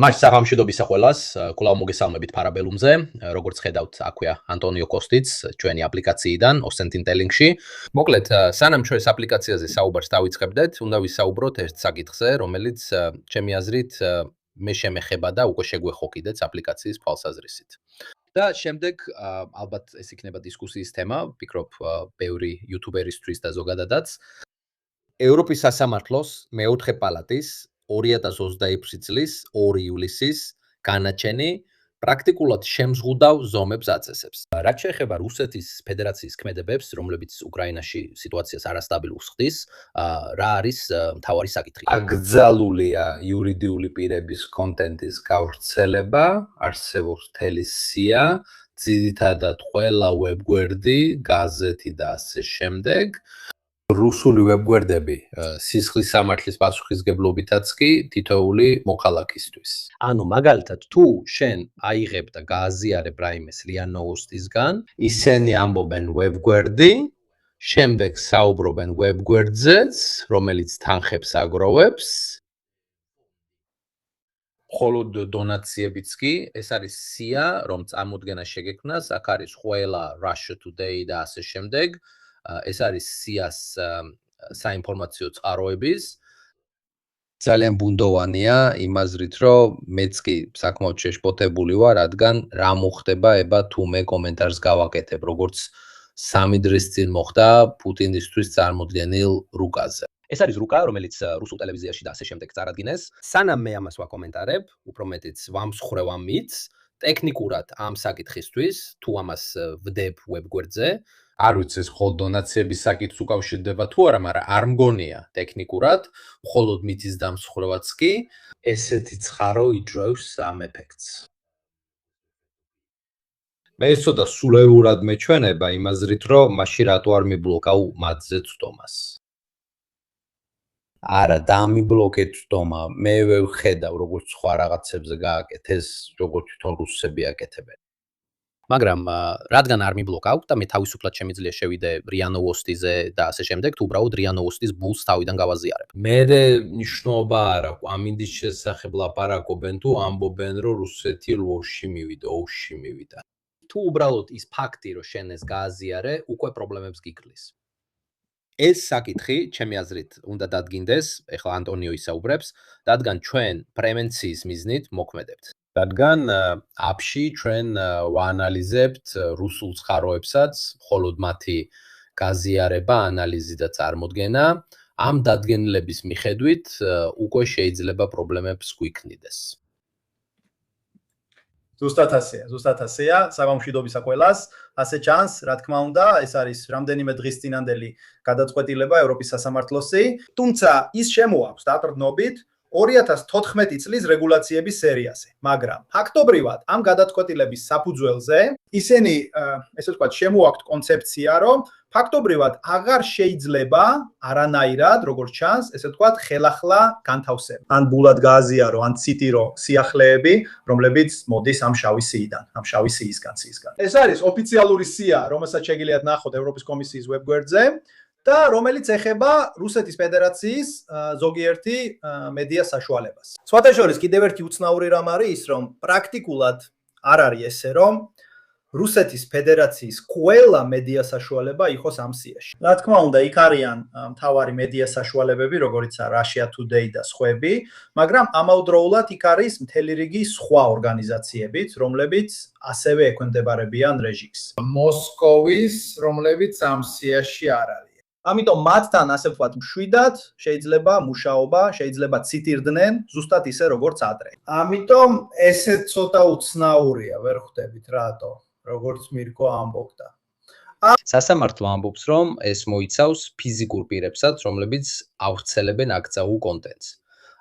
მას საღამშვიდობის სახელას კვლავ მოგესალმებით Parabellum-ზე, როგორც ხედავთ, აქვეა ანტონიო კოსტიც, ჩვენი აპლიკაციიდან Ossentintelling-ში. მოკლედ, სანამ ჩვენ ეს აპლიკაციაზე საუბარს დავიწყებდეთ, უნდა ვისაუბროთ ერთ საკითხზე, რომელიც ჩემი აზრით მე შემეხება და უკვე შეგვეხო კიდეც აპლიკაციის თვალსაზრისით. და შემდეგ ალბათ ეს იქნება დისკუსიის თემა, ვფიქრობ, ბევრი იუთუბერისთვის და ზოგადადაც. ევროპის სასამართლოს მეოთხე პალატის 2021 წლის 2 ივლისის განაჩენი პრაქტიკულად შემზღუდავ ზომებს აწესებს. რაც შეეხება რუსეთის ფედერაციის ქმედებებს, რომლებიც უკრაინაში სიტუაციას არასტაბილურს ხდის, რა არის მთავარი საკითხი? აკრძალულია იურიდიული პირების კონტენტის გავრცელება, არსებობს მთელი სია, ძირითადად ყველა ვებგვერდი, გაზეთი და ასე შემდეგ. რუსული ვებგვერდები სისხლის სამართლის პასუხისგებლობითაც კი თითოეული მოქალაქისთვის. ანუ მაგალითად თუ შენ აიღებ და გააზიარებ რაიმეს RIA Novostysგან, ისინი ამბობენ ვებგვერდი, შემდეგ საუბრობენ ვებგვერდზეც, რომელიც თანხებს აგროვებს. მხოლოდ დონაციებიც კი, ეს არის სია, რომ წარმოდგენა შეგექმნას, აქ არის ყველა Russia Today და ასე შემდეგ. ეს არის სიას საინფორმაციო წყაროების. ძალიან ბუნდოვანია იმაზრით, რომ მეც კი საკმაოდ შეშფოთებული ვარ, რადგან რა მოხდება ება თუ მე კომენტარს გავაკეთებ, როგორც 3 დღის წინ მოხდა პუტინისთვის წარმოდგენილ რუკაზე. ეს არის რუკა, რომელიც რუსულ ტელევიზიაში და ასე შემდეგ წარადგინეს. სანამ მე ამას ვაკომენტარებ, უფრო მეტიც ვამსხვრევ ამ მითს, ტექნიკურად ამ საკითხისთვის, თუ ამას ვდებ ვებგვერდზე, არ ვიცი ეს მხოლოდ დონაციების საკითხს უკავშირდება თუ არა, მაგრამ არ მგონია ტექნიკურად, მხოლოდ მითის დამსხვრევაც კი ესეთი ცხარო იძრავს ამ ეფექტს. მე ცოტა სულელურად მეჩვენება იმაზრით, რომ მაშინ რატო არ მიბლოკავ მათზე ცდომას. არა, დამიბლოკე ცდომა, მე ვხედავ როგორც სხვა რაღაცებზე გააკეთეს, როგორც თვითონ რუსები აკეთებენ. მაგრამ რადგან არ მიბლოკავ და მე თავისუფლად შემიძლია შევიდე RIA Novostyze და ასე შემდეგ, თუ უბრალოდ RIA Novostys ბულს თავიდან გავაზიარებ. მე ნიშნობა არ აქვს, ამინდის შესახებ ლაპარაკობენ თუ ამბობენ, რომ რუსეთი ლოში მივიდა. თუ უბრალოდ ის ფაქტი, რომ შენ ეს გააზიარე, უკვე პრობლემებს გიგრძლის. ეს საკითხი, ჩემი აზრით, უნდა დადგინდეს, ეხლა ანტონიო ისაუბრებს, რადგან ჩვენ პრევენციის მიზნით მოქმედებთ. რადგან აპში ჩვენ ვაანალიზებთ რუსულ ცხაროებსაც, მხოლოდ მათი გაზიარება, ანალიზი და წარმოდგენა, ამ დადგენილების მიხედვით უკვე შეიძლება პრობლემებს გვიქმნიდეს. ზუსტად ასეა, საგამშვიდობის ყველას, ასე ჩანს, რა თქმა უნდა, ეს არის რამდენიმე დღის წინანდელი გადაწყვეტილება ევროპის სასამართლოსი, თუმცა ის შემოაქვს დაყრდნობით 2014 წლის რეგულაციების სერიაზე, მაგრამ ფაქტობრივად ამ გადაწყვეტილების საფუძველზე ისინი, ესე ვთქვათ, შემოაქვთ კონცეფცია, რომ ფაქტობრივად აღარ შეიძლება არანაირად, როგორც ჩანს, ესე ვთქვათ, ხელახლა განთავსება. ან ბულად გააზიარო, ან ციტირო სიახლეები, რომლებიც მოდის ამ შავი სიიდან, ამ შავი სიისგან. ეს არის ოფიციალური სია, რომელსაც შეგიძლიათ ნახოთ ევროპის კომისიის ვებგვერდზე. და რომელიც ეხება რუსეთის ფედერაციის ზოგიერთი მედია საშუალებას. სხვათა შორის კიდევ ერთი უცნაური რამ არის ის, რომ პრაქტიკულად არ არის ესე, რომ რუსეთის ფედერაციის ყველა მედია საშუალება იყოს ამ სიაში. რა თქმა უნდა, იქ არიან მთავარი მედია საშუალებები, როგორიცაა Russia Today და სხვები, მაგრამ ამავდროულად იქ არის მთელი რიგი სხვა ორგანიზაციებიც, რომლებიც ასევე ექვემდებარებიან რეჟიმს. მოსკოვის, რომლებიც ამ სიაში არ არის. ამიტომ მათთან ასე ვთქვათ, მშვიდად შეიძლება მუშაობა, შეიძლება ციტირდნენ, ზუსტად ისე როგორც ადრე. ამიტომ ესე ცოტა უცნაურია, ვერ ხვდებით რატო, როგორც მირკო ამბობდა. სასამართლო ამბობს, რომ ეს მოიცავს ფიზიკურ პირებსაც, რომლებიც ავრცელებენ აკრძალულ კონტენტს.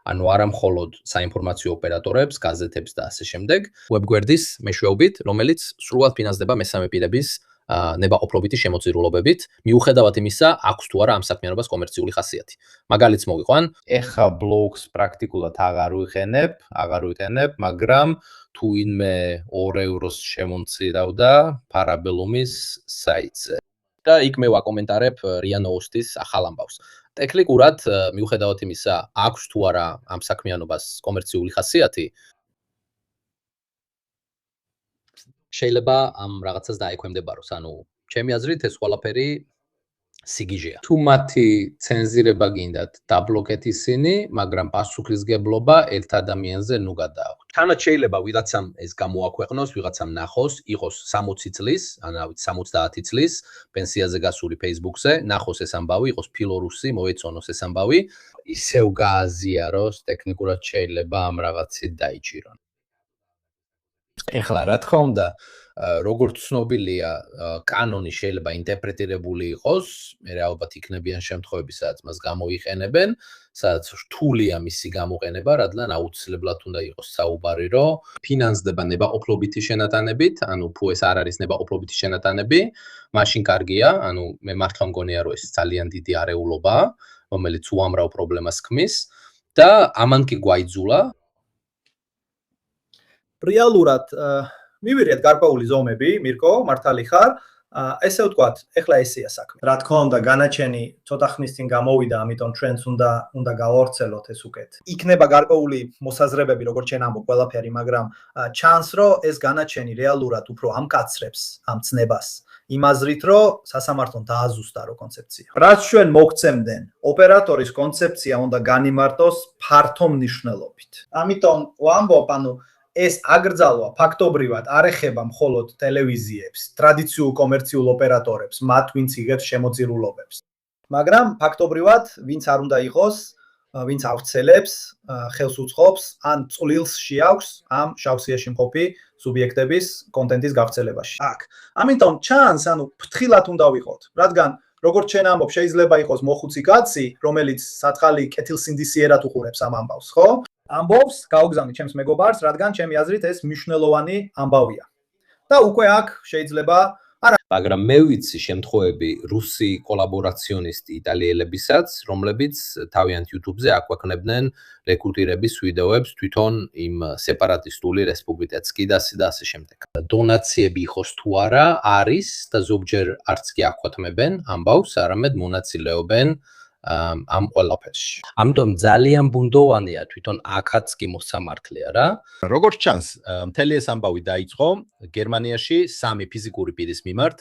ანუ არა მხოლოდ საინფორმაციო ოპერატორებს, გაზეთებს და ასე შემდეგ, ვებგვერდის მეშვეობით, რომელიც სრულად ფინანსდება მესამე პირების ნებაყოფლობითი შემოწირულობებით, მიუხედავად იმისა, აქვს თუ არა ამ საქმიანობას კომერციული ხასიათი. მაგალითს მოვიყვან, ეხა ბლოგს პრაქტიკულად აღარ ვიყენებ, მაგრამ თუ ვინმე 2 ევროს შემომწირავდა Parabellum-ის საიტზე. და იქ მე ვაკომენტარებ RIA Novostys ახალ ამბავს. ტექნიკურად, მიუხედავად იმისა, აქვს თუ არა ამ საქმიანობას კომერციული ხასიათი, შეიძლება ამ რაღაცას დაექვემდებაროს, ანუ ჩემი აზრით ეს ყველაფერი სიგიჟეა. თუ მათი ცენზირება გინდათ, დაბლოკეთ ისინი, მაგრამ პასუხისგებლობა ერთ ადამიანზე ნუ გადაახვდეთ. თანაც შეიძლება ვიღაცამ ეს გამოაქვეყნოს, ვიღაცამ ნახოს, იყოს 60 წლის, ანუ 70 წლის, პენსიაზე გასული Facebook-ზე, ნახოს ეს ამბავი, იყოს ფილორუსი, მოეწონოს ეს ამბავი, ისევ გააზიაროს, ტექნიკურად შეიძლება ამ რაღაცით დაიჭირონ. ეხლა რა თქმა უნდა, როგორც ცნობილია, კანონი შეიძლება ინტერპრეტირებული იყოს, მე ალბათ იქნებიან შემთხვევები, სადაც მას გამოიყენებენ, სადაც რთულია მისი გამოყენება, რადგან აუცილებლად უნდა იყოს საუბარი, რომ ფინანსდება ნებაყოფლობითი შენატანებით, ანუ თუ ეს არ არის ნებაყოფლობითი შენატანები, მაშინ კარგია, ანუ მე მართლა მგონია, რომ ეს ძალიან დიდი არეულობაა, რომელიც უამრავ პრობლემას ქმნის და ამან კი გვაიძულა რეალურად მივიღეთ გარკვეული ზომები, მირკო, მართალი ხარ. ესე ვთქვათ, ეხლა ესეა საქმე. რა თქმა უნდა, განაჩენი ცოტა ხნის წინ გამოვიდა, ამიტომ ჩვენც უნდა გავავრცელოთ ეს უკეთ. იქნება გარკვეული მოსაზრებები, როგორც ჩვენ ამბობ, ყველაფერი, მაგრამ ჩანს, რომ ეს განაჩენი რეალურად უფრო ამკაცრებს ამ ცნებას. იმ აზრით, რომ სასამართლომ დააზუსტა რო კონცეფცია. რაც ჩვენ მოგცემდნენ, ოპერატორის კონცეფცია უნდა განიმარტოს ფართო მნიშვნელობით. ამიტომ ვამბობ, ანუ ეს აკრძალვა ფაქტობრივად არ ეხება მხოლოდ ტელევიზიებს, ტრადიციულ კომერციულ ოპერატორებს, მათ ვინც იღებს შემოწირულობებს. მაგრამ ფაქტობრივად ვინც არ უნდა იყოს, ვინც ავრცელებს, ხელს უწყობს, ან წვლილს შეაქვს ამ შავსიაში მყოფი სუბიექტების კონტენტის გავრცელებაში. აქ. ამიტომ ჩანს, ანუ ფრთხილად უნდა ვიყოთ, რადგან როგორც ჩვენ ამბობ, შეიძლება იყოს მოხუცი კაცი, რომელიც სათხალი კეთილსინდისიერად უყურებს ამ ამბავს, ხო? ამბობს, გაუგზავნით ჩემს მეგობარს, რადგან ჩემი აზრით ეს მნიშვნელოვანი ამბავია. და უკვე აქ შეიძლება მაგრამ მე ვიცი შემთხვევები რუსი კოლაბორაციონისტი იტალიელებისაც, რომლებიც თავიანთ YouTube-ზე აქვეყნებდნენ რეკრუტირების ვიდეოებს თვითონ იმ სეპარატისტული რესპუბლიკაცკი და ასე შემდეგ. დონაციები იყოს თუ არა, არის და ზოგჯერ არც კი აქვეყნებენ ამბავს, არამედ მონაწილეობენ ამ ყველაფერში. ამიტომ ძალიან ბუნდოვანია თვითონ აქაც კი მოსამართლეა რა. როგორც ჩანს, მთელი ეს ამბავი დაიწყო გერმანიაში 3 ფიზიკური პირის მიმართ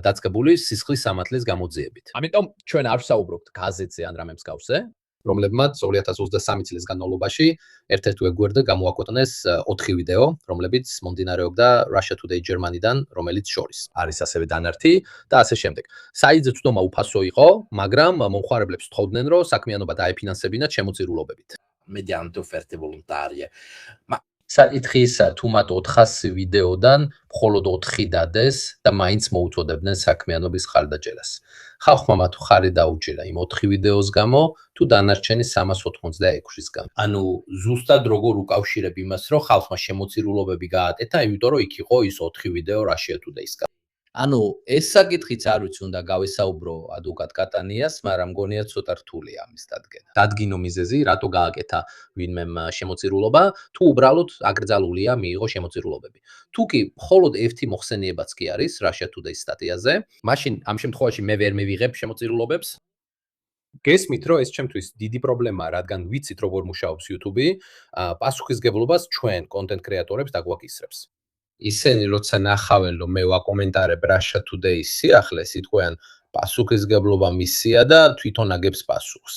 დაწყებული სისხლის სამართლის გამოძიებით. ამიტომ ჩვენ არ ვსაუბრობთ გაზეთზე ან რამე მსგავსზე, რომლებმაც 2023 წლის განმავლობაში ერთ-ერთ ვებგვერდზე გამოაქვეყნეს 4 ვიდეო, რომლებიც მომდინარეობდა Russia Today Germany-დან, რომელიც შორის არის ასევე დანართი და ასე შემდეგ. საიტზე ცდომა უფასო იყო, მაგრამ მომხმარებლებს თხოვდნენ, რომ საქმიანობა დაეფინანსებინათ შემოწირულობებით. Mediante offerte volontarie. საკითხი ისა, თუ მათ 400 ვიდეოდან მხოლოდ 4 დადეს და მაინც მოუწოდებდნენ საქმიანობის ხარდაჭერას. ხალხმა მათ ხარი დაუჭირა იმ 4 ვიდეოს გამო, თუ დანარჩენი 386-ის გამო. ანუ ზუსტად როგორ უკავშირებ იმას, რომ ხალხმა შემოწირულობები გააკეთა, იმიტომ რომ იქ იყო ის 4 ვიდეო Russia Today-სგან. ანუ ეს საკითხიც არ ვიცი უნდა გავესაუბრო ადვოკატ კატანიას, მაგრამ მგონია ცოტა რთულია ამის დადგენა. დადგინო მიზეზი, რატო გააკეთა ვინმემ შემოწირულობა, თუ უბრალოდ აკრძალულია მიიღო შემოწირულობები. თუ კი მხოლოდ ერთი მოხსენიებაც კი არის Russia Today სტატიაზე, მაშინ ამ შემთხვევაში მე ვერ მივიღებ შემოწირულობებს. გესმით, რომ ეს ჩემთვის დიდი პრობლემაა, რადგან ვიცით როგორ მუშაობს YouTube-ი, პასუხისგებლობას ჩვენ კონტენტ კრეატორებს დაგვაკისრებს. ისინი როცა ნახავენ, რომ მე ვაკომენტარებ Russia Today-ის სიახლეს, იტყვიან პასუხისგებლობა მისია და თვითონ აგებს პასუხს.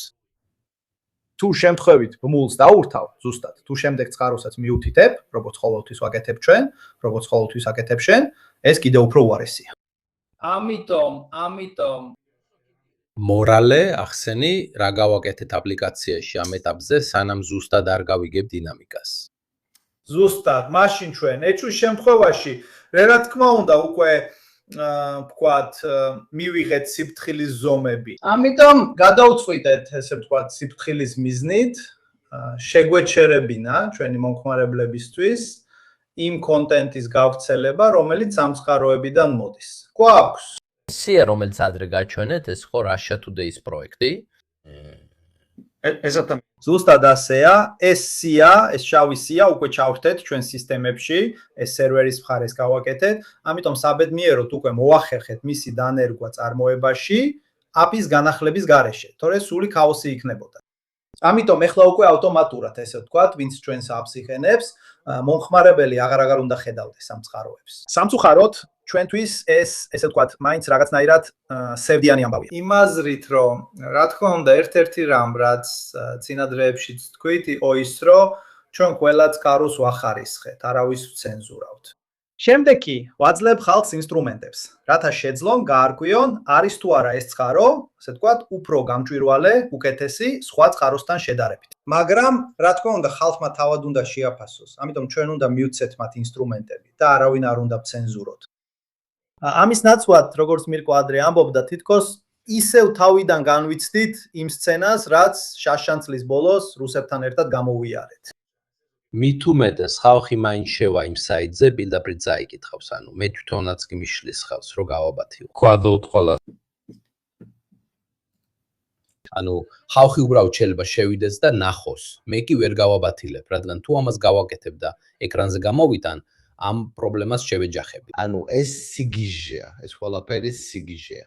თუ შემთხვევით ბმულს დაურთავ, ზუსტად, თუ შემდეგ წყაროსაც მიუთითებ, როგორც ყოველთვის ვაკეთებ ჩვენ, როგორც ყოველთვის აკეთებ შენ, ეს კიდევ უფრო უარესია. ამიტომ მორალე ახსენი, რა გავაკეთეთ აპლიკაციაში ამ ეტაპზე, სანამ ზუსტად არ გავიგებ დინამიკას. ზუსტად, მაშინ ჩვენ ეჭვის შემთხვევაში, რა თქმა უნდა, უკვე ვთქვათ, მივიღეთ სიფრთხილის ზომები. ამიტომ გადავწყვიტეთ, ესე ვთქვათ, სიფრთხილის მიზნით, შეგვეჩერებინა ჩვენი მომხმარებლებისთვის იმ კონტენტის გავრცელება, რომელიც ამ წყაროებიდან მოდის. გვაქვს სია, რომელიც ადრე გაჩვენეთ, ეს ხო Russia Today-ის პროექტი? ზუსტად ასეა, ეს სია, ეს შავი სია უკვე ჩავრთეთ ჩვენ სისტემებში, ეს სერვერის მხარეს გავაკეთეთ, ამიტომ საბედნიეროდ უკვე მოახერხეთ მისი დანერგვა წარმოებაში API-ის განახლების გარეშე, თორე სული ქაოსი იქნებოდა. ამიტომ ეხლა უკვე ავტომატურად ესე ვთქვათ, ვინც ჩვენს apps იხენებს, მომხმარებელი აღარ უნდა ხედავდეს ამ წყაროებს. სამწუხაროდ ჩვენთვის ესე ვთქვათ, მაინც რაღაცნაირად სევდიანი ამბავია. იმაზრით, რომ რა თქმა უნდა, ერთ-ერთი რამ, რაც წინა დღეებშიც თქვით, იყო ის, რომ ჩვენ ყველა წყაროს ვახარისხეთ, არავის ვცენზურავთ. შემდეგ კი ვაძლევ ხალხს ინსტრუმენტებს, რათა შეძლონ გაარკვიონ, არის თუ არა ეს წყარო, ასე ვთქვათ, უფრო გამჭვირვალე, უკეთესი სხვა წყაროსთან შედარებით. მაგრამ რა თქმა უნდა, ხალხმა თავად უნდა შეაფასოს, ამიტომ ჩვენ უნდა მივცეთ მათ ინსტრუმენტები და არავინ არ უნდა ვცენზუროთ. ამის ნაცვლად, როგორც მირკო ადრე ამბობდა, თითქოს ისევ თავიდან განვიცდით იმ სცენას, რაც შაშანცლის ბოლოს რუსებთან ერთად გამოვიარეთ. მით უმეტეს ხალხი მაინც შევა იმ საიტზე პირდაპირ წაიკითხავს, ანუ მე თვითონაც კი მიშლის ხავს, რომ გავაბათიო. გვადოთ ყველა. ანუ ხალხი უბრალოდ შეიძლება შევიდეს და ნახოს. მე კი ვერ გავაბათილებ, რადგან თუ ამას გავაკეთებ და ეკრანზე გამოვიტან, ამ პრობლემას შევეჯახები. ანუ ეს სიგიჟეა, ეს ყველაფერი სიგიჟეა.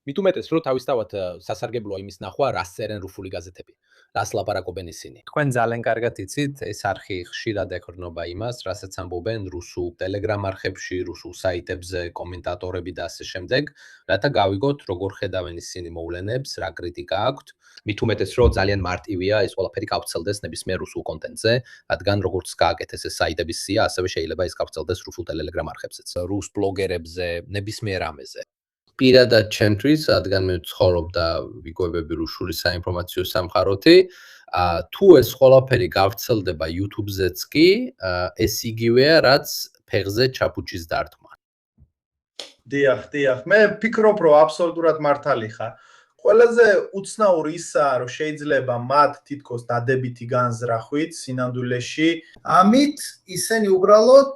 მით უმეტეს, რომ თავისთავად სასარგებლოა იმის ნახვა, რას წერენ რუსული გაზეთები, რას ლაპარაკობენ ისინი. თქვენ ძალიან კარგად იცით, ეს არხი ხშირად ეკრნობა იმას, რასაც ამბობენ რუსულ Telegram არხებში, რუსულ საიტებზე, კომენტატორები და ასე შემდეგ, რათა გავიგოთ, როგორ ხედავენ ისინი მოვლენებს, რა კრიტიკა აქვთ. მით უმეტეს, რომ ძალიან მარტივია ეს ყველაფერი გავრცელდეს ნებისმიერ რუსულ კონტენტზე, რადგან როგორც გააკეთეს ეს საიტების სია, ასევე შეიძლება ეს გავრცელდეს რუსულ Telegram არხებზეც, რუს ბლოგერებზე, ნებისმიერ ამაზე. პირადად ჩემთვის, რადგან მე ვცხოვრობ და ვიგოებები რუსული საინფორმაციო სამყაროთი, თუ ეს ყველაფერი გავრცელდება YouTube-ზეც კი, ეს იგივეა, რაც ფეხზე ჩაფუჩის დარტყმა. დიახ, მე ვფიქრობ, რომ აბსოლუტურად მართალი ხარ. ყველაზე უცნაური ისაა, რომ შეიძლება მათ თითქოს დადებითი განზრახვით სინამდვილეში, ამით ისინი უბრალოდ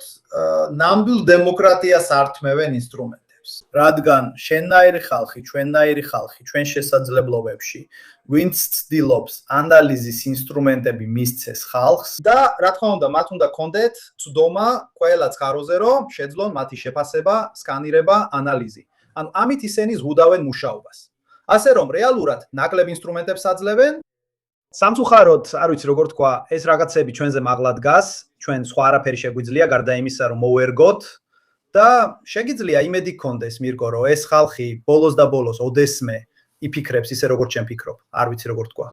ნამდვილ დემოკრატიას ართმევენ ინსტრუმენტს. რადგან შენნაირი ხალხი, ჩვენნაირი ხალხი, ჩვენ შესაძლებლობებში, ვინც ცდილობს ანალიზის ინსტრუმენტები მისცეს ხალხს და რა თქმა უნდა, მათ უნდა კონდეთ ცდომა ყველა წყაროზე, რომ შეძლონ მათი შეფასება, სკანირება, ანალიზი. ანუ ამით ისინი ზღუდავენ მუშაობას. ასე რომ რეალურად ნაკლებ ინსტრუმენტებს აძლევენ. სამწუხაროდ, არ ვიცი როგორ თქვა, ეს რაღაცები ჩვენზე მაღლა დგას, ჩვენ სხვა არაფერი შეგვიძლია გარდა იმისა, რომ მოვერგოთ და შეგიძლია იმედი გქონდეს მირკო, რომ ეს ხალხი ბოლოს და ბოლოს ოდესმე იფიქრებს ისე როგორც ჩვენ ფიქრობ. არ ვიცი როგორ თქვა.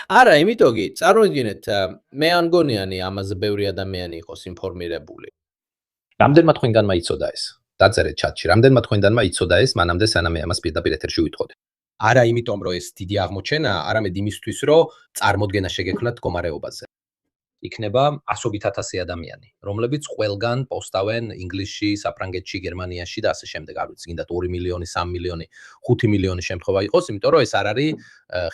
არა, იმიტომ კი წარმოიდგინეთ, მე არ მგონიანი ამაზე ბევრი ადამიანი იყოს ინფორმირებული. რამდენმა თქვენგანმა იცოდა ეს? დაწერეთ ჩატში, რამდენმა თქვენგანმა იცოდა ეს, მანამდე სანამ მე ამას პირდაპირ ეთერში ვიტყოდი. არა იმიტომ, რომ ეს დიდი აღმოჩენა, არამედ იმისთვის, რომ წარმოდგენა შეგექმნათ მდგომარეობაზე. იქნება ასობით ათასი ადამიანი, რომლებიც ყველგან პოსტავენ ინგლისში, საფრანგეთში, გერმანიაში და ასე შემდეგ. არ ვიცი, გინდათ 2 მილიონი, 3 მილიონი, 5 მილიონი შემთხვევა იყოს, იმიტომ რომ ეს არ არის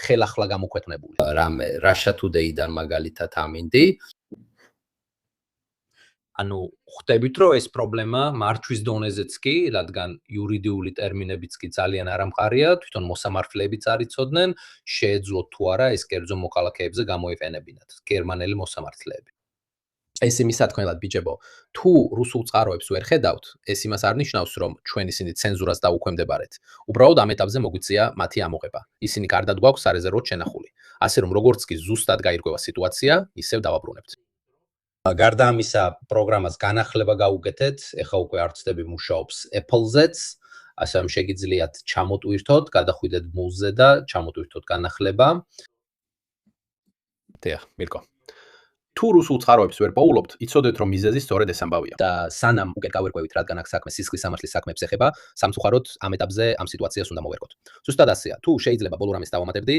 ხელახლა გამოქვეყნებული. რამე Russia Today-დან მაგალითად ამინდი. ანუ ხვდებით, რომ ეს პრობლემა მართვის დონეზეც კი, რადგან იურიდიული ტერმინებიც კი ძალიან არამყარია, თვითონ მოსამართლეებიც არ იცოდნენ, შეეძლოთ თუ არა ეს კერძო მოქალაქეებზე გამოეყენებინათ, გერმანელი მოსამართლეები. ეს იმის სათქმელად ბიჭებო, თუ რუსულ წყაროებს ვერ ხედავთ, ეს იმას არ ნიშნავს, რომ ჩვენ ისინი ცენზურას დაუქვემდებარეთ. უბრალოდ ამ ეტაპზე მოგვიწია მათი ამოღება. ისინი კარდად გვაქვს სარეზერვოდ შენახული. ასე რომ როგორც კი ზუსტად გაირკვევა სიტუაცია, ისევ დავაბრუნებთ. გარდა ამისა, პროგრამას განახლება გაუკეთეთ, ეხლა უკვე არცდები მუშაობს Apple-ზეც, ასე რომ შეგიძლიათ ჩამოტვირთოთ, გადახვიდეთ მულზე და ჩამოტვირთოთ განახლება. დიახ, მირკო. თუ რუსულ წყაროებს ვერ პოულობთ, იცოდეთ, რომ მიზეზი სწორედ ეს ამბავია. და სანამ უკეთ გავერკვევით, რადგან აქ საქმე სისხლის სამართლის საქმეებს ეხება, სამწუხაროდ ამ ეტაპზე ამ სიტუაციას უნდა მოვერგოთ. ზუსტად ასეა, თუ შეიძლება ბოლო რამეს დავამატებდი,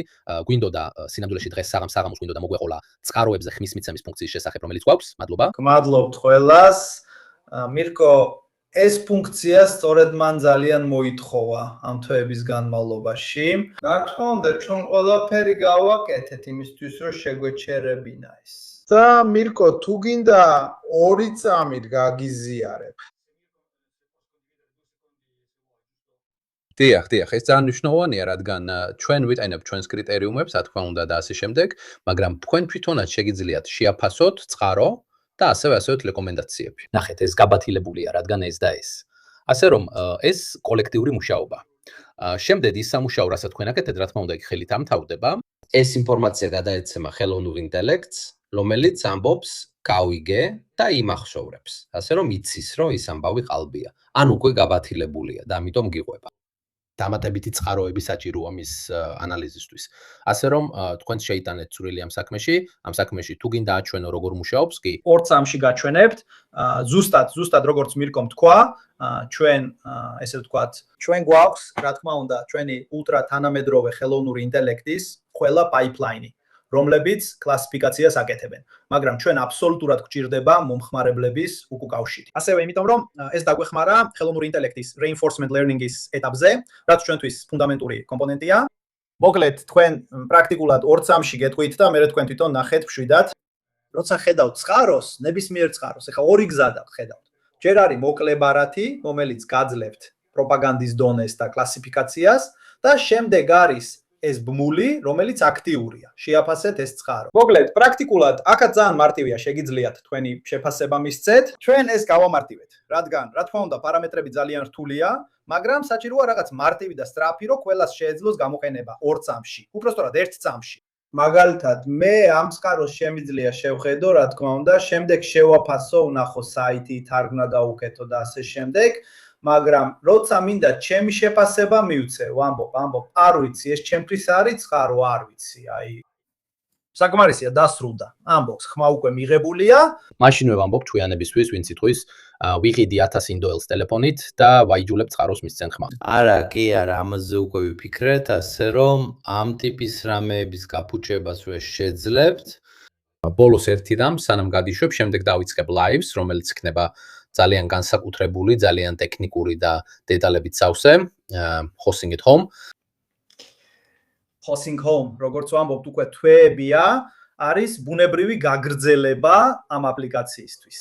გვინდოდა სინამდვილეში დღეს საღამოს გვინდოდა მოგვეყოლა წყაროებზე ხმის მიცემის ფუნქციის შესახებ, რომელიც გვაქვს. მადლობა. გმადლობთ ყველას. მირკო, ეს ფუნქცია სწორედ მან ძალიან მოითხოვა ამ თვეების განმავლობაში. რა თქმა უნდა, ჩვენ ყველაფერი გავაკეთეთ იმისთვის, რომ შეგვეჩერებინა ეს. და მირკო, თუ გინდა 2 წამით გაგიზიარებ. დიახ, ეს ძალიან მნიშვნელოვანია, რადგან ჩვენ ვიტანებთ ჩვენს კრიტერიუმებს, რა თქმა უნდა და ასე შემდეგ, მაგრამ თქვენ თვითონაც შეგიძლიათ შეაფასოთ წყარო და ასევე რეკომენდაციები. ნახეთ, ეს გაბათილებულია, რადგან ეს და ეს. ასე რომ ეს კოლექტიური მუშაობა. შემდეგ ის სამუშაო, რასაც თქვენ აკეთებთ, რა თქმა უნდა, იქ ხელით ამთავრდება. ეს ინფორმაცია გადაეცემა ხელოვნურ ინტელექტს, რომელიც ამბობს გავიგე და იმახშოვრებს, ასე რომ იცის, რომ ის ამბავი ყალბია. ან უკვე გაბათილებულია და ამიტომ გიყვება. დამატებითი წყაროები საჭიროა მის ანალიზისთვის. ასე რომ თქვენ შეიტანეთ წვრილი ამ საქმეში თუ გინდა აჩვენო როგორ მუშაობს კი ორ წამში გაჩვენებთ, ზუსტად როგორც მირკომ თქვა, ჩვენ ესე ვთქვათ, ჩვენ გვაქვს, რა თქმა უნდა, ჩვენი ულტრა თანამედროვე ხელოვნური ინტელექტის ყველა პაიპლაინი, რომლებიც კლასიფიკაციას აკეთებენ, მაგრამ ჩვენ აბსოლუტურად გვჭირდება მომხმარებლების უკავშირი. ასევე იმიტომ რომ ეს დაგვეხმარა ხელოვნური ინტელექტის reinforcement learning-ის ეტაპზე, რაც ჩვენთვის ფუნდამენტური კომპონენტია. მოკლედ, თქვენ პრაქტიკულად ორ წამში გეტყვით და მე თქვენ თვითონ ნახეთ მშვიდად, როცა ხედავთ წყაროს, ნებისმიერ წყაროს, ეხლა ორი გზა ხედავთ. ჯერ არის მოკლე ბარათი, რომელიც გაძლევთ პროპაგანდის დონეს და კლასიფიკაციას და შემდეგ არის ეს ბმული, რომელიც აქტიურია. შეაფასეთ ეს წყარო. მოკლედ, პრაქტიკულად აქაც ძალიან მარტივია, შეგიძლიათ თქვენი შეფასება მისცეთ. ჩვენ ეს გავამარტივეთ, რადგან, რა თქმა უნდა, პარამეტრები ძალიან რთულია, მაგრამ საჭიროა რაღაც მარტივი და სწრაფი, რომ ყველას შეეძლოს გამოყენება ორ წამში, უпростоრად ერთ წამში. მაგალითად, მე ამ წყაროს შემიძლია შევხედო, რა თქმა უნდა, შემდეგ შევაფასო, ვნახო საიტი, თარგმნა გავუკეთო და ასე შემდეგ. მაგრამ როცა მინდა ჩემი შეფასება მივცე, ვამბობ, არ ვიცი, ეს ჩემთვის არის წყარო, არ ვიცი, აი. საკმარისია, დასრულდა. ამბობს, ხმა უკვე მიღებულია. მაშინვე ვამბობ ჩვიანებისთვის, ვინც იტყვის, ვიყიდი 1000 ინდოელს ტელეფონით და ვაიჯულებ წყაროს მისცენ ხმა. არა, კი არა, ამაზე უკვე ვიფიქრეთ, ასე რომ ამ ტიპის რამეების გაფუჭებას შეძლებთ. ბოლოს ერთი რამ, სანამ გადიშვებ, შემდეგ დავიწყებ live-ს, რომელიც იქნება ძალიან განსაკუთრებული, ძალიან ტექნიკური და დეტალებით სავსე, hosting at home. Hosting home, როგორც ვამბობთ, უკვე თვეებია, არის ბუნებრივი გაგრძელება ამ აპლიკაციისთვის.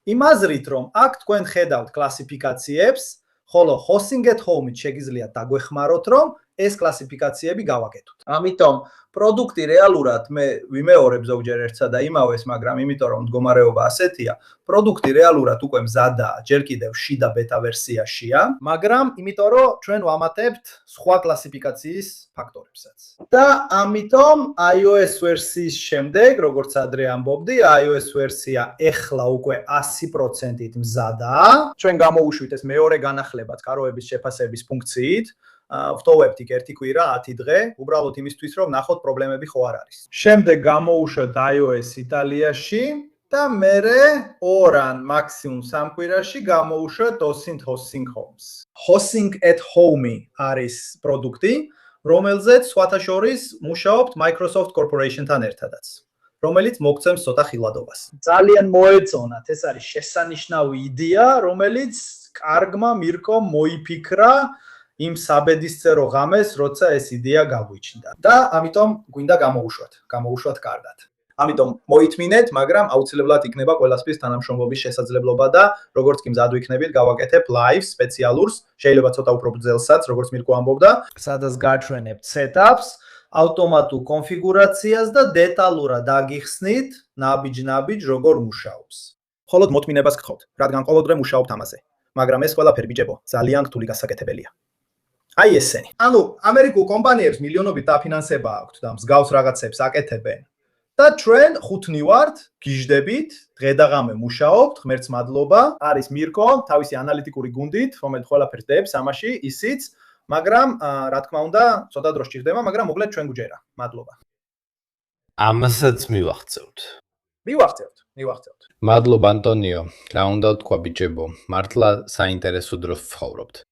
იმ აზრით, რომ აქ თქვენ ხედავთ კლასიფიკაციებს, ხოლო hosting at home-ით შეგიძლიათ დაგვეხმაროთ, რომ ეს კლასიფიკაციები გავაკეთოთ. ამიტომ პროდუქტი რეალურად მე ვიმეორებ ზოგჯერ ერთსა და იმავეს, მაგრამ იმიტომ რომ მდგომარეობა ასეთია, პროდუქტი რეალურად უკვე მზადაა, ჯერ კიდევ შიდა ბეტა ვერსიაშია, მაგრამ იმიტომ რომ ჩვენ ვამატებთ სხვა კლასიფიკაციის ფაქტორებსაც. და ამიტომ iOS ვერსიის შემდეგ, როგორც ადრე ამბობდი, iOS ვერსია ეხლა უკვე 100%-ით მზადაა. ჩვენ გამოუშვით ეს მეორე განახლება წყაროების შეფასების ფუნქციით. ვტოვებთ იქ ერთი კვირა 10 დღე, უბრალოდ იმისთვის რომ ნახოთ პრობლემები ხო არ არის. შემდეგ გამოუშვათ iOS იტალიაში და მერე 2 ან მაქსიმუმ 3 კვირაში გამოუშვათ hosting homes. Hosting at home არის პროდუქტი, რომელზეც სხვათა შორის მუშაობთ Microsoft Corporation-თან ერთადაც, რომელიც მოგცემს ცოტა ხილვადობას. ძალიან მოეწონათ, ეს არის შესანიშნავი იდეა, რომელიც კარგმა მირკომ მოიფიქრა იმ საბედისწერო ღამეს, როცა ეს იდეა გაგვიჩნდა. და ამიტომ გვინდა გამოუშვათ კარგად. ამიტომ მოითმინეთ, მაგრამ აუცილებლად იქნება ყველასთვის თანამშრომლობის შესაძლებლობა და როგორც კი მზად ვიქნებით, გავაკეთებ live სპეციალურს, შეიძლება ცოტა უფრო ბრძელსაც, როგორც მირკო ამბობდა, სადაც გაჩვენებთ setups, ავტომატურ კონფიგურაციას და დეტალურად აგიხსნით, ნაბიჯ-ნაბიჯ როგორ მუშაობს. მხოლოდ მოთმინებას გთხოვთ, რადგან ყოველდღე მუშაობთ ამაზე, მაგრამ ეს ყველაფერი ბიჭებო, ძალიან რთული გასაკეთებელია. აი ესენი. ანუ ამერიკულ კომპანიებს მილიონობით დაფინანსება აქვთ და მსგავს რაღაცებს აკეთებენ. და ჩვენ ხუთნი ვართ, გიждებით, დღე და ღამე მუშაობთ, ღმერთს მადლობა. არის მირკო, თავისი ანალიტიკური გუნდით, რომელიც ყველაფერს დებს ამაში, ისიც, მაგრამ რა თქმა უნდა, ცოტა დრო სჭირდება, მაგრამ მოკლედ ჩვენ გვჯერა. მადლობა. ამასაც მივახცევთ. მივახცევთ. მადლობა ანტონიო. რა უნდა თქვა ბიჭებო, მართლა საინტერესო დროს ვცხოვრობთ.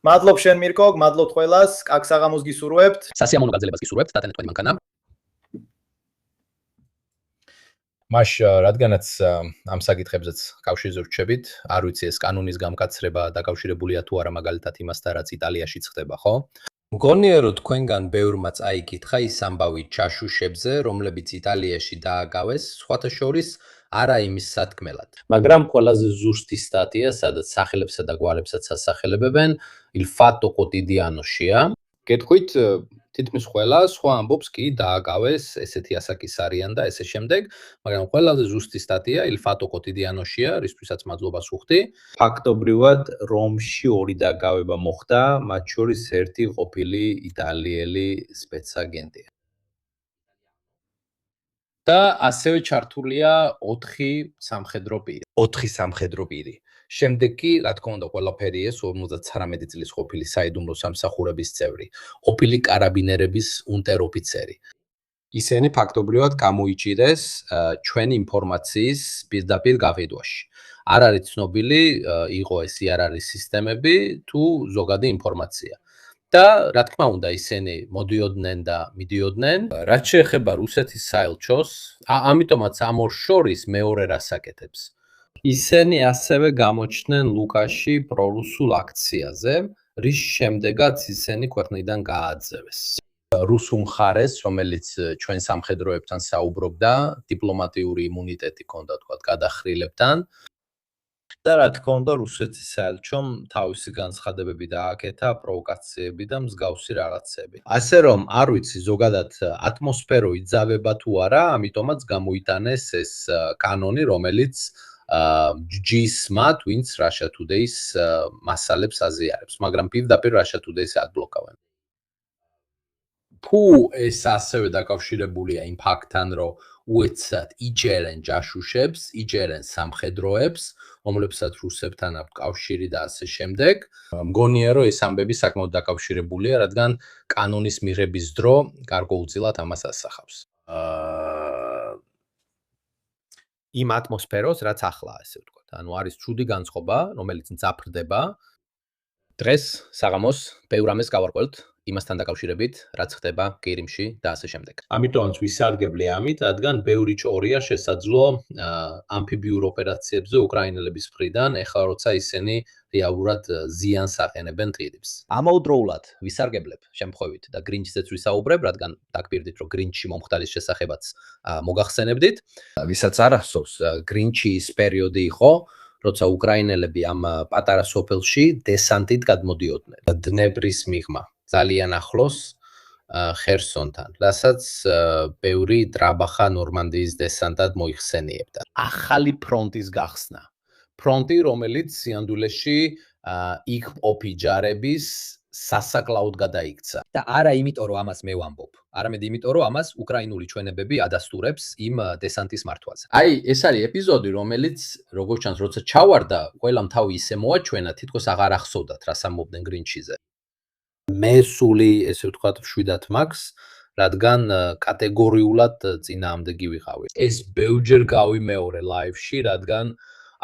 მადლობ შენ მირკო, მადლობ ყველას, კაკ საღამოს გისურვებთ. სასიამოვნო გაძლებას გისურვებთ, დატანეთ თქვენი მანქანა. მაშ რადგანაც ამ საკითხებზეც კავშირზე ვრჩებით, არ ვიცი ეს კანონის გამკაცრება დაკავშირებულია თუ არა მაგალითად იმასთან, რაც იტალიაშიც ხდება, ხო? მგონია რომ თქვენგან ბევრმა წაიკითხა ის ამბავი ჩაშუშებზე, რომლებიც იტალიაში დააგავეს, სხვათა შორის არა იმის სათქმელად. მაგრამ ყველაზე ზუსტი სტატია, სადაც სახელებსა და გვარებსაც ასახელებენ, il fatto quotidiano-შია. გეტყვით თითქმის ყველა სხვა ამბობს კი დააგავეს, ესეთი ასაკის არიან და ესე შემდეგ, მაგრამ ყველაზე ზუსტი სტატია il fatto quotidiano-შია, რისთვისაც მადლობას ვუხდი. ფაქტობრივად რომში 2 დაგავება მოხდა, მათ შორის ერთი ყოფილი იტალიელი სპეცაგენტია. და ასევე ჩართულია 4 სამხედრო პირი. 4 სამხედრო პირი. შემდეგ კი, რა თქმა უნდა, ყველაფერი ეს 59 წლის ყოფილი საიდუმლო სამსახურების წევრი, ყოფილი კარაბინერების უნტერ-ოფიცერი. ისინი ფაქტობრივად გამოიჭირეს ჩვენი ინფორმაციის პირდაპირ გაყიდვაში. არ არის ცნობილი, იყო ეს IRR-ის სისტემები თუ ზოგადი ინფორმაცია. და რა თქმა უნდა, ისინი მოდიოდნენ და მიდიოდნენ. რაც შეეხება რუსეთის საელჩოს, ამიტომაც ამ ორ შორის მეორე რას აკეთებს. ისინი ასევე გამოჩნდნენ ლუკაში პრორუსულ აქციაზე, რის შემდეგაც ისინი ქვეყნიდან გააძევეს. რუსულ მხარეს, რომელიც ჩვენ სამხედროებთან საუბრობდა, დიპლომატიური იმუნიტეტი ჰქონდა, თქვათ, გადახრილებთან. და რა თქმა უნდა, რუსეთის საელჩომ თავისი განცხადებები დააკეთა, პროვოკაციები და მსგავსი რაღაცები. ასე რომ, არ ვიცი, ზოგადად ატმოსფერო იძავება თუ არა, ამიტომაც გამოიტანეს ეს კანონი, რომელიც GIS-მა, ვინც Russia Today-ს მასალებს აზიარებს, მაგრამ პირდაპირ Russia Today-ს ადბლოკავენ. თუ ეს ასევე დაკავშირებულია იმ ფაქტთან, რომ უეცად იჯერენ ჯაშუშებს, იჯერენ სამხედროებს, რომლებსაც რუსებთან აქვს კავშირი და ასე შემდეგ, მგონია, რომ ეს ამბები საკმაოდ დაკავშირებულია, რადგან კანონის მიღების დრო გარკვეულწილად ამას ასახავს. იმ ატმოსფეროს, რაც ახლა ესე ვთქვათ. ანუ არის ცუდი განწყობა, რომელიც მძაფრდება. დღეს საღამოს ბევრ ამას გავარკვევთ იმასთან დაკავშირებით, რაც ხდება კირიმში და ასე შემდეგ. ამიტომაც ვისარგებლე ამით, რადგან ბევრი ჭორია შესაძლო ამფიბიურ ოპერაციებზე უკრაინელების მხრიდან, ეხლა როცა ისინი რეალურად ზიანს აყენებენ ტირებს. ამავდროულად ვისარგებლებ შემთხვევით და გრინჩზეც ვისაუბრებ, რადგან დაგპირდით, რომ გრინჩში მომხდარის შესახებაც მოგახსენებდით. ვისაც არ ახსოვს, გრინჩი ის პერიოდი იყო, როცა უკრაინელები ამ პატარა სოფელში დესანტით გადმოდიოდნენ. დნეპრის მიღმა ძალიან ახლოს ხერსონთან, რასაც ბევრი ტრაბახა ნორმანდიის დესანტად მოიხსენიებდა. ახალი ფრონტის გახსნა. ფრონტი, რომელიც სიანდულეში იქ ყოფი ჯარების სასაკლაოდ გადაიქცა. და არა იმიტომ, რომ ამას მე ვამბობ, არამედ იმიტომ, რომ ამას უკრაინული ჩვენებები ადასტურებს იმ დესანტის მართვაზე. აი, ეს არის ეპიზოდი, რომელიც როგორც ჩანს, როცა ჩავარდა, ყველამ თავი ისე მოაჩვენა, თითქოს აღარ ახსოვდათ, რას ამბობდნენ გრინჩიზე. მე სული, ესე ვთქვათ, შვიდათ მაქვს, რადგან კატეგორიულად წინააღმდეგი ვიყავი. ეს ბევრჯერ გავიმეორე ლაივში, რადგან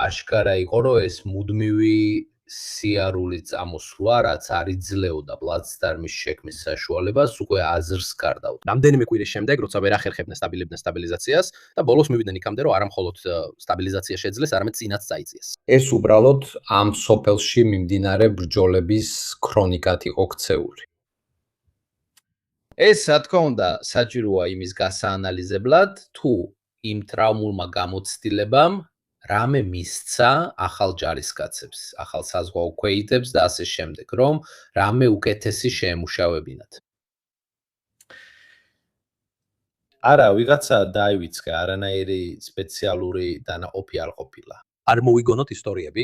აშკარა იყო, რომ ეს მუდმივი სიარული წამოსვლა, რაც არ იძლეოდა პლაცდარმის შექმნის საშუალებას, უკვე აზრს გარდაუდა. რამდენიმე კვირის შემდეგ, როცა ვერ ახერხებდნენ სტაბილიზაციას და ბოლოს მივიდნენ იქამდე, რომ არა მხოლოდ სტაბილიზაცია შეძლეს, არამედ წინაც წაიწიეს. ეს უბრალოდ ამ სოფელში მიმდინარე ბრძოლების ქრონიკად იყო ქცეული. ეს, რა თქმა უნდა, საჭიროა იმის გასაანალიზებლად, თუ იმ ტრავმულმა გამოცდილებამ რამე მისცა ახალ ჯარისკაცებს, ახალ საზღვაო ქვეითებს და ასე შემდეგ, რომ რამე უკეთესი შეემუშავებინათ. არა, ვიღაცა დაივიწყე, არანაირი სპეციალური დანაყოფი არ ყოფილა. არ მოვიგონოთ ისტორიები,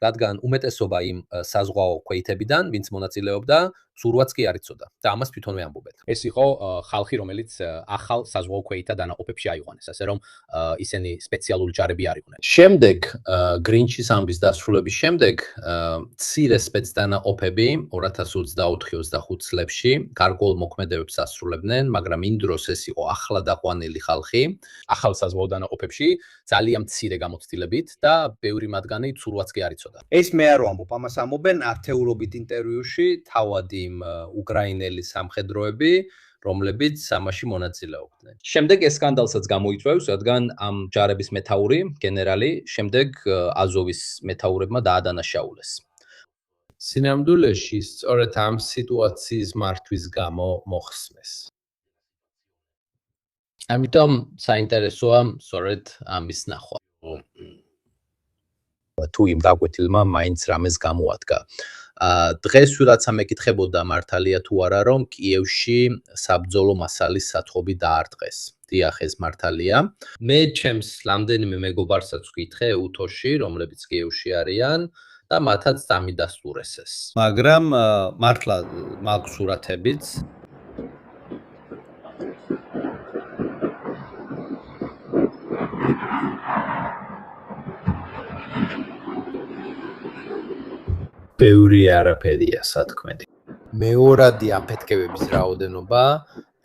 რადგან უმეტესობა იმ საზღვაო ქვეითებიდან, ვინც მონაწილეობდა, სურვაც კი არ იცოდა და ამას თვითონვე ამბობენ. ეს იყო ხალხი, რომელიც ახალ საზღვაო ქვეითა დანაყოფებში აიყვანეს, ასე რომ ისინი სპეციალური ჯარები არ იყვნენ. შემდეგ გრინჩის ამბის დასრულების შემდეგ მცირე სპეცდანაყოფები 2024-25 წლებში გარკვეულ მოქმედებებს ასრულებდნენ, მაგრამ იმ დროს ეს იყო ახლად აყვანილი ხალხი, ახალ საზღვაო დანაყოფებში ძალიან მცირე გამოცდილებით და ბევრი მათგანი სურვაც კი არ იცოდა. ეს მე არ ვამბობ, ამას ამბობენ ათეულობით ინტერვიუში თავადი უკრაინელი სამხედროები, რომლებიც ამაში მონაწილეობდნენ. შემდეგ ეს სკანდალსაც გამოიწვევს, რადგან ამ ჯარების მეთაური, გენერალი, შემდეგ აზოვის მეთაურებმა დაადანაშაულეს. სინამდვილეში სწორედ ამ სიტუაციის მართვის გამო მოხსნეს. ამიტომ საინტერესოა სწორედ ამის ნახვა. თუ იმ გაკვეთილმა მაინც რამეს გამოადგა. დღეს ვიღაცა მეკითხებოდა მართალია თუ არა, რომ კიევში საბრძოლო მასალის საწყობი დაარტყეს. დიახ, ეს მართალია. მე ჩემს რამდენიმე მეგობარსაც ვკითხე უთოში, რომლებიც კიევში არიან და მათაც დამიდასტურეს ეს. მაგრამ მართლა მაქვს სურათებიც. ბევრი არაფერია სათქმელი. მეორადი აფეთქებების რაოდენობა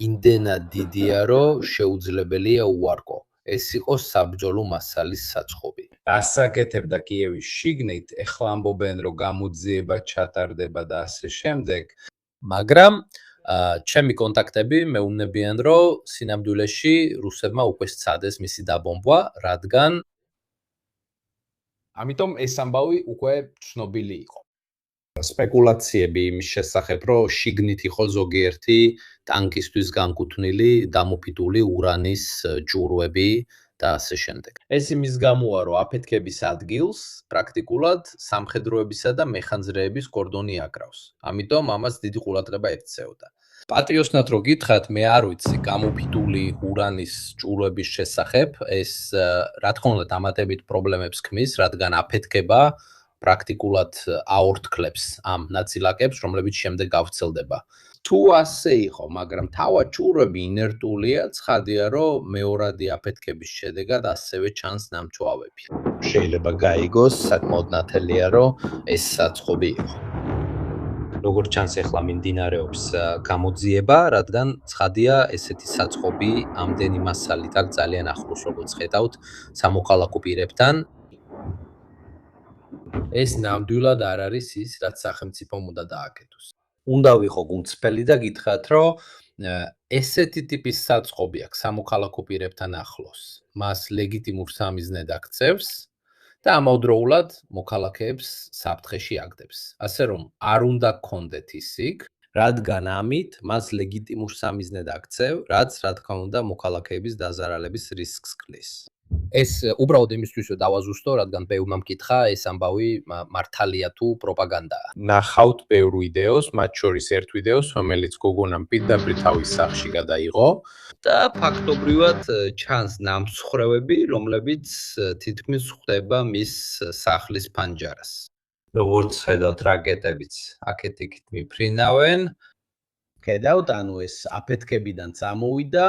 იმდენად დიდია, რომ შეუძლებელია უარყო. ეს იყო საბრძოლო მასალის საწყობი. ასაკეთებდა კიევის შიგნით, ეხლა ამბობენ, რომ გამოძიება ჩატარდება და ასე შემდეგ. მაგრამ ჩემი კონტაქტები მეუბნებიან, რომ სინამდვილეში რუსებმა უკვე სცადეს მისი დაბომბვა, რადგან ამიტომ ეს ამბავი უკვე ცნობილი იყო. სპეკულაციები იმის შესახებ, რომ შიგნით იყო ზოგიერთი ტანკისთვის განკუთვნილი დამოფიტული ურანის ჯურვები და ასე შემდეგ. ეს იმის გამოა, რომ აფეთქების ადგილს პრაქტიკულად სამხედროებისა და მეხანძრეების კორდონი აკრავს. ამიტომ ამას დიდი ყურადღება ექცეოდა. პატრიოტსნად რო გითხრათ, მე არ ვიცი გამოფიტული ურანის ჭურვების შესახებ, ეს რა თქმა უნდა დამატებით პრობლემებს ქმნის, რადგან აფეთქება პრაქტიკულად აორთქლებს ამ ნაწილაკებს, რომლებიც შემდეგ გავრცელდება. თუ ასე იყო, მაგრამ თავად ჭურვები ინერტულია, ცხადია, რომ მეორადი აფეთქების შედეგად ასევე ჩანს ნამჭვავები. შეიძლება გაიგოს, საკმაოდ ნათელია, რომ ეს საწყობი იყო. როგორც ჩანს, ახლა მიმდინარეობს გამოძიება, რადგან ცხადია, ესეთი საწყობი ამდენი მასალით აქ ძალიან ახლოს, როგორც ხედავთ, სამოქალაქო პირებთან. ეს ნამდვილად არ არის ის, რაც სახელმწიფომ უნდა დააკეთოს. უნდა ვიყო გულწრფელი და გითხრათ, რომ ესეთი ტიპის საწყობი აქვს სამოქალაქო პირებთან ახლოს. მას ლეგიტიმურ სამიზნედ აქცევს და ამავდროულად მოქალაქეებს საფრთხეში აგდებს. ასე რომ არ უნდა გქონდეთ ისიქ, რადგან ამით მას ლეგიტიმურ სამიზნედ აქცევ, რაც რა თქმა უნდა მოქალაქეების დაზარალების რისკს ქმნის. ეს უბრალოდ იმისთვის რომ დავაზუსტო, რადგან ბევრმა მკითხა, ეს ამბავი მართალია თუ პროპაგანდაა. ნახავთ ბევრ ვიდეოს, მათ შორის ერთ ვიდეოს, რომელიც გოგონამ პირდაპირ თავის სახლში გადაიღო და ფაქტობრივად ჩანს ნამსხვრევები, რომლებიც თითქმის ხვდება მის სახლის ფანჯარას. როგორც ხედავთ, რაკეტებიც აქეთ-იქით მიფრინავენ. ხედავთ, ანუ ეს აფეთქებიდან წამოვიდა,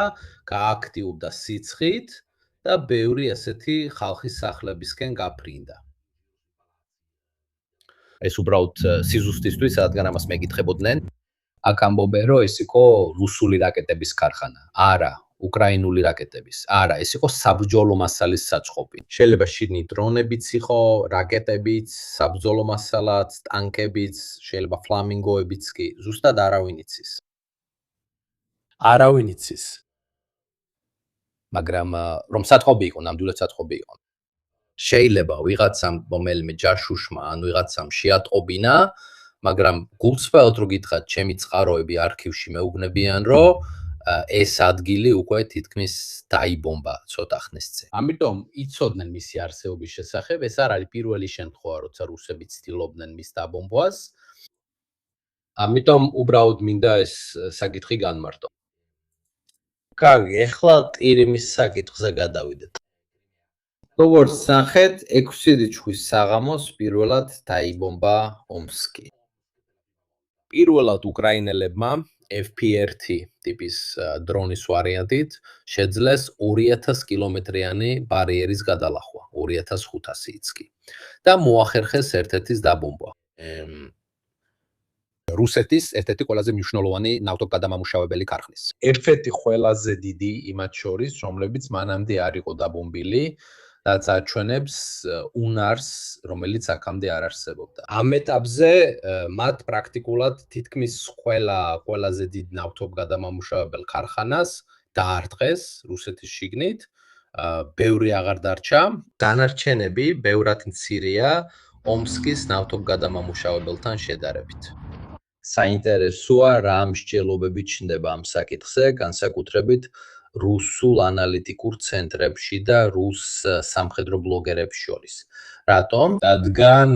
გააქტიურდა სიცხით და ბევრი ასეთი ხალხის სახლებისკენ გაფრინდა. ეს უბრალოდ სიზუსტისთვის, რადგან ამას მეკითხებოდნენ. აქ ამბობენ, რომ ეს იყო რუსული რაკეტების ქარხანა. არა, უკრაინული რაკეტების. არა, ეს იყო საბრძოლო მასალის საწყობი. შეიძლება შიგნით დრონებიც იყო, რაკეტებიც, საბრძოლო მასალაც, ტანკებიც, შეიძლება ფლამინგოებიც კი, ზუსტად არავინ იცის. არავინ იცის. მაგრამ რომ საწყობი იყო, ნამდვილად საწყობი იყო. შეიძლება ვიღაცამ რომელიმე ჯაშუშმა ან ვიღაცამ შეატყობინა, მაგრამ გულწრფელად რო გითხრათ, ჩემი წყაროები არქივში მეუბნებიან, რომ ეს ადგილი უკვე თითქმის დაიბომბა ცოტა ხნის წინ. ამიტომ იცოდნენ მისი არსებობის შესახებ, ეს არ არის პირველი შემთხვევა, როცა რუსები ცდილობდნენ მის დაბომბვას. ამიტომ უბრალოდ მინდა ეს საკითხი განმარტო. კარგი, ეხლა ტირიმის საკითხზე გადავიდეთ. როგორც ნახეთ, 6 რიცხვის საღამოს პირველად დაიბომბა ომსკი. პირველად უკრაინელებმა FP1 ტიპის დრონის ვარიანტით შეძლეს 2000 კილომეტრიანი ბარიერის გადალახვა, 2500-იც კი და მოახერხეს ერთ-ერთის დაბომბვა. რუსეთის ერთ-ერთი ყველაზე მნიშვნელოვანი ნავთობგადამამუშავებელი ქარხნის. ერთ-ერთი ყველაზე დიდი იმათ შორის, რომლებიც მანამდე არ იყო დაბომბილი, რაც აჩვენებს უნარს, რომელიც აქამდე არ არსებობდა. ამ ეტაპზე მათ პრაქტიკულად თითქმის ყველაზე დიდ ნავთობგადამამუშავებელ ქარხანას დაარტყეს რუსეთის შიგნით, ბევრი აღარ დარჩა. დანარჩენები ბევრად მცირეა ომსკის ნავთობგადამამუშავებელთან შედარებით. საინტერესოა რა მსჯელობები ჩნდება ამ საკითხზე, განსაკუთრებით რუსულ ანალიტიკურ ცენტრებში და რუს სამხედრო ბლოგერებს შორის. რატომ? რადგან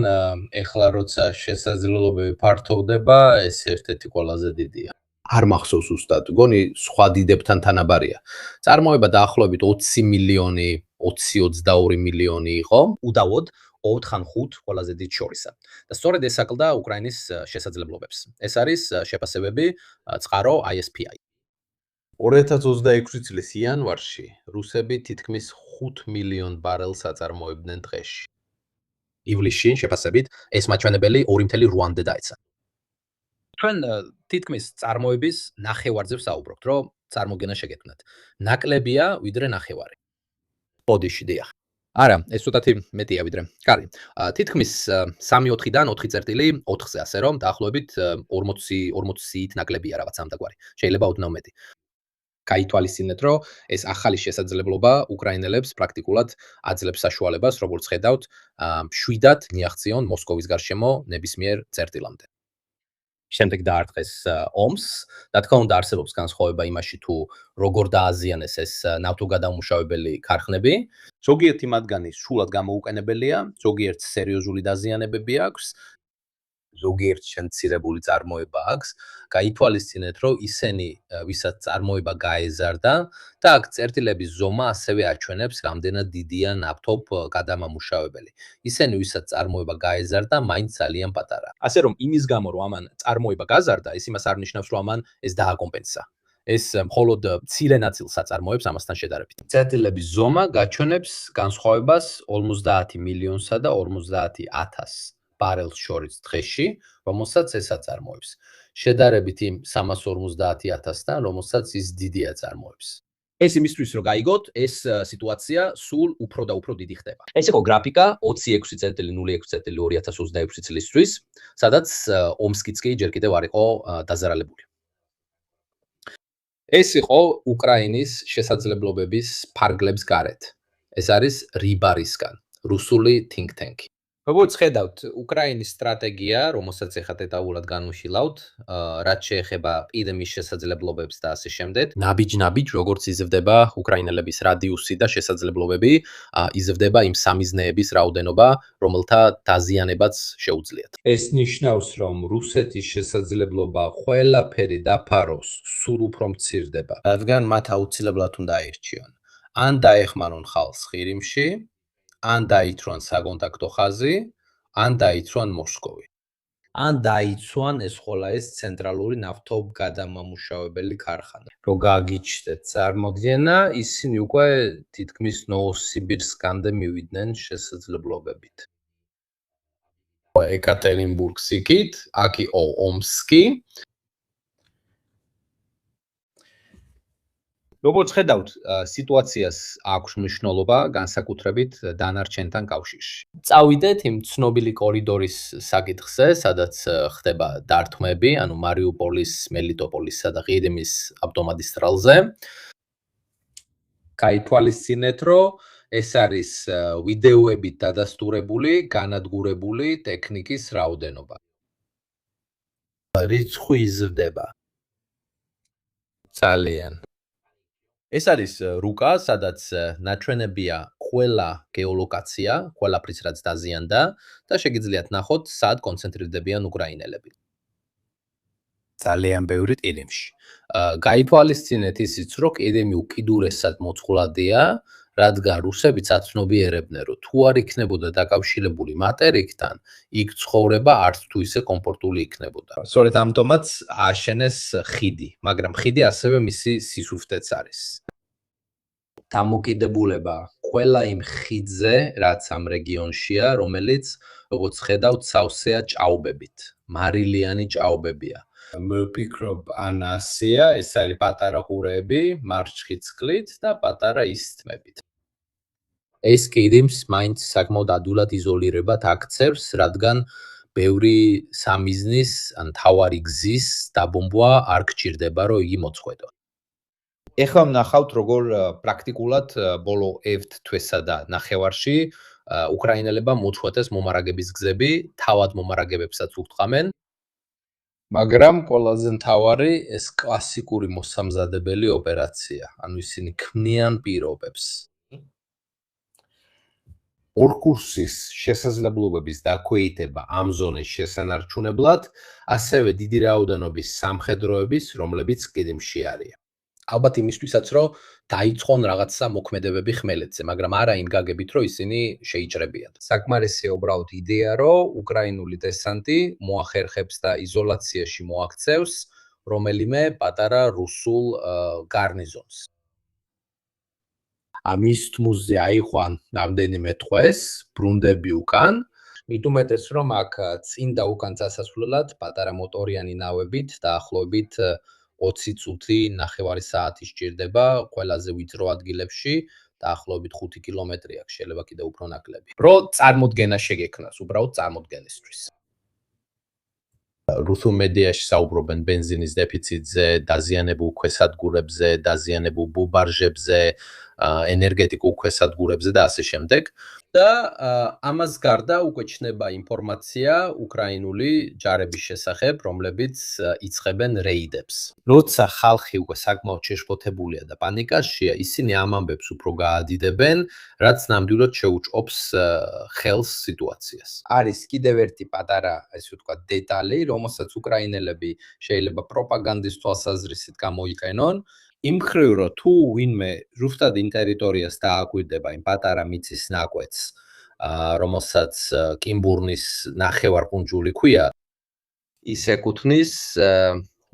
ეხლა როცა შესაძლებლობები ფართოვდება, ეს ერთ-ერთი ყველაზე დიდია. არ მახსოვს ზუსტად, გონი სხვა დიდებთან თანაბარია. წარმოება დაახლოებით 20 მილიონი, 20-22 მილიონი იყო, უდავოდ 4 ან 5 ყველაზე დიდ შორისა. და სწორედ ეს აკლდა უკრაინის შესაძლებლობებს. ეს არის შეფასებები წყარო ISPI. 2026 წლის იანვარში რუსები თითქმის 5 მილიონ ბარელს აწარმოებდნენ დღეში. ივლისში შეფასებით ეს მაჩვენებელი 2.8-მდე დაეცა. ჩვენ თითქმის წარმოების ნახევარზე ვსაუბრობთ, რომ წარმოგენა შეგექმნათ. ნაკლებია ვიდრე ნახევარი. ბოდიში დიახ. არა, ეს ცოტათი მეტია ვიდრე. კარი. თითქმის 3-4-დან 4 წერტილი 4-ზე, ასე რომ დაახლოებით 40-ით ნაკლებია რაღაც ამდაგვარი. შეიძლება ოდნავ მეტი. გაითვალისწინეთ, რომ ეს ახალი შესაძლებლობა უკრაინელებს პრაქტიკულად აძლევს საშუალებას, როგორც ხედავთ, მშვიდად მიაღწიონ მოსკოვის გარშემო ნებისმიერ წერტილამდე. შემდეგ დაარტყეს ომს, რა თქმა უნდა არსებობს განსხვავება იმაში, თუ როგორ დააზიანეს ეს ნავთობგადამუშავებელი ქარხნები. ზოგიერთი მათგანი სრულად გამოუყენებელია, ზოგიერთ სერიოზული დაზიანებები აქვს, ზოგიერთ შემცირებული წარმოება აქვს. გაითვალისწინეთ, რომ ისინი, ვისაც წარმოება გაეზარდა და აქ წერტილების ზომა ასევე აჩვენებს, რამდენად დიდია ნავთობგადამამუშავებელი. ისინი, ვისაც წარმოება გაეზარდა, მაინც ძალიან პატარა. ასე რომ იმის გამო, რომ ამან წარმოება გაზარდა, ეს იმას არ ნიშნავს, რომ ამან ეს დააკომპენსა. ეს მხოლოდ მცირე ნაწილს აწარმოებს ამასთან შედარებით. წერტილების ზომა გაჩვენებს განსხვავებას 50 მილიონსა და 50,000 ბარელს შორის დღეში, რომელსაც ეს აწარმოებს. შედარებით იმ 350,000-დან, რომელსაც ის დიდი აწარმოებს. ეს იმისთვის, რომ გაიგოთ, ეს სიტუაცია სულ უფრო და უფრო დიდი ხდება. ეს იყო გრაფიკა 26.06.2026 წლისთვის, სადაც ომსკიც კი ჯერ კიდევ არ იყო დაზარალებული. ეს იყო უკრაინის შესაძლებლობების ფარგლებს გარეთ. ეს არის რიბარისგან, რუსული think tank. როგორც ხედავთ, უკრაინის სტრატეგია, რომელსაც ეხლა დეტალურად განვიხილავთ, რაც შეეხება პირდემის შესაძლებლობებს და ასე შემდეგ, ნაბიჯ-ნაბიჯ, როგორც იზრდება უკრაინელების რადიუსი და შესაძლებლობები, იზრდება იმ სამიზნეების რაოდენობა, რომელთა დაზიანებაც შეუძლიათ. ეს ნიშნავს, რომ რუსეთის შესაძლებლობა ყველაფერი დაფაროს სულ უფრო მცირდება, რადგან მათ აუცილებლად უნდა აირჩიონ. ან დაეხმარონ ხალხს ყირიმში, ან დაიცვან საკონტაქტო ხაზი, ან დაიცვან მოსკოვი. ან დაიცვან ეს ხოლა ეს ცენტრალური ნავთობგადამამუშავებელი ქარხანა. რო გაგიჩნდეთ წარმოდგენა, ისინი უკვე თითქმის ნოვოსიბირსკამდე მივიდნენ შესაძლებლობებით. ეკატერინბურგს იქით, აქ იყო ომსკი. როგორც ხედავთ, სიტუაციას აქვს მნიშვნელობა განსაკუთრებით დანარჩენთან კავშირში. წავიდეთ იმ ცნობილი კორიდორის საკითხზე, სადაც ხდება დარტყმები, ანუ მარიუპოლის, მელიტოპოლისა და ყირიმის ავტომაგისტრალზე. გაითვალისწინეთ, რომ ეს არის ვიდეოებით დადასტურებული, განადგურებული ტექნიკის რაოდენობა. რიცხვი იზრდება. ძალიან. ეს არის რუკა, სადაც ნაჩვენებია ყველა გეოლოკაცია, ყველაფრის რაც დაზიანდა და შეგიძლიათ ნახოთ, სად კონცენტრირდებიან უკრაინელები. ძალიან ბევრი ყირიმში. გაითვალისწინეთ ისიც, რომ ყირიმი უკიდურესად მოწყვლადია, რადგან რუსები ცნობიერებდნენ, რომ თუ არ იქნებოდა დაკავშირებული მატერიკთან, იქ ცხოვრება არც თუ ისე კომფორტული იქნებოდა. სწორედ ამიტომაც ააშენეს ხიდი, მაგრამ ხიდი ასევე მისი სისუფთეც არის. დამოკიდებულება ყველა იმ ხიდზე, რაც ამ რეგიონშია, რომელიც, როგორც ხედავთ, სავსეა ჭაობებით, მარილიანი ჭაობებია. მოვფიქრობ, ან ასია, ეს არის პატარა ყურეები, მარჩხი წყლით და პატარა ისთმებით. ეს კიდიმს მაინც საკმაოდ ადვილად იზოლირებად აქცევს, რადგან ბევრი სამიზნის ან თავარი გზის დაბომბვა არ გჭირდება, რომ იგი მოწყვეტონ. ეხლა ვნახავთ, როგორ პრაქტიკულად ბოლო 1 თვესა და ნახევარში უკრაინელებმა მოწყვეტეს მომარაგების გზები, თავად მომარაგებებსაც უხდამენ. მაგრამ ყველაზე მთავარი ეს კლასიკური მოსამზადებელი ოპერაცია, ანუ ისინი ქმნიან პირობებს. ორკურსის შესაძლებლობების დაქვეითება ამ ზონის შესანარჩუნებლად, ასევე დიდი რაოდენობის სამხედროების, რომლებიც კიდიმში არიან. ალბათ იმისთვისაც, რომ დაიწყონ რაღაცა მოქმედებები ხმელეთზე, მაგრამ არა იმ გაგებით, რომ ისინი შეიჭრებიან. საკმარისია უბრალოდ იდეა, რომ უკრაინული დესანტი მოახერხებს და იზოლაციაში მოაქცევს რომელიმე პატარა რუსულ გარნიზონს. ამის თმუზე აიყვან რამდენიმე ტყვეს, ბრუნდები უკან მით უმეტეს რომ აქ წინ და უკან წასასვლელად პატარა მოტორიანი ნავებით დაახლოებით 20 წუთი 9 საათი სჭირდება ყველაზე ვიწრო ადგილებში დაახლოებით 5 კილომეტრი აქვს შეიძლება კიდევ უფრო ნაკლები. რო წარმოდგენა შეგექნას უბრალოდ წარმოდგენისთვის. რუსულ მედიაში საუბრობენ ბენზინის დეფიციტზე, დაზიანებულ ქვესადგურებზე, დაზიანებულ ბუბარჟებზე, ენერგეტიკულ ქვესადგურებზე და ასე შემდეგ. და ამას გარდა უკვე ჩნდება ინფორმაცია უკრაინული ჯარების შესახებ, რომლებიც იწყებენ რეიდებს. როცა ხალხი უკვე საკმაოდ შეშფოთებულია და პანიკაშია, ისინი ამ ამბებს უფრო გაადიდებენ, რაც ნამდვილად შეუჭობს ხელს სიტუაციას. არის კიდევ ერთი პატარა, ესე ვთქვათ, დეტალი, რომელსაც უკრაინელები შეიძლება პროპაგანდის თვალსაზრისით გამოიყენონ. იმ მხრივ, რომ თუ ვინმე ზუსტად იმ ტერიტორიას დააკვირდება იმ პატარა მიწის ნაკვეთს, რომელსაც კიმბურნის ნახევარკუნძული ქვია, ის ეკუთვნის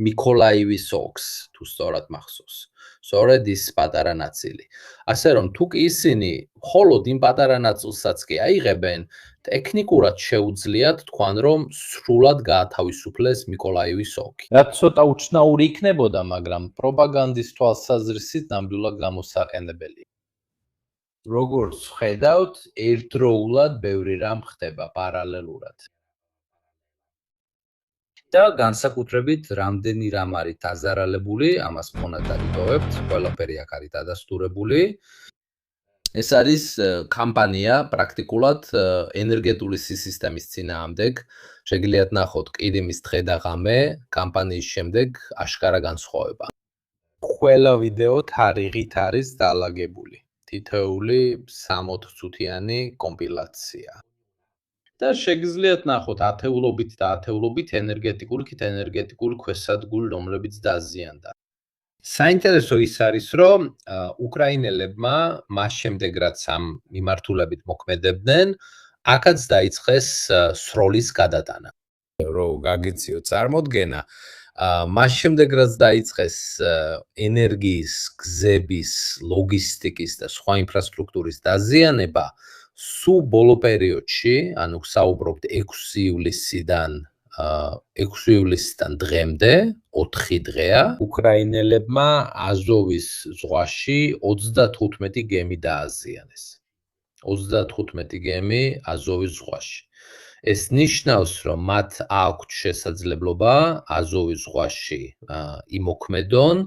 მიკოლაივის ოლქს, თუ სწორად მახსოვს. სწორედ ის პატარა ნაწილი. ასე რომ თუ ისინი მხოლოდ იმ პატარა ნაწილსაც კი აიღებენ, ტექნიკურად შეუძლიათ თქვან, რომ სრულად გაათავისუფლეს მიკოლაივის ოლქი. რაც ცოტა უჩნაური იქნებოდა, მაგრამ პროპაგანდის თვალსაზრისით ნამდვილად გამოსაყენებელი. როგორც ხედავთ, ერთდროულად ბევრი რამ ხდება პარალელურად. და განსაკუთრებით რამდენი რამ არის დაზარალებული, ამას მონად არიტოვებთ, ყველაფერი აქ არის დადასტურებული. ეს არის კამპანია პრაქტიკულად ენერგეტული სისტემის წინააღმდეგ. შეგიძლიათ ნახოთ ყირიმის დღე და ღამე, კამპანიის შემდეგ აშკარა განსხვავება. ყველა ვიდეო თარიღით არის დალაგებული. თითოეული 60 წუთიანი კომპილაცია. და შეგიძლიათ ნახოთ ათეულობით და ათეულობით ენერგეტიკული ქვესადგური, რომლებიც დაზიანდა. საინტერესო ის არის, რომ უკრაინელებმა მას შემდეგ, რაც ამ მიმართულებით მოქმედებდნენ, აქაც დაიწყეს სროლის გადატანა. რომ გაგეციო წარმოდგენა, მას შემდეგ, რაც დაიწყეს ენერგიის, გზების, ლოგისტიკის და სხვა ინფრასტრუქტურის დაზიანება, სულ ბოლო პერიოდში, ანუ საუბრობთ 6 ივლისიდან დღემდე, 4 დღეა, უკრაინელებმა აზოვის ზღვაში 35 გემი დააზიანეს. 35 გემი აზოვის ზღვაში. ეს ნიშნავს, რომ მათ აქვთ შესაძლებლობა აზოვის ზღვაში იმოქმედონ,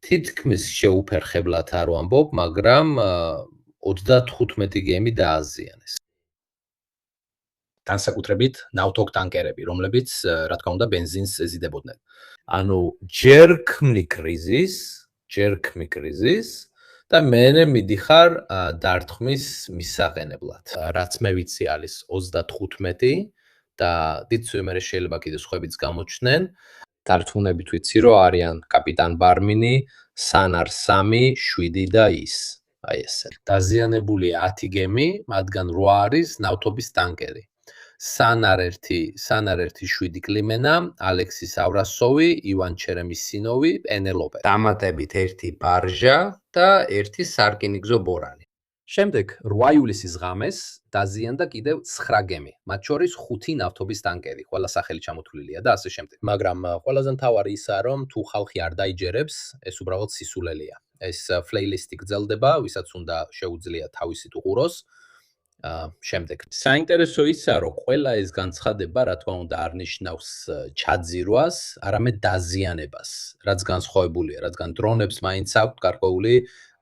თითქმის შეუფერხებლად არ ვამბობ, მაგრამ 35 გემი დააზიანეს. განსაკუთრებით ნავთობტანკერები, რომლებიც, რა თქმა უნდა, ბენზინს ეზიდებოდნენ. ანუ ჯერ ქმნი კრიზის და მე მიდიხარ დარტყმის მისაყენებლად. რაც მე ვიცი არის 35 და დიცვი მე შეიძლება კიდე სხვაებიც გამოჩნდნენ. დარწმუნებით ვიცი, რომ არიან კაპიტან ბარმინი, სანარ 3, 7 და ის. აი ესე. დაზიანებული 10 გემი, მათგან 8 არის ნავთობის ტანკერი. სანარ 1, 7 კლიმენა, ალექსის ავრასოვი, ივან ჩერემისინოვი, პენელოპე. დამატებით 1 ბარჟა და 1 სარკინიგზო ბორანი. შემდეგ 8 ივლისის ღამეს დაზიანდა კიდევ 9 გემი, მათ შორის 5 ნავთობის ტანკერი, ყველა სახელი ჩამოთვლილია და ასე შემდეგ. მაგრამ ყველაზე მთავარი ისაა, რომ თუ ხალხი არ დაიჯერებს, ეს უბრალოდ სისულელია. ეს პლეილისტი გრძელდება, ვისაც უნდა შეუძლია თავისით უყუროს. შემდეგ. საინტერესო ისაა, რომ ყველა ეს განცხადება, რა თქმა უნდა, არ ნიშნავს ჩაძირვას, არამედ დაზიანებას, რაც განსხვავებულია, რადგან დრონებს მაინც აქვთ გარკვეული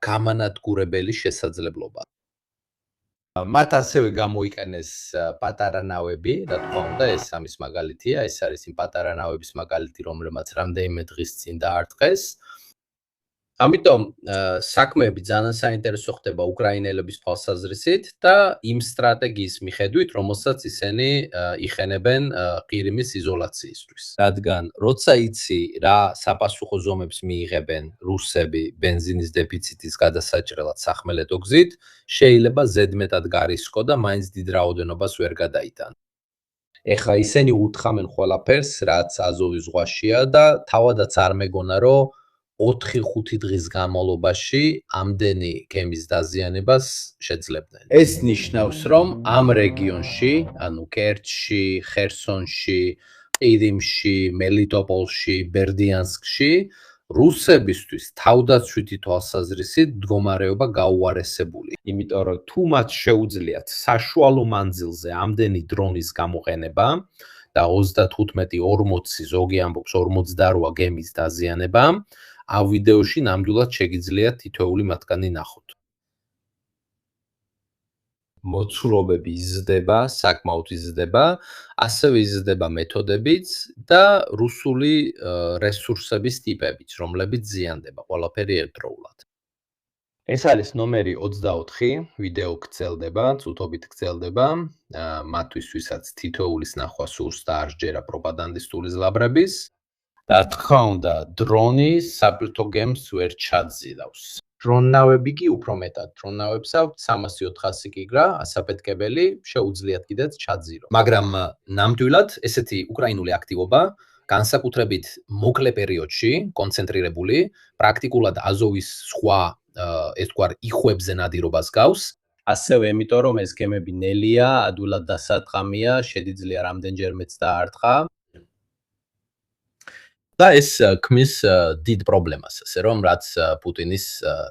გამანადგურებელი შესაძლებლობა. მათ ასევე გამოიყენეს პატარა ნავები, რა თქმა უნდა, ეს ამის მაგალითია, ეს არის იმ პატარა ნავების მაგალითი, რომლებმაც რამდენიმე დღის წინ დაარტყეს. ამიტომ საქმეები ძალიან საინტერესო ხდება უკრაინელების თვალსაზრისით და იმ სტრატეგიის მიხედვით, რომელსაც ისინი იხენებენ ყირიმის იზოლაციისთვის. რადგან როცა იცი რა საპასუხო ზომებს მიიღებენ რუსები ბენზინის დეფიციტის გადასაჭრელად სახმელეთო გზით, შეიძლება ზედმეტად გარისკო და მაინც დიდ რაოდენობას ვერ გადაიტან. ეხლა ისინი უთხრამენ ყველაფერს, რაც აზოვის ზღვაშია და თავადაც არ მეგონა, რომ 4-5 დღის განმავლობაში ამდენი გემის დაზიანებას შეძლებდნენ. ეს ნიშნავს, რომ ამ რეგიონში, ანუ კერჩში, ხერსონში, ყირიმში, მელიტოპოლში, ბერდიანსკში რუსებისთვის თავდაცვითი თვალსაზრისით მდგომარეობა გაუარესებული. იმიტომ რომ თუ მათ შეუძლიათ საშუალო მანძილზე ამდენი დრონის გამოყენება და 35-40, ზოგი ამბობს 48 გემის დაზიანება, ამ ვიდეოში ნამდვილად შეგიძლიათ თითოეული მათგანი ნახოთ. მოცულობები იზრდება, საკმაოდ იზრდება, ასევე იზრდება მეთოდებიც და რუსული რესურსების ტიპებიც, რომლებიც ზიანდება ყველაფერი ერთდროულად. ეს არის ნომერი 24, ვიდეო გრძელდება, წუთობით გრძელდება, მათთვის, ვისაც თითოეულის ნახვა სურს და არ სჯერა პროპაგანდისტული ზლაბრების და თქმა უნდა, დრონი საბრძოლო გემს ვერ ჩაძირავს. დრონნავები კი უფრო მეტად, დრონნავებს აქვთ 300-400 კიგრა, ასაფეთქებელი, შეუძლიათ კიდეც ჩაძირო. მაგრამ ნამდვილად ესეთი უკრაინული აქტივობა განსაკუთრებით მოკლე პერიოდში კონცენტრირებული, პრაქტიკულად აზოვის სხვა ეს თქვარ იხვებზე ნადირობას გავს, ასევე იმიტომ რომ ეს გემები ნელია, ადვილად დასათხამია, შეიძლება რამდენჯერმეც დაარტყა. და ეს ქმნის დიდ პრობლემას, ასე რომ რაც პუტინის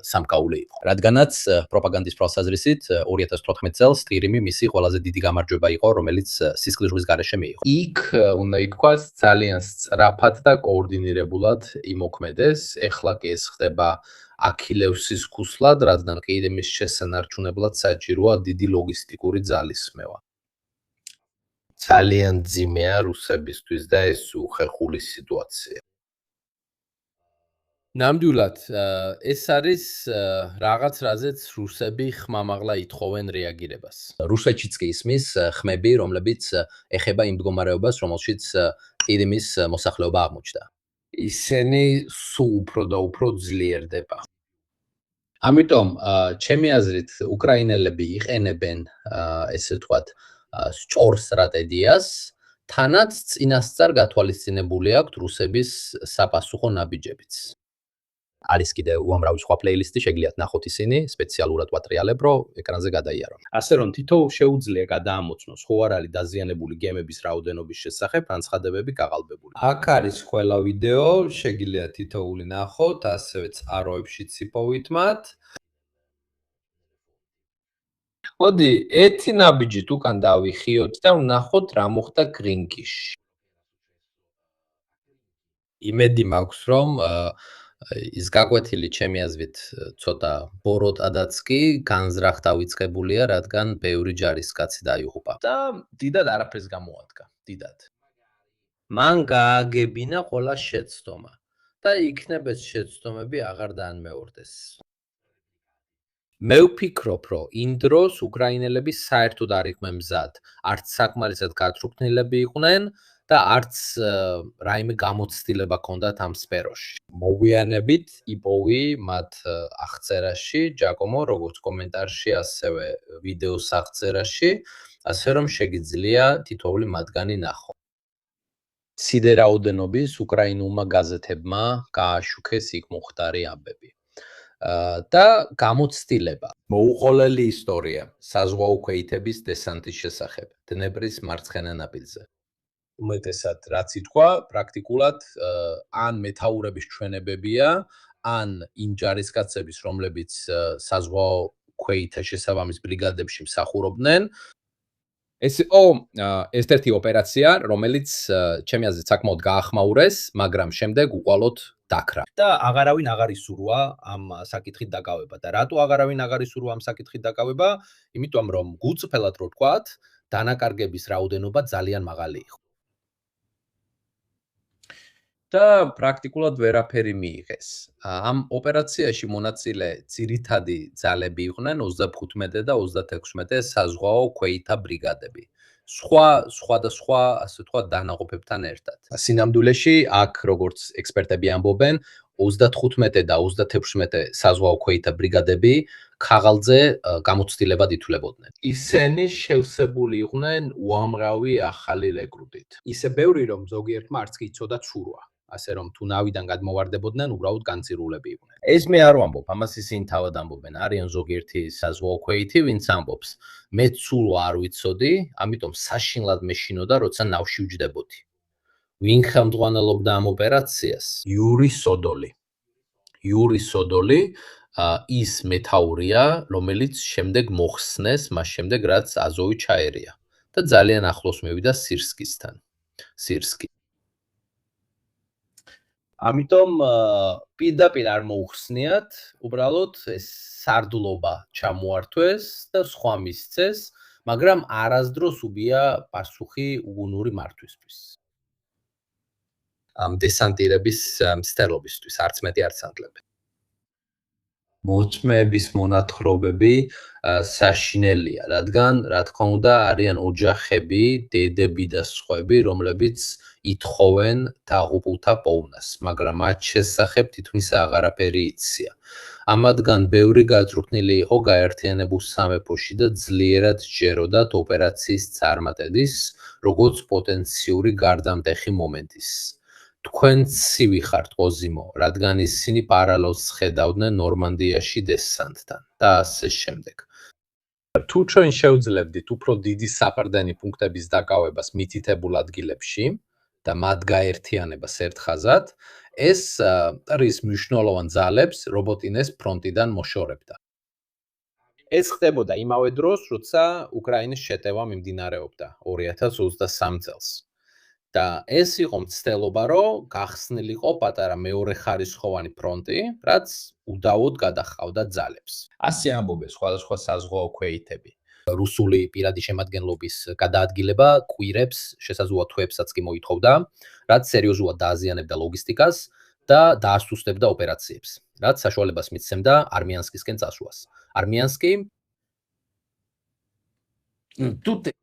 სამკაული იყო. რადგანაც პროპაგანდის თვალსაზრისით 2014 წელს ყირიმი მისი ყველაზე დიდი გამარჯვება იყო, რომელიც სისხლის გარეშე მიიღო. იქ უნდა ითქვას ძალიან სწრაფად და კოორდინირებულად იმოქმედეს. ეხლა კი ეს ხდება აქილევსის ქუსლად, რადგან ყირიმის შესანარჩუნებლად საჭიროა დიდი ლოგისტიკური ძალისხმევა. ძალიან ძიმეა რუსებისთვის და ეს უხეხული სიტუაცია. ნამდვილად, ეს არის რაღაც, რაზეც რუსები ხმამაღლა ითხოვენ რეაგირებას. რუსეთშიც კი ისმის ხმები, რომლებიც ეხება იმ მდგომარეობას, რომელშიც ყირიმის მოსახლეობა აღმოჩნდა. ისინი სულ უფრო და უფრო ძლიერდება. ამიტომ, ჩემი აზრით, უკრაინელები იყენებენ, ესე ვთქვათ, სწორ სტრატეგიას, თანაც წინასწარ გათვალისწინებული აქვთ რუსების საპასუხო ნაბიჯებიც. არის კიდე უამრავი სხვა პლეილისტი, შეგიძლიათ ნახოთ ისინი, სპეციალურად ვატრიალებ, რომ ეკრანზე გადაიარო. ასე რომ თითოეულ შეუძლია გადაამოწმოს, ხო არ არის დაზიანებული გემების რაოდენობის შესახებ განცხადებები გაყალბებული. აქ არის ყველა ვიდეო, შეგიძლიათ თითოეული ნახოთ, ასევე წყაროებშიც იპოვით მათ. მოდი, ერთი ნაბიჯით უკან დავიხიოთ და ვნახოთ რა მოხდა გრინკიში. იმედი მაქვს, რომ ის გაკვეთილი ჩემი აზრით ცოტა ბოროტადაც კი განზრახ დავიწყებულია, რადგან ბევრი ჯარისკაცი დაიღუპა და დიდად არაფერს გამოადგა, დიდად. მან გააგებინა ყველა შეცდომა და იქნებ ეს შეცდომები აღარ დაანმეორდეს. მე ვფიქრობ, რომ იმ დროს უკრაინელები საერთოდ არ იყვნენ მზად, არც საკმარისად გაწვრთნილები იყვნენ და არც რაიმე გამოცდილება ჰქონდათ ამ სფეროში. მოვიანებით იპოვი მათ აღწერაში, ჯაკომო, როგორც კომენტარში, ასევე ვიდეოს აღწერაში, ასე რომ შეგიძლია თითოეული მათგანი ნახო. მცირე რაოდენობის უკრაინულმა გაზეთებმა გააშუქეს იქ მომხდარი ამბები. და გამოცდილება, მოუყოლელი ისტორია საზღვაო ქვეითების დესანტის შესახებ დნეპრის მარცხენა ნაპირზე. უმეტესად რაც ითქვა, პრაქტიკულად ან მეთაურების ჩვენებებია, ან იმ ჯარისკაცების, რომლებიც საზღვაო ქვეითთა შესაბამის ბრიგადებში მსახურობდნენ. ეს იყო ერთ-ერთი ოპერაცია, რომელიც ჩემი აზრით საკმაოდ გაახმაურეს, მაგრამ შემდეგ უყალოდ დაქრა. და აღარავინ აღარ ისურვა ამ საკითხით დაკავება. და რატო აღარავინ აღარ ისურვა ამ საკითხით დაკავება? იმიტომ რომ გულწრფელად რო ვთქვათ, დანაკარგების რაოდენობა ძალიან მაღალი იყო. და პრაქტიკულად ვერაფერი მიიღეს. ამ ოპერაციაში მონაწილე ძირითადი ძალები იყვნენ 35 და 36 საზღვაო ქვეითთა ბრიგადები. სხვადასხვა, ასე ვთქვათ, დანაყოფებთან ერთად. სინამდვილეში, აქ როგორც ექსპერტები ამბობენ, 35 და 36 საზღვაო ქვეითთა ბრიგადები ქაღალდზე გამოცდილებად ითვლებოდნენ. ისინი შევსებული იყვნენ უამრავი ახალი რეკრუტით. ისე ბევრი, რომ ზოგიერთმა არც კი იცოდა ცურვა. ასე რომ თუ ნავიდან გადმოვარდებოდნენ, უბრალოდ განცირულები იყვნენ. ეს მე არ ვამბობ, ამას ისინი თავად ამბობენ. არიან ზოგიერთი საზღვაო ქვეითი, ვინც ამბობს. მე სულ არ ვიცოდი, ამიტომ საშინლად მეშინოდა, როცა ნავში ვჯდებოდი. ვინ ხელმძღვანელობდა ამ ოპერაციას? იური სოდოლი ის მეთაურია, რომელიც შემდეგ მოხსნეს, მას შემდეგ რაც აზოვი ჩაერია და ძალიან ახლოს მივიდა სირსკისთან. სირსკი. ამიტომ პირდაპირ არ მოუხსნიათ, უბრალოდ ეს სარდლობა ჩამოართვეს და სხვა მისცეს, მაგრამ არასდროს უბია პასუხი უგუნური მართვისთვის. ამ დესანტირების მცდელობისთვის არც მეტი არც ამკლები. მოწმეების მონათხრობები საშინელია, რადგან რა თქმა უნდა არიან ოჯახები, დედები და სხვები, რომლებიც ითხოვენ დაღუპულთა პოვნას, მაგრამ მათ შესახებ თითქმის აღარაფერი იციან. ამათგან ბევრი გაძრუხნილი იყო გაერთიანებულ სამეფოში და ძლიერად სჯეროდათ ოპერაციის წარმატების, როგორც პოტენციური გარდამტეხი მომენტის. თქვენ ცივი ხართ ყოზიმო, რადგან ისინი პარალელს ხედავდნენ ნორმანდიაში დესანტთან და ასე შემდეგ. თუ ჩვენ შევძლებდით უფრო დიდი საფრდენი პუნქტების დაკავებას მითითებულ ადგილებში და მათ გაერთიანებას ერთ ხაზად, ეს ტრის მნიშვნელოვან ძალებს რობოტინეს ფრონტიდან მოშორებდა. ეს ხდებოდა იმავე დროს, როცა უკრაინის შეტევა მიმდინარეობდა 2023 წელს. და ეს იყო მცდელობა, რომ გახსნილიყო პატარა მეორეხარისხოვანი ფრონტი, რაც უდავოდ გადაჰყავდა ძალებს. ასე ამბობენ სხვადასხვა საზღვაო ქვეითები. რუსული პირადი შემადგენლობის გადაადგილება კვირებს, შესაძლოა თვეებსაც კი მოითხოვდა, რაც სერიოზულად დააზიანებდა ლოგისტიკას და დაასუსტებდა ოპერაციებს, რაც საშუალებას მისცემდა არმიანსკისკენ წასვლას. არმიანსკი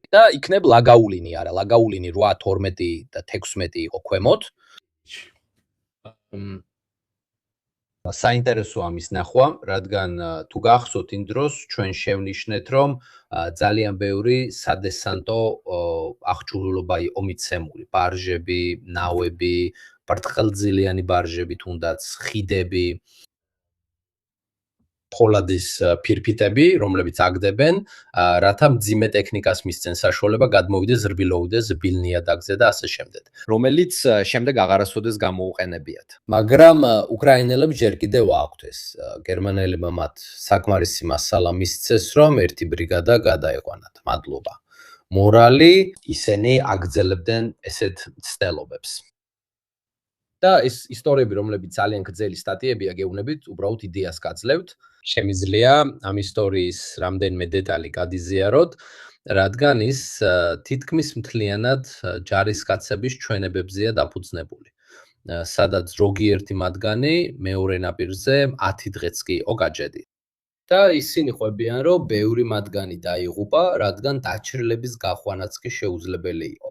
და იქნებ ლაგაულინი, არა, ლაგაულინი 8, 12 და 16 იყო ქვემოთ. საინტერესო ამის ნახვა, რადგან თუ გახსოვთ იმ დროს ჩვენ შევნიშნეთ, რომ ძალიან ბევრი სადესანტო აღჭურვილობა იყო მიცემული, ბარჟები, ნავები, ბრტყელძილიანი ბარჟები თუნდაც, ხიდები, ფოლადის ფირფიტები, რომლებიც აგდებენ, რათა მძიმე ტექნიკას მისცენ საშუალება გადმოვიდეს რბილოვიდეს რბილ ნიადაგზე და ასე შემდეგ, რომელიც შემდეგ აღარასოდეს გამოუყენებიათ. მაგრამ უკრაინელებს ჯერ კიდევ აქვთ ეს. გერმანელებმა მათ საკმარისი მასალა მისცეს, რომ ერთი ბრიგადა გადაეყვანათ. მადლობა. მორალი ისინი აგრძელებდნენ ესეთ მცდელობებს. და ეს ისტორიები, რომლებიც ძალიან გრძელი სტატიებია, გეუბნებით, უბრალოდ იდეას გაძლევთ. შემიძლია ამ ისტორიის რამდენიმე დეტალი გადიზიაროთ, რადგან ის თითქმის მთლიანად ჯარისკაცების ჩვენებებზეა დაფუძნებული. სადაც ზოგიერთი მათგანი მეორე ნაპირზე 10 დღეც კი იყო გაჯედი. და ისინი ყვებიან, რომ ბევრი მათგანი დაიღუპა, რადგან დაჩრილების გაყვანაც კი შეუძლებელი იყო.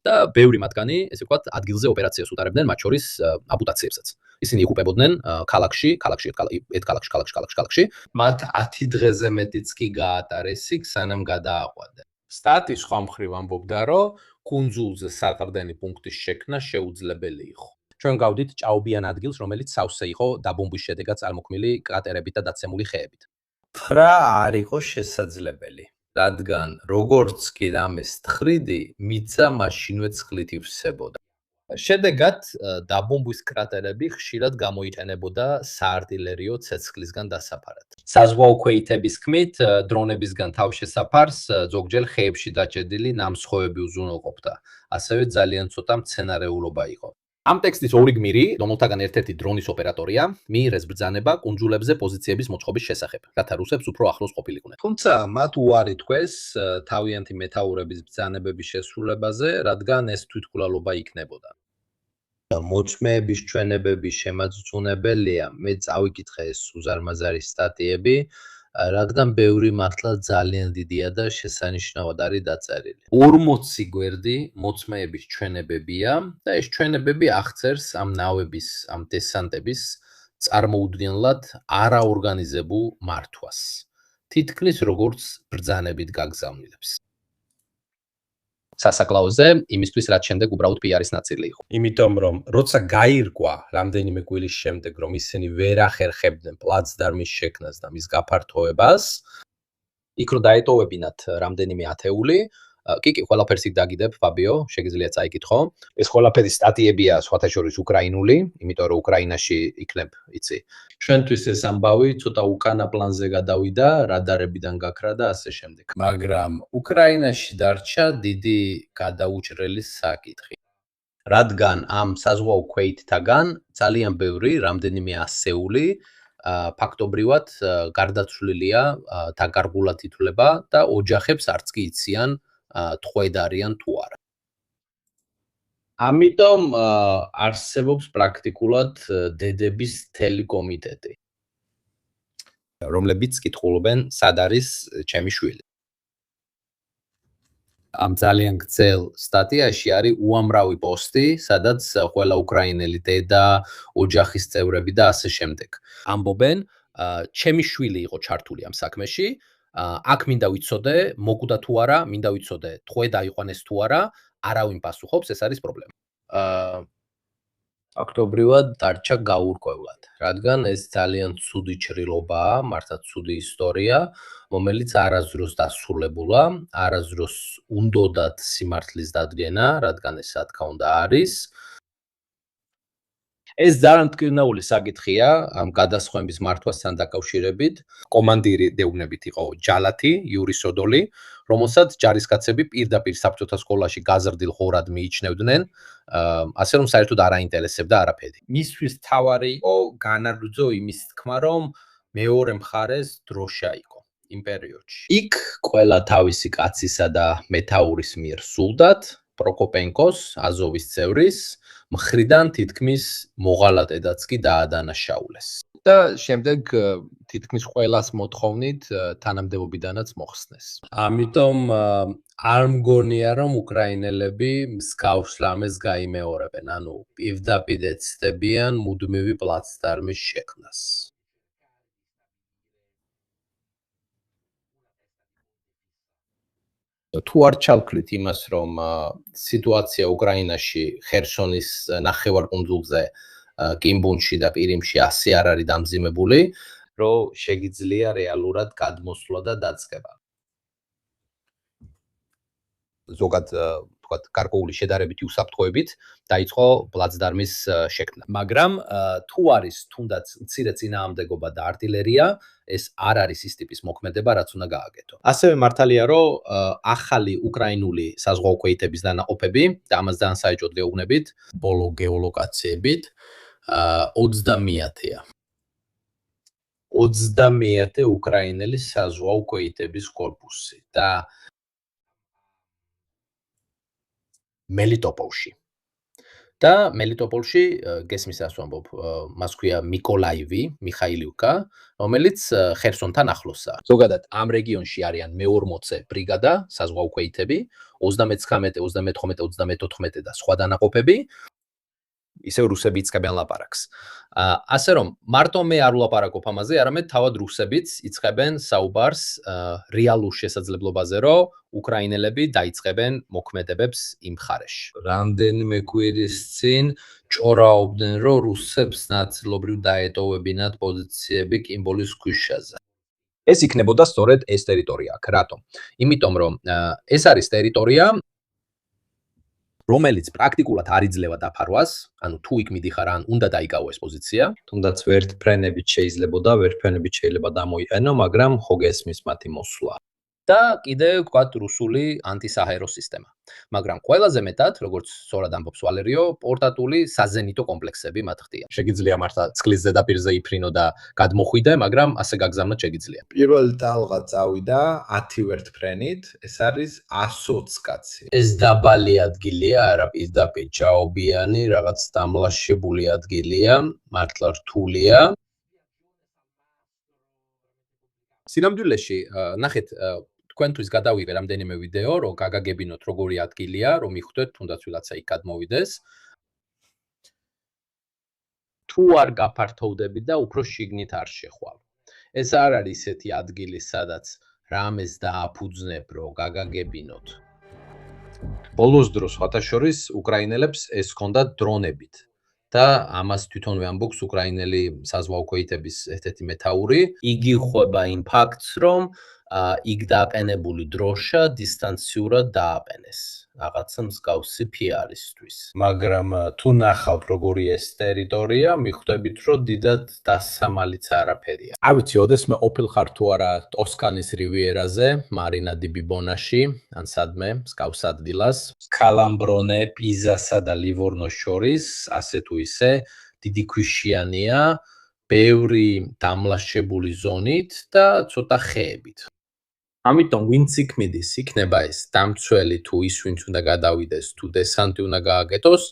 და ბევრი მათგანი, ესე ვთქვათ, ადგილზე ოპერაციას უტარებდნენ, მათ შორის ამპუტაციებსაც. ისინი იღუპებოდნენ ქალაქში, ქალაქში. მათ 10 დღეზე მეტიც კი გაატარეს იქ, სანამ გადააყვანდნენ. სტატი სხვა მხრივ ამბობდა, რომ კუნძულზე საყრდენი პუნქტის შექმნა შეუძლებელი იყო. ჩვენ გავდით ჭაობიან ადგილს, რომელიც სავსე იყო დაბომბვის შედეგად წარმოქმნილი კრატერებით და დაცემული ხეებით. ფრა არ იყო შესაძლებელი. რადგან როგორც კი რამეს თხრიდი, მიწა მაშინვე წყლით ივსებოდა. შედეგად დაბომბვის კრატერები ხშირად გამოიყენებოდა საარტილერიო ცეცხლისგან დასაფარად. საზღვაო ქვეითების თქმით, დრონებისგან თავშესაფარს ზოგჯერ ხეებში დაჭედილი ნამსხოები უზრუნველყოფდა. ასევე ძალიან ცოტა მცენარეულობა იყო. ამ ტექსტის ორი გმირი, რომელთაგან ერთ-ერთი დრონის ოპერატორია, მიიღეს ბრძანება კუნძულებზე პოზიციების მოწყობის შესახებ, რათა რუსებს უფრო ახლოს ყოფილიყვნენ. თუმცა მათ უარი თქვეს თავიანთი მეთაურების ბრძანებების შესრულებაზე, რადგან ეს თვითმკვლელობა იქნებოდა. მოწმეების ჩვენებები შემაძუნებელია, მე წავიკითხე ეს უზარმაზარი სტატიები, რადგან ბევრი მართლა ძალიან დიდია და შესანიშნავად არის დაწერილი. 40 გვერდი მოწმეების ჩვენებებია და ეს ჩვენებები აღწერს ამ ნავების, ამ დესანტების წარმოუდგენლად არაორგანიზებულ მართვას. თითქმის როგორც ბრძანებით გაგზავნილებს. სასაკლაოზე, იმისთვის რაც შემდეგ უბრალოდ PR-ის ნაწილი იყო. იმიტომ რომ როცა გაირგვა რამდენიმე კვირის შემდეგ რომ ისინი ვერ ახერხებდნენ პლაცდარმის შექმნას და მის გაფართოებას, იქ რო დაეტოვებინათ რამდენიმე ათეული, კი, ყველაფერს იქ დაგიდებ, ფაბიო, შეგიძლია წაიკითხო. ეს ყველაფერი სტატიებია სხვათა შორის უკრაინული, იმიტომ რომ უკრაინაში იქნებ, იცი. ჩვენთვის ეს ამბავი ცოტა უკანა პლანზე გადავიდა, რადარებიდან გაქრა და ასე შემდეგ. მაგრამ უკრაინაში დარჩა დიდი გადაუჭრელი საკითხი. რადგან ამ საზღვაო ქვეითთაგან ძალიან ბევრი, რამდენიმე ასეული ფაქტობრივად გარდაცვლილია, დაკარგულად ითვლება და ოჯახებს არც კი იციან თყვედ არიან თუ არა. ამიტომ არსებობს პრაქტიკულად დედების მთელი კომიტეტი, რომლებიც კითხულობენ, სად არის ჩემი შვილი. ამ ძალიან გრძელ სტატიაში არის უამრავი პოსტი, სადაც ყველა უკრაინელი დედა, ოჯახის წევრები და ასე შემდეგ ამბობენ, ჩემი შვილი იყო ჩართული ამ საქმეში, აქ მინდა ვიცოდე, მოკვდა თუ არა, მინდა ვიცოდე, თყვედ აიყვანეს თუ არა, არავინ პასუხობს, ეს არის პრობლემა. ფაქტობრივად დარჩა გაურკვევლად, რადგან ეს ძალიან ცუდი ჭრილობაა, მართლაც ცუდი ისტორია, რომელიც არასდროს დასრულებულა, არასდროს უნდოდათ სიმართლის დადგენა, რადგან ეს რა თქმა უნდა არის. ეს ძალიან მტკივნეული საკითხია ამ გადასხმების მართვასთან დაკავშირებით. კომანდირი დეუბნებით იყო ჯალათი, იური სოდოლი, რომელსაც ჯარისკაცები პირდაპირ საბჭოთა სკოლაში გაზრდილ ღორად მიიჩნევდნენ, ასე რომ საერთოდ არ აინტერესებდა არაფერი. მისთვის თავარი იყო განაგრძო იმის თქმა, რომ მეორე მხარეს დროშა იყო იმ პერიოდში. იქ ყველა თავისი კაცისა და მეთაურის მიერ სულდათ, პროკოპენკოს, აზოვის წევრის მხრიდან თითქმის მოღალატედაც კი დაადანაშაულეს. და შემდეგ თითქმის ყველას მოთხოვნით თანამდებობიდანაც მოხსნეს. ამიტომ არ მგონია რომ უკრაინელები მსგავს რამეს გაიმეორებენ, ანუ პირდაპირ ეცდებიან მუდმივი პლაცდარმის შექმნას. თუ არ ჩავქრით იმას, რომ სიტუაცია უკრაინაში ხერსონის ნახევარკუნძულზე, კიმბუნში და პირიმში ასე არ არის დამძიმებული, რომ შეგიძლია რეალურად გადმოსვლა და დაწყება. ზოგად თქვათ გარკვეული შედარებითი უსაფრთხოებით დაიწყო პლაცდარმის შექმნა. მაგრამ თუ არის თუნდაც მცირე წინააღმდეგობა და артиლერია, ეს არ არის ის ტიპის მოქმედება, რაც უნდა გააკეთო. ასევე მართალია, რომ ახალი უკრაინული საზღვაო ქვეითების დანაყოფები და ამას ძალიან საეჭვოდ ვეუბნებით, ბოლო გეოლოკაციებით 30-ია. 30 უკრაინელი საზღვაო ქვეითების корпуსი და მელიტოპოლში. და მელიტოპოლში გესმის რას ვამბობ, მას ქვია მიკოლაივი, მიხაილივკა, რომელიც ხერსონთან ახლოსაა. ზოგადად ამ რეგიონში არიან მე-40 ბრიგადა, საზღვაო ქვეითები, 39, 38, 34 და სხვა დანაყოფები. ისევ რუსები იწყებენ ლაპარაკს. ასე რომ მარტო მე არ ვლაპარაკობ ამაზე, არამედ თავად რუსებიც იწყებენ საუბარს რეალურ შესაძლებლობაზე, რომ უკრაინელები დაიწყებენ მოქმედებებს იმ მხარეში. რამდენიმე კვირის წინ ჭორაობდნენ, რომ რუსებს ნაწილობრივ დაეტოვებინათ პოზიციები კიმბოლის ქვიშაზე. ეს იქნებოდა სწორედ ეს ტერიტორია აქ. რატომ? იმიტომ რომ ეს არის ტერიტორია, რომელიც პრაქტიკულად არ იძლევა დაფარვას, ანუ თუ იქ მიდიხარ, ან უნდა დაიკავო ეს პოზიცია, თუნდაც ვერტფრენებით შეიძლებოდა, ვერტფრენებით შეიძლება დამოიყენო, მაგრამ ხო გესმის მათი მოსვლა. და კიდე ვთქვათ რუსული ანტისაჰაერო სისტემა. მაგრამ ყველაზე მეტად, როგორც სწორად ამბობს ვალერიო, პორტატული საზენიტო კომპლექსები მათ ხდიან. შეგიძლია მართლა წყლის ზედაპირზე იფრინო და გადმოხვიდე, მაგრამ ასე გაგზავნოთ შეგიძლია. პირველი ტალღა წავიდა 10 ვერტფრენით, ეს არის 120 კაცი. ეს დაბალი ადგილია, არა პირდაპირ ჭაობიანი, რაღაც დამლაშებული ადგილია, მართლა რთულია. სინამდვილეში, ნახეთ, თქვენთვის გადავიღე რამდენიმე ვიდეო, რომ გაგაგებინოთ როგორი ადგილია, რომ მიხვდეთ თუნდაც ვიღაცა იქ გადმოვიდეს. თუ არ გაფართოვდებით და უფრო შიგნით არ შეხვალ. ეს არ არის ისეთი ადგილი, სადაც რამეს დააფუძნებ, რომ გაგაგებინოთ. ბოლოს დროს ხათაშორის უკრაინელებს ეს ჰქონდათ დრონებით და ამას თვითონვე ამბობს უკრაინელი საზღვაო ქვეითების ერთ-ერთი მეთაური. იგი ხვება იმ ფაქტს, რომ იქ დააყენებული დროშა დისტანციურად დააყენეს რაღაცა მსგავსი PR-ისთვის. მაგრამ თუ ნახავთ როგორი ეს ტერიტორია, მიხვდებით, რომ დიდად დასამალიც არაფერია. არ ვიცი, ოდესმე ყოფილ ხარ თუ არა ტოსკანის რივიერაზე, მარინა დი ბიბონაში, ან სადმე, მსგავს ადგილას, კალამბრონე, პიზასა და ლივორნოს შორის, ასე თუ ისე, დიდი ქვიშიანია, ბევრი დამლაშებული ზონით და ცოტა ხეებით. ამიტომ ვინც იქ მიდის, იქნება ეს დამცველი თუ ის ვინც უნდა გადავიდეს, თუ დესანტი უნდა გააკეთოს,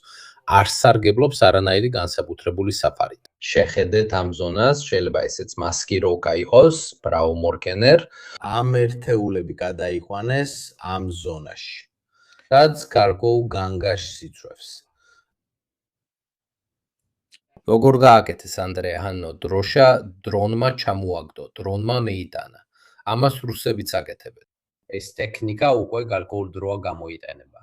არ სარგებლობს არანაირი განსაკუთრებული საფარით. შეხედეთ ამ ზონას, შეიძლება ესეც მასკიროვკა იყოს, ბრაუმორკენერ, ამ ერთეულები გადაიყვანეს ამ ზონაში, რაც გარკვეულ განგაშს იწვევს. როგორ გააკეთეს ანდრე ჰანო დროშა დრონმა ჩამოაგდო, დრონმა მეიტანა. ამას რუსებიც აკეთებენ. ეს ტექნიკა უკვე გარკვეულ დროა გამოიყენება.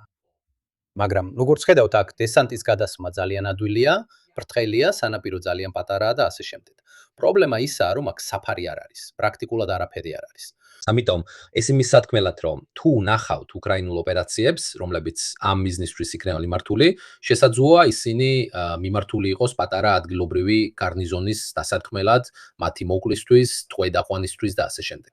მაგრამ როგორც ხედავთ, აქ დესანტის გადასმა ძალიან ადვილია, ბრტყელია, სანაპირო ძალიან პატარაა და ასე შემდეგ. პრობლემა ისაა, რომ აქ საფარი არ არის, პრაქტიკულად არაფერი არ არის. ამიტომ ეს იმის სათქმელად, რომ თუ ნახავთ უკრაინულ ოპერაციებს, რომლებიც ამ მიზნისთვის იქნება მიმართული, შესაძლოა ისინი მიმართული იყოს პატარა ადგილობრივი გარნიზონის დასათქმელად, მათი მოკლისთვის, ტყვედაყვანისთვის და ასე შემდეგ.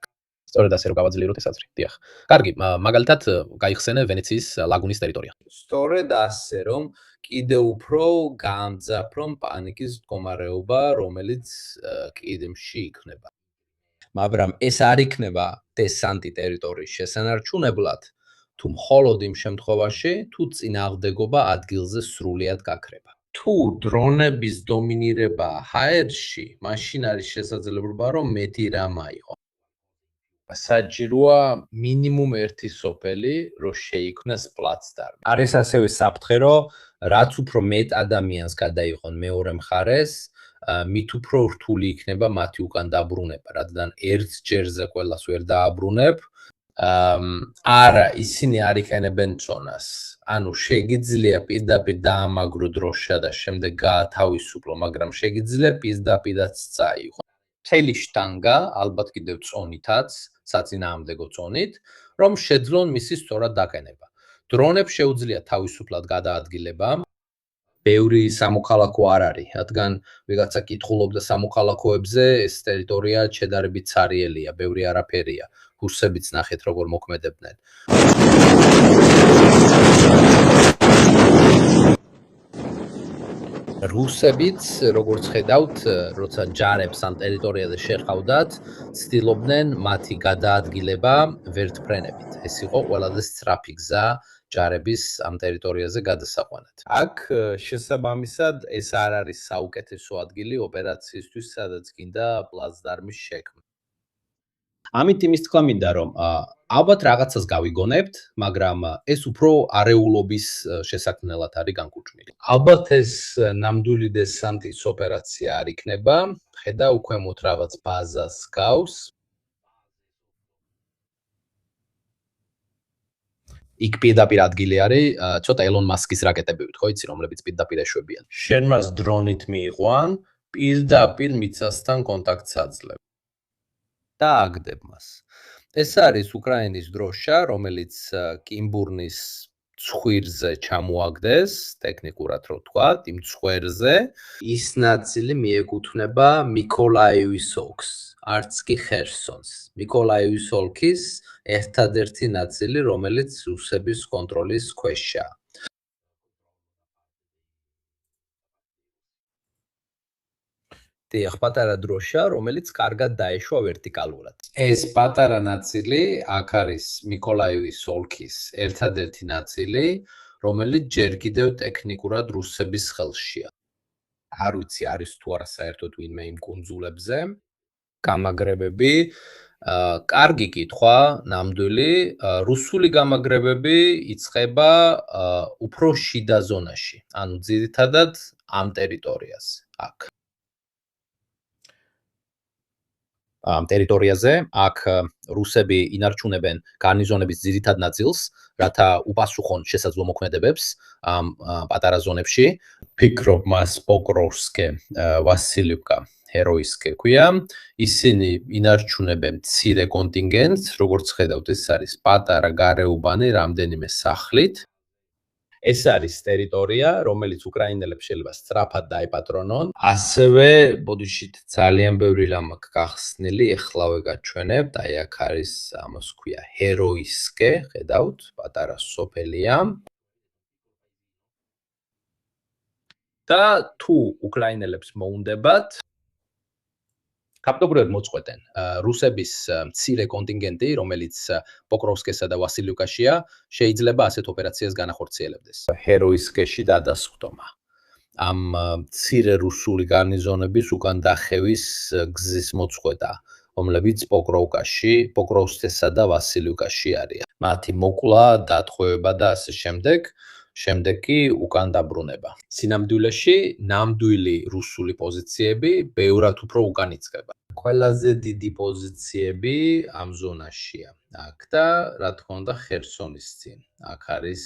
სწორედ ასე რომ გავაძლიეროთ ეს აზრი. დიახ. კარგი, მაგალითად გაიხსენე ვენეციის ლაგუნის ტერიტორია. სწორედ ასე რომ კიდევ უფრო გაამძაფრონ პანიკის მდგომარეობა, რომელიც კიდემში იქნება. მაგრამ ეს არ იქნება დესანტი ტერიტორიის შესანარჩუნებლად, თუ მხოლოდ იმ შემთხვევაში, თუ წინააღმდეგობა ადგილზე სრულიად გაქრება. თუ დრონების დომინირება ჰაერში, მაშინ არის შესაძლებლობა, რომ მეტი რამა იყო. საჭიროა მინიმუმ ერთი სოფელი, რომ შეიქმნას პლაცდარმი. არის ასევე საფრთხე, რომ რაც უფრო მეტ ადამიანს გადაიღონ მეორე მხარეს, მით უფრო რთული იქნება მათი უკან დაბრუნება, რადგან ერთ ჯერზე ყველას ვერ დააბრუნებ. არა, ისინი არ იყენებენ წონას. ანუ შეგიძლია პირდაპირ დაამაგრო დროშა და შემდეგ გაათავისუფლო, მაგრამ შეგიძლია პირდაპირაც წაიღო. მთელი შტანგა, ალბათ კიდევ წონითაც, საწინააღმდეგო წონით, რომ შეძლონ მისი სწორად დაყენება. დრონებს შეუძლია თავისუფლად გადაადგილება. ბევრი სამოქალაქო არ არის, რადგან ვიღაცა კითხულობდა სამოქალაქოებზე, ეს ტერიტორია შედარებით ცარიელია, ბევრი არაფერია. რუსებიც ნახეთ როგორ მოქმედებდნენ. რუსებიც, როგორც ხედავთ, როცა ჯარებს ამ ტერიტორიაზე შეხავდათ, ცდილობდნენ მათი გადაადგილება ვერტმფრენებით. ეს იყო ყველაზე სწრაფი გზა ჯარების ამ ტერიტორიაზე გადასაყვანად. აქ შესაბამისად ეს არ არის საუკეთესო ადგილი ოპერაციისთვის, სადაც გინდა პლაცდარმის შექმნა. ამით იმის თქვა მინდა, რომ ალბათ რაღაცას გავიგონებთ, მაგრამ ეს უფრო არეულობის შესაქმნელად არის განკუთვნილი. ალბათ ეს ნამდვილი დესანტის ოპერაცია არ იქნება, ხედა უქვემოთ რაღაც ბაზას გავს. იქ პირდაპირ ადგილი არის, ცოტა ელონ მასკის რაკეტებივით, ხო იცი, რომლებიც პირდაპირ ეშვებიან. შენ მას დრონით მიიყვან, პირდაპირ მიცასთან კონტაქტს აძლევ. და აგდებ მას. ეს არის უკრაინის დროშა, რომელიც კიმბურნის ცხვირზე ჩამოაგდეს, ტექნიკურად რო ვთქვათ, იმ ცხვერზე. ის ნაწილი მიეკუთვნება მიკოლაევის ოლქს, არც კი ხერსონს. მიკოლაევის ოლქის ერთადერთი ნაწილი, რომელიც რუსების კონტროლის ქვეშაა. დიახ, პატარა დროშა, რომელიც კარგად დაეშვა ვერტიკალურად. ეს პატარა ნაწილი აქ არის მიკოლაევის ოლქის ერთადერთი ნაწილი, რომელიც ჯერ კიდევ ტექნიკურად რუსების ხელშია. არ ვიცი, არის თუ არა საერთოდ ვინმე იმ კუნძულებზე. გამაგრებები, კარგი კითხვა, ნამდვილი, რუსული გამაგრებები იწყება უფრო შიდა ზონაში, ანუ ძირითადად ამ ტერიტორიაზე, აქ. ტერიტორიაზე. აქ რუსები ინარჩუნებენ გარნიზონების ძირითად ნაწილს, რათა უპასუხონ შესაძლო მოქმედებებს ამ პატარა ზონებში. ფიქრობ მას პოკროვსკე ვასილივკა ჰეროისკე ქვია. ისინი ინარჩუნებენ მცირე კონტინგენტს, როგორც ხედავთ, ეს არის პატარა გარეუბანი რამდენიმე სახლით. ეს არის ტერიტორია, რომელიც უკრაინელებს შეიძლება სწრაფად დაეპატრონონ. ასევე ბოდიშით ძალიან ბევრი რამ აქვს გახსნილი, ეხლავე გაჩვენებთ. აი აქ არის ამას ქვია ჰეროისკე, ხედავთ, პატარა სოფელია. და თუ უკრაინელებს მოუნდებათ კაპტობრივად მოწყვეტენ რუსების მცირე კონტინგენტი, რომელიც პოკროვსკესა და ვასილივკაშია, შეიძლება ასეთ ოპერაციას განახორციელებდეს. ჰეროისკეში დადასხდომა. ამ მცირე რუსული გარნიზონების უკან დახევის გზის მოწყვეტა, რომლებიც პოკროვსკესა და ვასილივკაში არიან. მათი მოკლა, დათხოვება და ასე შემდეგ. შემდეგ კი უკან დაბრუნება. სინამდვილეში ნამდვილი რუსული პოზიციები ბევრად უფრო უკან იწყება. ყველაზე დიდი პოზიციები ამ ზონაშია. აქ და რა თქმა უნდა ხერსონის წინ. აქ არის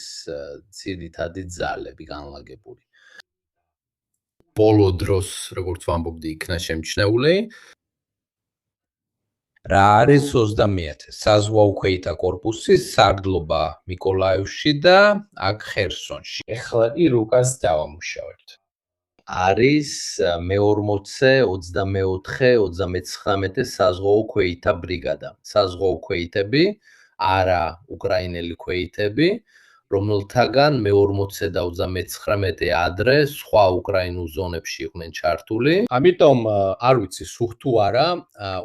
ძირითადი ძალები განლაგებული. ბოლო დროს, როგორც ვამბობდი, იქნა შემჩნეული რა არის 21 საზღვაო ქვეითა კორპუსი სარდლობა მიკოლაევში და აქ ხერსონში. ეხლა კი რუკას დავამუშავებთ. არის მე-40, 24, 39 საზღვაო ქვეითა ბრიგადა. საზღვაო ქვეითები, არა უკრაინელი ქვეითები, რომელთაგან მე-40 და 39 ადრე სხვა უკრაინულ ზონებში იყვნენ ჩართული. ამიტომ არ ვიცი სულ თუ არა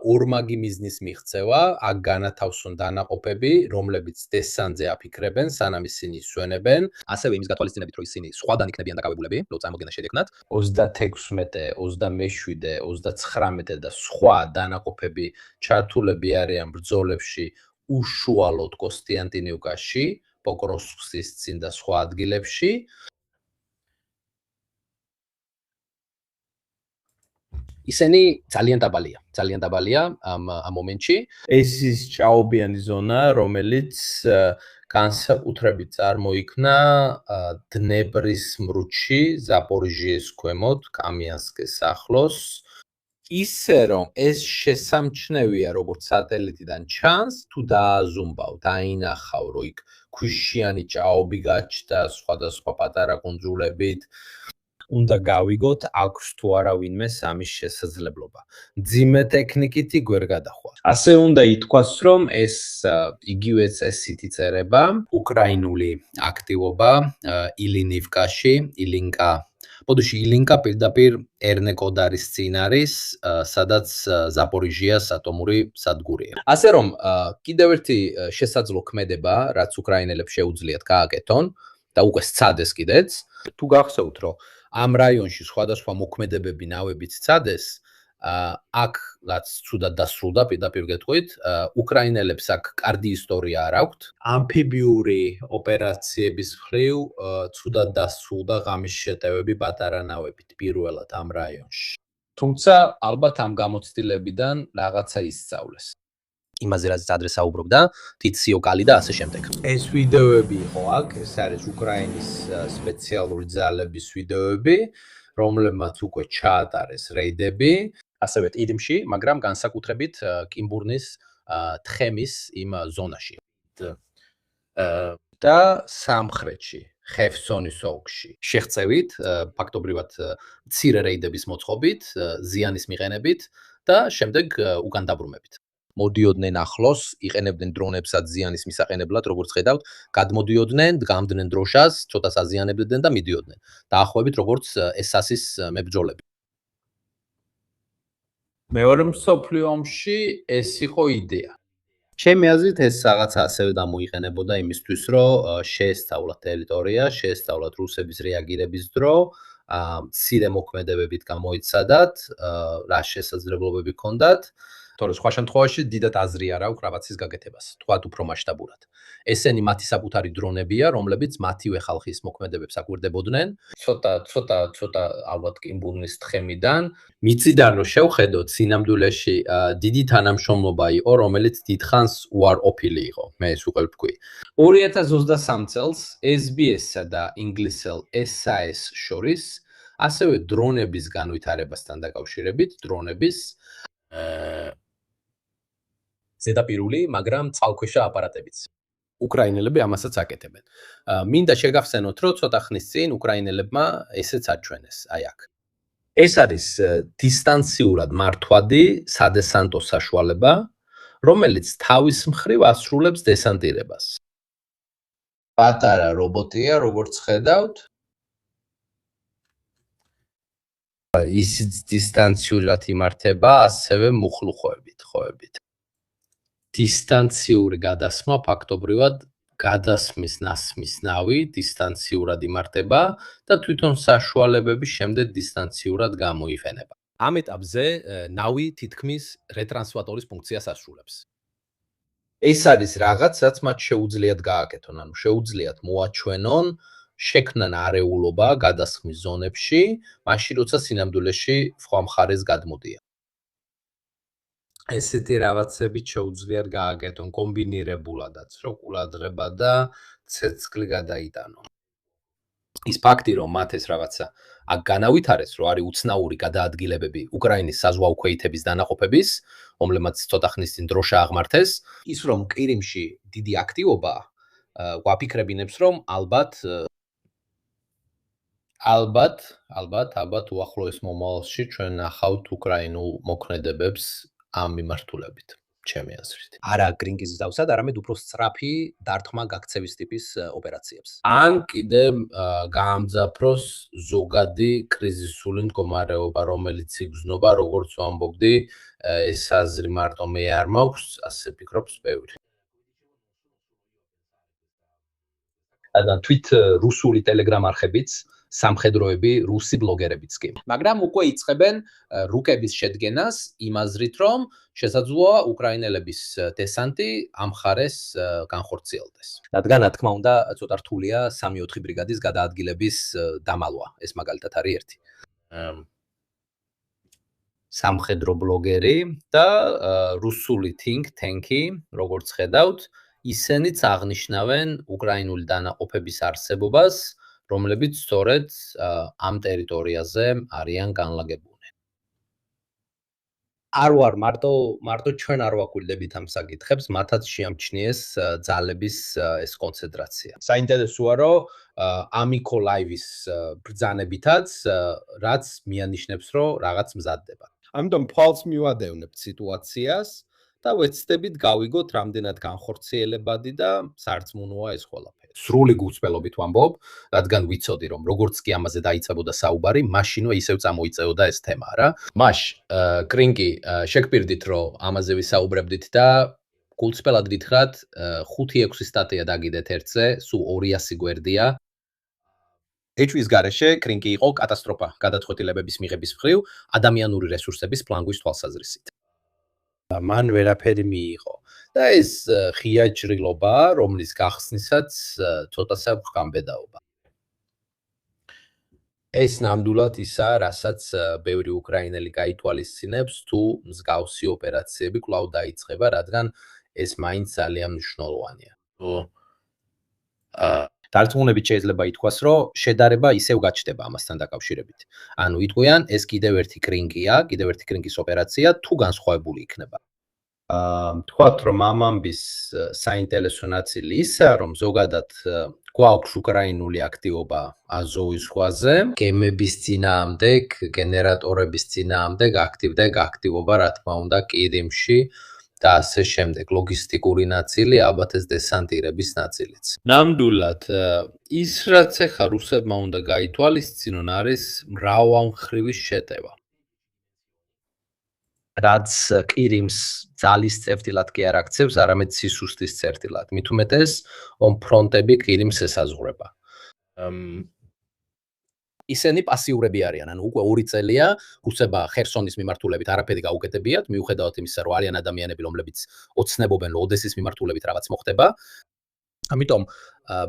ორმაგი მიზნის მიღწევა, აქ განათავსონ დანაყოფები, რომლებიც დესანტზე აფიქრებენ, სანამ ისინი ისვენებენ. ასევე იმის გათვალისწინებით, რომ ისინი სხვადან იქნებიან დაკავებულები, რო წარმოდგენა შეექმნათ. 36, 27, 39 და სხვა დანაყოფები ჩართულები არიან ბრძოლებში უშუალოდ კოსტიანტინივკაში. პოკროვსკის წინ და სხვა ადგილებში. ისინი ძალიან დაბალია ამ მომენტში. ეს ის ჭაობიანი ზონა, რომელიც განსაკუთრებით წარმოიქმნა დნეპრის მრუჩში, ზაპორიჟიეს ქვემოთ, კამიანსკეს ახლოს. ისე რომ ეს შესამჩნევია, როგორც სატელიტიდან ჩანს, თუ დააზუმბავ, დაინახავ, რომ იქ ქვიშიანი ჭაობი გაჩნდა სხვადასხვა პატარა კუნძულებით, უნდა გავიგოთ, აქვს თუ არა ვინმე სამის შესაძლებლობა. მძიმე ტექნიკით ვერ გადახვალ. ასე უნდა ითქვას, რომ ეს იგივე წესით იწერება უკრაინული აქტივობა ილინივკაში, ილინკა პირდაპირ ერნეკოდარის წინ არის, სადაც ზაპორიჟიას ატომური სადგურია. ასე რომ კიდევ ერთი შესაძლო ქმედება, რაც უკრაინელებს შეუძლიათ გააკეთონ და უკვე სცადეს კიდეც, თუ გახსოვთ, რომ ამ რაიონში სხვადასხვა მოქმედებები ნავებით სცადეს, აქ რაც ცუდად დასრულდა, პირდაპირ გეტყვით, უკრაინელებს აქ კარგი ისტორია არ აქვთ. ამფიბიური ოპერაციების მხრივ ცუდად დასრულდა ღამის შეტევები პატარა ნავებით პირველად ამ რაიონში. თუმცა ალბათ ამ გამოცდილებიდან რაღაცა ისწავლეს. იმაზე რაც ადრე საუბრობდა, ტიციო კალი და ასე შემდეგ. ეს ვიდეოები იყო აქ, ეს არის უკრაინის სპეციალური ძალების ვიდეოები, რომლებმაც უკვე ჩაატარეს რეიდები. ასევე იდმში, მაგრამ განსაკუთრებით კიმბურნის თხემის იმ ზონაში. და სამხრეთში, ხერსონის ოლქში. შეღწევით, ფაქტობრივად მცირე რეიდების მოწყობით, ზიანის მიყენებით და შემდეგ უკან დაბრუნებით. მოდიოდნენ ახლოს, იყენებდნენ დრონებსაც ზიანის მისაყენებლად, როგორც ხედავთ, გადმოდიოდნენ, დგამდნენ დროშას, ცოტა საზიანებდნენ და მიდიოდნენ. დაახლოებით როგორც ესასის მებრძოლები. მეორე მსოფლიო ომში ეს იყო იდეა. ჩემი აზრით ეს რაღაცა ასევე გამოიყენებოდა იმისთვის, რომ შეესწავლათ ტერიტორია, შეესწავლათ რუსების რეაგირების დრო, მცირე მოქმედებებით გამოიცადათ, რა შესაძლებლობები ჰქონდათ თორე სხვა შემთხვევაში დიდად აზრი არ აქვს რაღაცის გაკეთებას, თქვათ უფრო მასშტაბურად. ესენი მათი საკუთარი დრონებია, რომლებიც მათივე ხალხის მოქმედებებს აკვირდებოდნენ. ცოტა ალბათ კიმბურნის თხემიდან მიწიდან რომ შევხედოთ, სინამდვილეში დიდი თანამშრომლობა იყო, რომელიც დიდხანს უარყოფილი იყო. მე ეს უყევ თქვი. 2023 წელს SBS-სა და ინგლისელ SAS შორის ასევე დრონების განვითარებასთან დაკავშირებით, დრონების ზედაპირული, მაგრამ წყალქვეშა აპარატებიც. უკრაინელები ამასაც აკეთებენ. მინდა შეგახსენოთ, რომ ცოტა ხნის წინ უკრაინელებმა ესეც აჩვენეს, აი აქ. ეს არის დისტანციურად მართვადი სადესანტო საშუალება, რომელიც თავის მხრივ ასრულებს დესანტირებას. პატარა რობოტია, როგორც ხედავთ. ისიც დისტანციურად იმართება, ასევე მუხლუხოებით, ხოვებით. დისტანციური გადასმა ფაქტობრივად გადასმის ნასმის ნავი დისტანციურად იმართება და თვითონ საშუალებების შემდეგ დისტანციურად გამოიყენება. ამ ეტაპზე ნავი თითქმის რეტრანსლატორის ფუნქციას ასრულებს. ეს არის რაღაც, რაც მათ შეუძლიათ გააკეთონ, ანუ შეუძლიათ მოაჩვენონ, შექმნან არეულობა გადასხმის ზონებში, მაშინ როცა სინამდვილეში სხვა მხარეს გადმოდიან. ესეთი რაღაცები შეუძლიათ გააკეთონ კომბინირებულადაც, რომ ყურადღება და ცეცხლი გადაიტანონ. ის ფაქტი, რომ მათ ეს რაღაცა აქ განავითარეს, რომ არის უცნაური გადაადგილებები უკრაინის საზღვაო ქვეითების დანაყოფების, რომლებმაც ცოტა ხნის წინ დროშა აღმართეს, ის რომ ყირიმში დიდი აქტივობა, ვაფიქრებინებს, რომ ალბათ უახლოეს მომავალში ჩვენ ნახავთ უკრაინულ მოქმედებებს ამ მიმართულებით, ჩემი აზრით. არა გრინკის დავსად, არამედ უფრო სწრაფი დარტყმა გაქცევის ტიპის ოპერაციებს. ან კიდე გაამძაფროს ზოგადი კრიზისული მდგომარეობა, რომელიც იგრძნობა, როგორც ვამბობდი, ეს აზრი მარტო მე არ მაქვს, ასე ფიქრობს ბევრი. და თვით რუსული ტელეგრამ არხებიც, სამხედროები, რუსი ბლოგერებიც კი. მაგრამ უკვე იწყებენ რუკების შედგენას იმ აზრით, რომ შესაძლოა უკრაინელების დესანტი ამ მხარეს განხორციელდეს. რადგან, რა თქმა უნდა, ცოტა რთულია 3-4 ბრიგადის გადაადგილების დამალვა. ეს მაგალითად არის ერთი. სამხედრო ბლოგერი და რუსული think tank-ი, როგორც ხედავთ, ისინიც აღნიშნავენ უკრაინული დანაყოფების არსებობას, რომლებიც სწორედ ამ ტერიტორიაზე არიან განლაგებულნი. არ ვარ მარტო ჩვენ არ ვაკვირდებით ამ საკითხებს, მათაც შეამჩნიეს ძალების ეს კონცენტრაცია. საინტერესოა, რომ ამიკო ლაივის ბრძანებითაც რაც მიანიშნებს, რომ რაღაც მზადდება. ამიტომ ფალს მივადევნებთ სიტუაციას და ვეცდებით გავიგოთ, რამდენად განხორციელებადი და სარწმუნოა ეს ყველაფერი. სრული გულწრფელობით ვამბობ, რადგან ვიცოდი, რომ როგორც კი ამაზე დაიწყებოდა საუბარი, მაშინვე ისევ წამოიწეოდა ეს თემა, რა. მაშ კრინკი შეგპირდით, რომ ამაზე ვისაუბრებდით და გულწრფელად გითხრათ, 5-6 სტატია დაგიდეთ ერთზე, სულ 200 გვერდია. ეჭვის გარეშე კრინკი იყო კატასტროფა გადაწყვეტილებების მიღების მხრივ ადამიანური რესურსების ფლანგვის თვალსაზრისით. მან ვერაფერი მიიღო და ეს ღია ჭრილობა, რომლის გახსნისაც ცოტა საერთო გამბედაობა. ეს ნამდვილად ისაა, რასაც ბევრი უკრაინელი გაითვალისწინებს, თუ მსგავსი ოპერაციები კვლავ დაიწყება, რადგან ეს მაინც ძალიან მნიშვნელოვანია. დარწმუნებით შეიძლება ითქვას, რომ შედარება ისევ გაჩნდება ამასთან დაკავშირებით. ანუ იტყვიან, ეს კიდევ ერთი კრინკია, კიდევ ერთი კრინკის ოპერაცია, თუ განსხვავებული იქნება. თქვათ, რომ ამ ამბის საინტერესო ნაწილი ისაა, რომ ზოგადად გვაქვს უკრაინული აქტივობა აზოვის ზღვაზე, გემების წინააღმდეგ, გენერატორების წინააღმდეგ აქტივობა, რა თქმა უნდა, ყირიმში და ასე შემდეგ. ლოგისტიკური ნაწილი, ალბათ ეს დესანტირების ნაწილიც. ნამდვილად, ის რაც ახლა რუსებმა უნდა გაითვალისწინონ, არის მრავალმხრივი შეტევა. რაც ყირიმს ძალის წერტილად კი არ აქცევს, არამედ სისუსტის წერტილად. მით უმეტეს, რომ ფრონტები ყირიმს ესაზღვრება. ისინი პასიურები არიან, ანუ უკვე 2 წელია რუსება ხერსონის მიმართულებით არაფერი გაუკეთებიათ, მიუხედავად იმისა, რომ არიან ადამიანები, რომლებიც ოცნებობენ, რომ ოდესის მიმართულებით რაღაც მოხდება. ამიტომ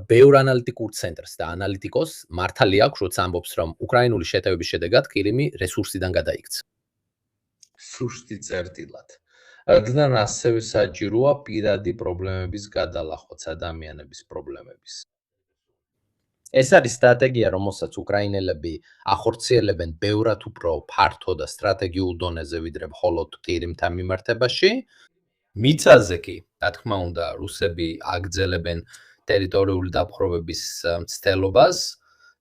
ბევრ ანალიტიკურ ცენტრს და ანალიტიკოს მართალი აქვს, როცა ამბობს, რომ უკრაინული შეტევების შედეგად კირიმი რესურსიდან გადაიქცა. სუსტი წერტილად. რადგან ასევე საჭიროა პირადი პრობლემების გადალახვაც ადამიანების პრობლემების. ეს არის სტრატეგია, რომელსაც უკრაინელები ახორციელებენ ბევრად უფრო ფართო და სტრატეგიულ დონეზე, ვიდრე მხოლოდ კირიმთან მიმართებაში. მიწაზე კი, რა თქმა უნდა, რუსები აგრძელებენ ტერიტორიული დაპყრობების მცდელობას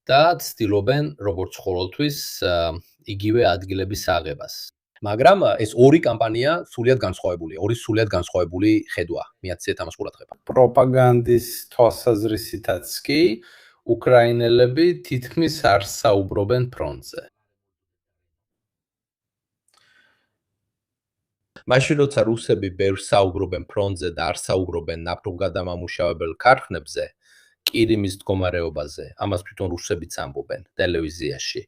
და ცდილობენ, როგორც ყოველთვის, იგივე ადგილების აღებას. მაგრამ ეს ორი კამპანია სულიად განსხვავებული, ორი სულიად განსხვავებული ხედვა. მიაცეთ ამას ყურადღება. პროპაგანდის თვალსაზრისითაც კი უკრაინელები თითქმის არ საუბრობენ ფრონტზე. მაშინ როცა რუსები ბევრს საუბრობენ ფრონტზე და არ საუბრობენ ნავთობგადამამუშავებელ ქარხნებზე, კირიმის მდგომარეობაზე, ამას თვითონ რუსებიც ამბობენ ტელევიზიაში.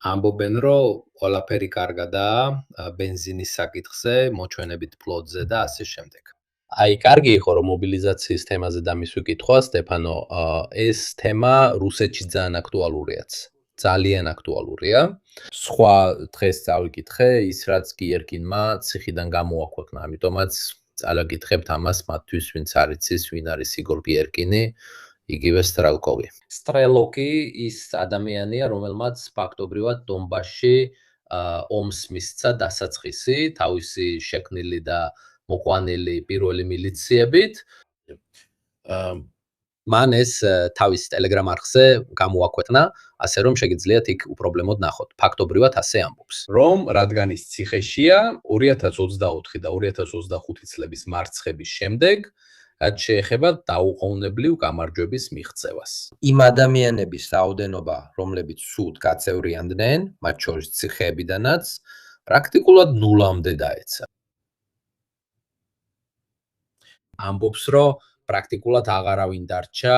ამბობენ, რომ ყველაფერი კარგადაა ბენზინის საკითხზე, მოჩვენებით ფლოტზე და ასე შემდეგ. აი, კარგი იყო, რომ მობილიზაციის თემაზე დამისვი კითხვა, სტეფანო, ეს თემა რუსეთში ძალიან აქტუალურიაც. ძალიან აქტუალურია. სხვა დღეს წავიკითხე, ის რაც გიერკინმა ციხიდან გამოაქვეყნა, ამიტომაც წავიკითხებთ ამას მათთვის, ვინც არ იცის, ვინ არის იგორ გიერკინი, იგივე სტრელკოვი. სტრელოკი ის ადამიანია, რომელმაც ფაქტობრივად დონბასში ომს მისცა დასაწყისი, თავისი შექმნილი და მოყვანილი პირველი მილიციებით. მან ეს თავის ტელეგრამ არხზე გამოაქვეყნა, ასე რომ შეგიძლიათ იქ უპრობლემოდ ნახოთ. ფაქტობრივად ასე ამბობს, რომ რადგან ის ციხეშია 2024 და 2025 წლების მარცხების შემდეგ, რაც შეეხება დაუყოვნებლივ გამარჯვების მიღწევას. იმ ადამიანების რაოდენობა, რომლებიც სულ გაწევრიანდნენ, მათ შორის ციხეებიდანაც, პრაქტიკულად ნულამდე დაეცა. ამბობს, რომ პრაქტიკულად აღარავინ დარჩა,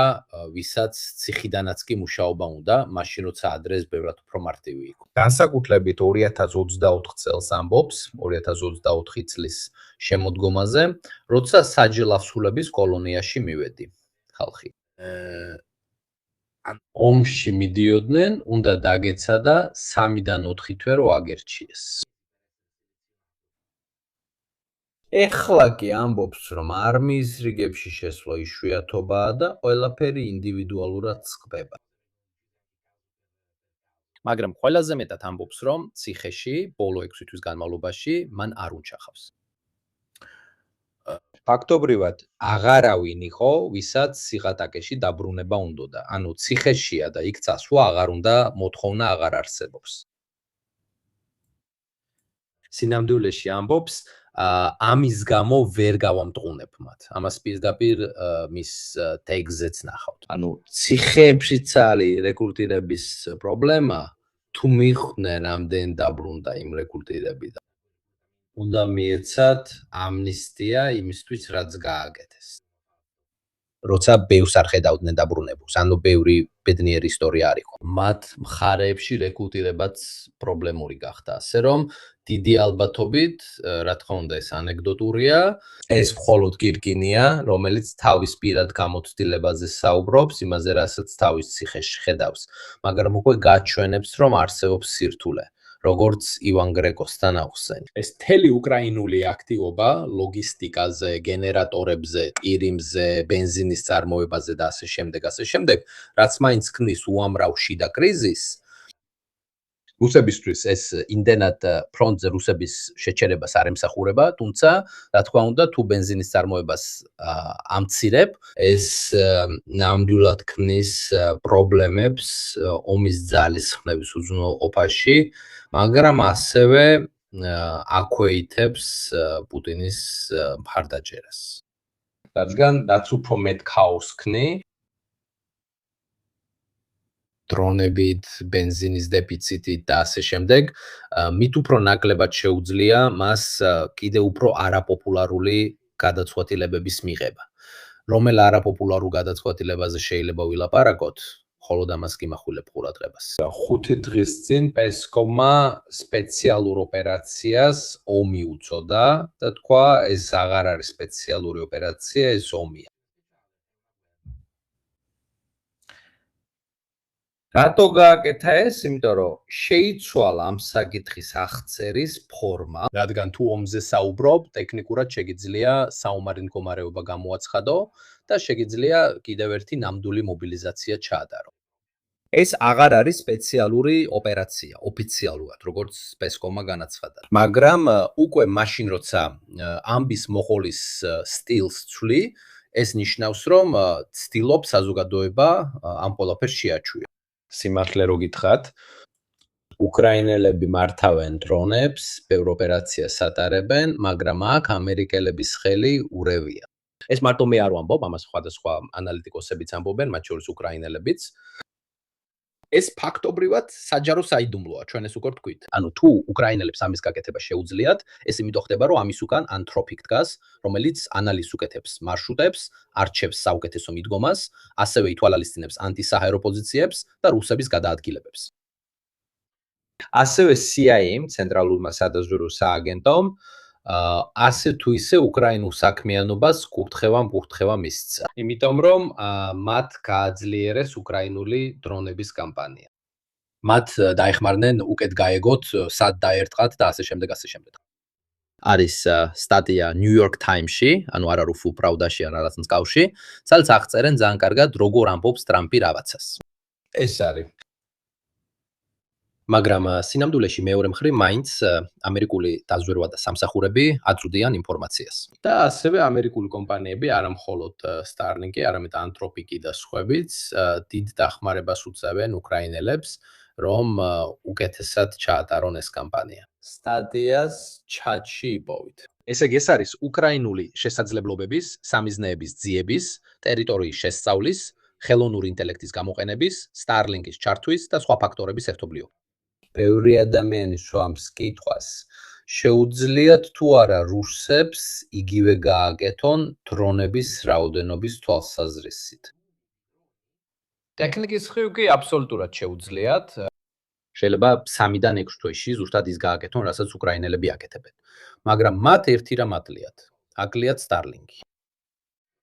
ვისაც ციხიდანაც კი მუშაობა უნდა, მაშინ როცა ადრეს ბევრად უფრო მარტივი იყო. განსაკუთრებით 2024 წელს ამბობს, 2024 წლის შემოდგომაზე, როცა საჯელავსულების კოლონიაში მივედი ხალხი. ომში მიდიოდნენ, უნდა დაგეცადა 3-დან 4 თვე რო აგერჩიეს. ეხლა კი ამბობს, რომ არმიის რიგებში შესვლა იშვიათობაა და ყველაფერი ინდივიდუალურად წყდება. მაგრამ ყველაზე მეტად ამბობს, რომ ციხეში ბოლო 6 თვის განმავლობაში მან არ უნჩახავს. ფაქტობრივად აღარავინ იყო, ვისაც სიღატაკეში დაბრუნება უნდოდა. ანუ ციხეშია და იქ წასვლა აღარ უნდა, მოთხოვნა აღარ არსებობს. სინამდვილეში ამბობს, ამის გამო ვერ გავამტყუნებ მათ. ამას პირდაპირ მის ტექსტზეც ნახავთ. ანუ ციხეებშიც არის რეკრუტირების პრობლემა, თუ მიხვდნენ რამდენ დაბრუნდა იმ რეკრუტირებიდან. უნდა მიეცათ ამნისტია იმისთვის, რაც გააკეთეს. როცა ბევრს არ ხედავდნენ დაბრუნებულს, ანუ ბევრი ბედნიერი ისტორია არ იყო. მათ მხარეებში რეკრუტირებაც პრობლემური გახდა, ასე რომ დიდი ალბათობით, რა თქმა უნდა, ეს ანეკდოტურია, ეს მხოლოდ კირკინია, რომელიც თავის პირად გამოცდილებაზე საუბრობს, იმაზე, რასაც თავის ციხეში ხედავს, მაგრამ უკვე გაჩვენებს, რომ არსებობს სირთულე. როგორც ივან გრეკოსთან ახსენე. ეს მთელი უკრაინული აქტივობა ლოგისტიკაზე, გენერატორებზე, ყირიმზე, ბენზინის წარმოებაზე და ასე შემდეგ, რაც მაინც ქმნის უამრავ შიდა კრიზისს, რუსებისთვის ეს იმდენად ფრონტზე რუსების შეჩერებას არ ემსახურება, თუმცა, რა თქმა უნდა, თუ ბენზინის წარმოებას ამცირებ, ეს ნამდვილად ქმნის პრობლემებს ომის ძალისხმევის უზრუნველყოფაში, მაგრამ ასევე აქვეითებს პუტინის მხარდაჭერას. რადგან რაც უფრო მეტ ქაოსს ქმნი, დრონებით, ბენზინის დეფიციტით და ასე შემდეგ, მით უფრო ნაკლებად შეუძლია მას კიდე უფრო არაპოპულარული გადაწყვეტილებების მიღება. რომელ არაპოპულარულ გადაწყვეტილებაზე შეიძლება ვილაპარაკოთ? ხოლო ამას გიმახვილებ ყურადღებას. 5 დღის წინ პესკომმა სპეციალურ ოპერაციას ომი უწოდა და თქვა ეს აღარ არის სპეციალური ოპერაცია, ეს ომია. რატო გააკეთა ეს? იმიტომ რომ შეიცვალა ამ საკითხის აღწერის ფორმა, რადგან თუ ომზე საუბრობ, ტექნიკურად შეგიძლია საომარი მდგომარეობა გამოაცხადო და შეგიძლია კიდევ ერთი ნამდვილი მობილიზაცია ჩაატარო. ეს აღარ არის სპეციალური ოპერაცია, ოფიციალურად, როგორც პესკომმა განაცხადა. მაგრამ უკვე მაშინ, როცა ამბის მოყოლის სტილს ცვლი, ეს ნიშნავს, რომ ცდილობს საზოგადოება ამ ყველაფერს შეაჩვია. სიმართლე რო გითხრათ, უკრაინელები მართავენ დრონებს, ბევრ ოპერაციას ატარებენ, მაგრამ აქ ამერიკელების ხელი ურევია. ეს მარტო მე არ ვამბობ, ამას სხვადასხვა ანალიტიკოსებიც ამბობენ, მათ შორის უკრაინელებიც. ეს ფაქტობრივად საჯარო საიდუმლოა, ჩვენ ეს უკვე ვთქვით. ანუ თუ უკრაინელებს ამის გაკეთება შეუძლიათ, ეს იმიტომ ხდება, რომ ამის უკან ანთროპიკ დგას, რომელიც ანალიზს უკეთებს მარშრუტებს, არჩევს საუკეთესო მიდგომას, ასევე ითვალისწინებს ანტისაჰაერო პოზიციებს და რუსების გადაადგილებებს. ასევე CIA-მ, ცენტრალურმა სადაზვერვო სააგენტომ, ასე თუ ისე უკრაინულ საქმიანობას კურთხევა მისცა. იმიტომ რომ მათ გააძლიერეს უკრაინული დრონების კამპანია. მათ დაეხმარნენ უკეთ გაეგოთ, სად დაერტყათ და ასე შემდეგ. არის სტატია New York Times-ში, ანუ არა რუსულ პრავდაში, არა რაღაც მსგავსში, სადაც აღწერენ ძალიან კარგად, როგორ ამბობს ტრამპი რაღაცას. ეს არის. მაგრამ სინამდვილეში მეორე მხრივ მაინც ამერიკული დაზვერვა და სამსახურები აწვდიან ინფორმაციას. და ასევე ამერიკული კომპანიები, არა მხოლოდ Starlink-ი, არამედ Anthropic-ი და სხვაებიც დიდ დახმარებას უწევენ უკრაინელებს, რომ უკეთესად ჩაატარონ ეს კამპანია. სტატიას ჩატში იპოვით. ესე იგი, ეს არის უკრაინული შესაძლებლობების, სამიზნეების ძიების, ტერიტორიის შესწავლის, ხელოვნური ინტელექტის გამოყენების, Starlink-ის ჩართვის და სხვა ფაქტორების ერთობლიობა. ბევრი ადამიანი სვამს კითხვას, შეუძლიათ თუ არა რუსებს იგივე გააკეთონ დრონების რაოდენობის თვალსაზრისით. ტექნიკის მხრივ კი აბსოლუტურად შეუძლიათ. შეიძლება 3-დან 6 თვეში ზუსტად ის გააკეთონ, რასაც უკრაინელები აკეთებენ. მაგრამ მათ ერთი რამ აკლიათ. აკლიათ Starlink-ი.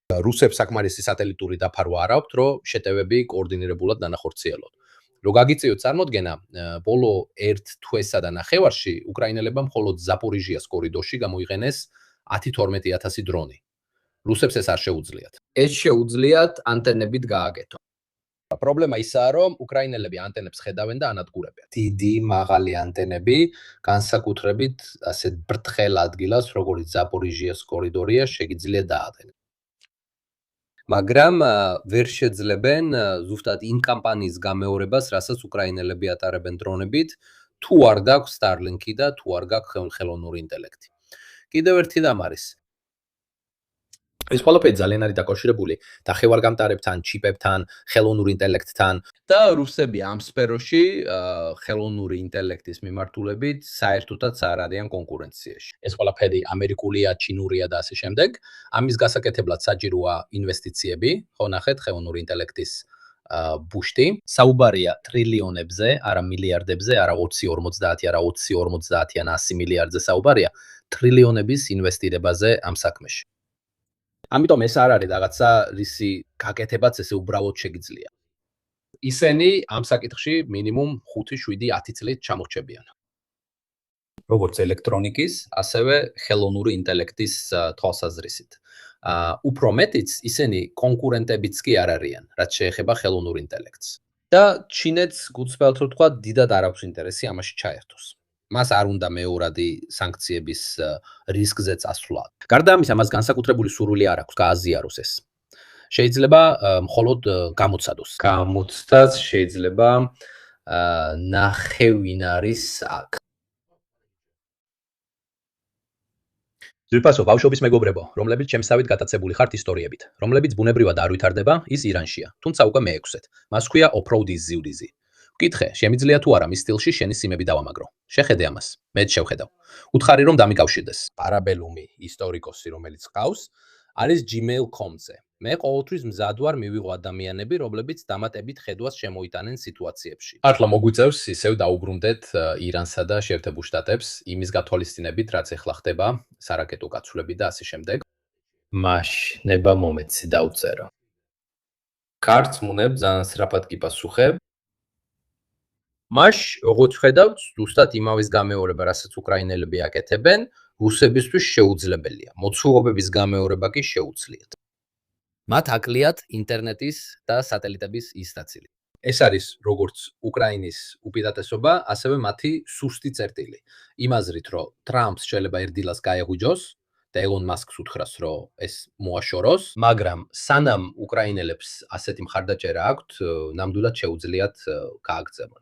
რუსებს საკმარისი სატელიტური დაფარვა არ აქვთ, რომ შეტევები კოორდინირებულად დანახორციელოთ. რო გაგიწიოთ წარმოდგენა, ბოლო 1 თვესა და ნახევარში უკრაინელებმა მხოლოდ ზაპორიჟიას კორიდორში გამოიყენეს 10-12000 დრონი. რუსებს ეს არ შეუძლიათ. ეს შეუძლიათ ანტენებით გააკეთონ. პრობლემა ისაა, რომ უკრაინელები ანტენებს ხედავენ და ანადგურებენ. დიდი, მაღალი ანტენები, განსაკუთრებით ასეთ ბრტყელ ადგილას, როგორც ზაპორიჟიას კორიდორია, შეგიძლიათ დაადენ. მაგრამ ვერ შეძლებენ ზუსტად იმ კამპანიის გამეორებას, რასაც უკრაინელები ატარებენ დრონებით, თუ არ გაქვს Starlink-ი და თუ არ გაქვს ხელოვნური ინტელექტი. კიდევ ერთი რამ არის. ეს ყველაფერი ძალიან არის დაკავშირებული დახევარგამტარებთან, ჩიპებთან, ხელოვნურ ინტელექტთან და რუსები ამ სფეროში ხელოვნური ინტელექტის მიმართულებით საერთოდაც არ არიან კონკურენციაში. ეს ყველაფერი ამერიკულია, ჩინურია და ასე შემდეგ. ამის გასაკეთებლად საჭიროა ინვესტიციები, ხო ნახეთ, ხელოვნური ინტელექტის ბუშტი. საუბარია ტრილიონებზე, არა მილიარდებზე, არა 20-50, არა 20-50 ან 100 მილიარდზე საუბარია, ტრილიონების ინვესტირებაზე ამ საქმეში. ამიტომ ეს არ არის რაღაცა, რისი გაკეთებაც ესე უბრალოდ შეგიძლია. ისინი ამ საკითხში მინიმუმ 5-7-10 წლით ჩამორჩებიან. როგორც ელექტრონიკის, ასევე ხელოვნური ინტელექტის თვალსაზრისით. უფრო მეტიც ისინი კონკურენტებიც კი არ არიან, რაც შეეხება ხელოვნურ ინტელექტს. და ჩინეთს გულწრფელად რო თქვა, დიდად არ აქვს ინტერესი ამაში ჩაერთოს. მას არ უნდა მეორადი სანქციების რისკზე წასვლა. გარდა ამისა, მას განსაკუთრებული სურვილი არ აქვს გააზიაროს ეს. შეიძლება მხოლოდ გამოცადოს. გამოცდაც შეიძლება ნახევინ არის აქ. ზურფასო, ბავშვობის მეგობრებო, რომლებიც ჩემსავით გატაცებული ხართ ისტორიებით, რომლებიც ბუნებრივად არ ვითარდება, ის ირანშია, თუმცა უკვე მე-6-ეთ. მას ჰქვია ოფროუდის ზივდიზი. ვკითხე, შემიძლია თუ არა მის სტილში შენი სიმები დავამაგრო. შეხედე ამას, მეც შევხედავ. უთხარი რომ დამიკავშირდეს. პარაბელუმი ისტორიკოსი, რომელიც ყავს, არის gmail.com-ზე. მე ყოველთვის მზად ვარ მივიღო ადამიანები, რომლებიც დამატებით ხედვას შემოიტანენ სიტუაციებში. მართლა მოგვიწევს ისევ დაუბრუნდეთ ირანსა და შეერთებულ შტატებს იმის გათვალისწინებით, რაც ახლა ხდება, სარაკეტო გაცვლები და ასე შემდეგ. მაშ ნება მომეცი დავწერო. კარც მუნებ ძალიან სწრაფად კი პასუხებ. მაშ როგორც ხედავთ, ზუსტად იმავის გამეორება, რასაც უკრაინელები აკეთებენ, რუსებისთვის შეუძლებელია. მოცულობების გამეორება კი შეუძლიათ. მათ აკლიათ ინტერნეტის და სატელიტების ისტაცილი. ეს არის როგორც უკრაინის უპირატესობა, ასევე მათი სუსტი წერტილი. იმ აზრით, რომ ტრამპს შეიძლება ერდილას გაეღვიჯოს და ელონ მასკს უთხრას, რომ ეს მოაშოროს, მაგრამ სანამ უკრაინელებს ასეთი მხარდაჭერა აქვთ, ნამდვილად შეუძლიათ გააგრძელონ.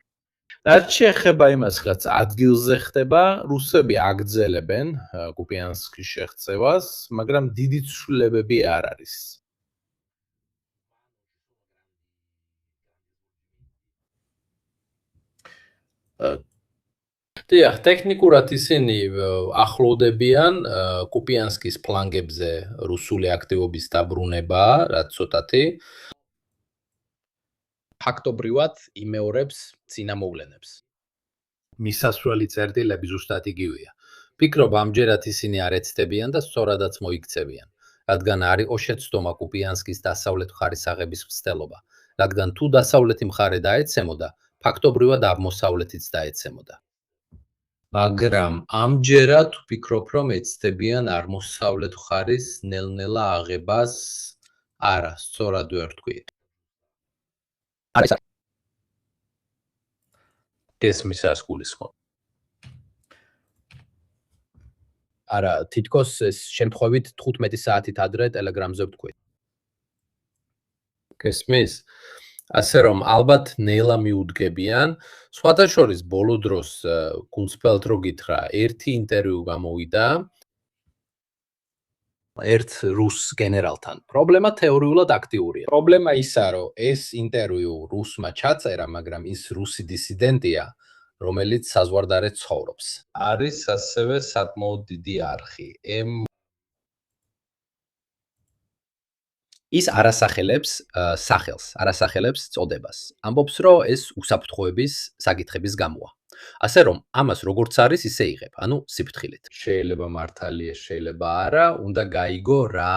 რაც შეეხება იმას, რაც ადგილზე ხდება, რუსები აგრძელებენ კუპიანსკის შეღწევას, მაგრამ დიდი ცვლილებები არ არის. დიახ, ტექნიკურად ისინი ახლოვდებიან კუპიანსკის ფლანგებზე რუსული აქტივობის დაბრუნება, რაც ცოტათი ფაქტობრივად იმეორებს წინამოვლენებს. მისასვლელი წერტილები ზუსტად იგივეა. ფიქრობ, ამჯერად ისინი არ ეცდებიან და სწორადაც მოიქცევიან, რადგან არ იყო შეცდომა კუპიანსკის დასავლეთ მხარის აღების მცდელობა, რადგან თუ დასავლეთი მხარე დაეცემოდა, ფაქტობრივად აღმოსავლეთიც დაეცემოდა. მაგრამ ამჯერად ვფიქრობ, რომ ეცდებიან აღმოსავლეთ მხარის ნელ-ნელა აღებას, არა, სწორად ვერ ვთქვი. გესმის რას გულისხმობ. არა, თითქოს ეს შემთხვევით 15 საათით ადრე ტელეგრამზე ვთქვი. გესმის? ასე რომ ალბათ ნელა მიუდგებიან, სხვათა შორის ბოლო დროს გულწრფელად რო გითხრა, ერთი ინტერვიუ გამოვიდა ერთ რუს გენერალთან. პრობლემა თეორიულად აქტიურია. პრობლემა ისაა, რომ ეს ინტერვიუ რუსმა ჩაწერა, მაგრამ ის რუსი დისიდენტია, რომელიც საზღვარგარეთ ცხოვრობს. არის ასევე საკმაოდ დიდი არხი. ის არასახელებს არასახელებს წოდებას. ამბობს, რომ ეს უსაფრთხოების საკითხების გამოა. ასე რომ, ამას როგორც არის, ისე იღებ, ანუ სიფრთხილით. შეიძლება მართალია, შეიძლება არა, უნდა გაიგო რა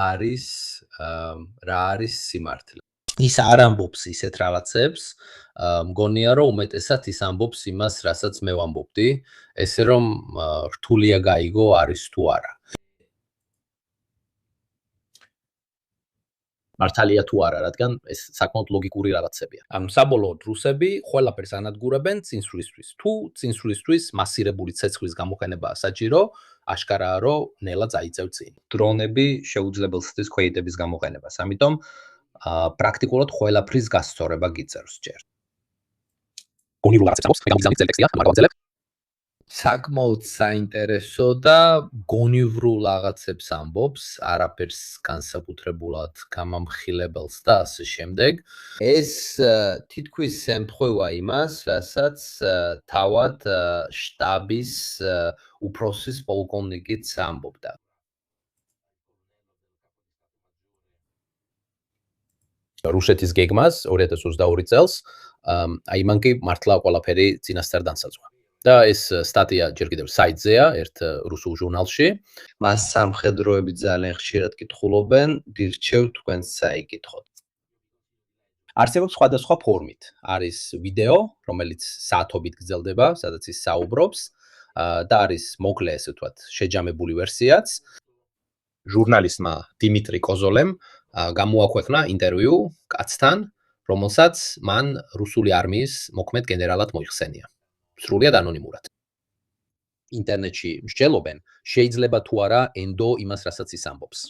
არის სიმართლე. ის არ ამბობს ისეთ რაღაცებს, მგონია, რომ უმეტესად ის ამბობს იმას, რასაც მე ვამბობდი, ესე რომ რთულია გაიგო არის თუ არა. მართალია თუ არა, რადგან ეს საკმაოდ ლოგიკური რაღაცებია. საბოლოოდ რუსები ყველაფერს ანადგურებენ წინსვლისთვის. თუ წინსვლისთვის მასირებული ცეცხლის გამოყენებაა საჭირო, აშკარაა, რომ ნელა წაიწევ წინ. დრონები შეუძლებელს ხდის ქვეითების გამოყენებას. ამიტომ პრაქტიკულად ყველაფრის გასწორება გიწერს ჯერ. გონივრულ რაღაცებს ამბობს, გამიგზავნით ტექსტია, მაგალითად საკმაოდ საინტერესო და გონივრულ რაღაცებს ამბობს, არაფერს განსაკუთრებულად გამამხილებელს და ასე შემდეგ. ეს თითქოს ემთხვევა იმას, რასაც თავად შტაბის უფროსის პოლკოვნიკიც ამბობდა. რუსეთის გეგმას 2022 წელს, აი მან კი მართლა ყველაფერი წინასწარ განსაზღვრა. და ეს სტატია ჯერ კიდევ საიტზეა, ერთ რუსულ ჟურნალში. მას სამხედროები ძალიან ხშირად კითხულობენ, გირჩევ თქვენს საიკითხოთ. არსებობს სხვადასხვა ფორმით. არის ვიდეო, რომელიც საათობით გრძელდება, სადაც ის საუბრობს, და არის მოკლე, ესე ვთქვათ, შეჯამებული ვერსიაც. ჟურნალისტმა დიმიტრი კოზოლემ გამოაქვეყნა ინტერვიუ კაცთან, რომელსაც მან რუსული არმიის მოქმედ გენერალად მოიხსენია. სრულიად ანონიმურად. ინტერნეტში მსჯელობენ, შეიძლება თუ არა ენდო იმას, რასაც ის ამბობს.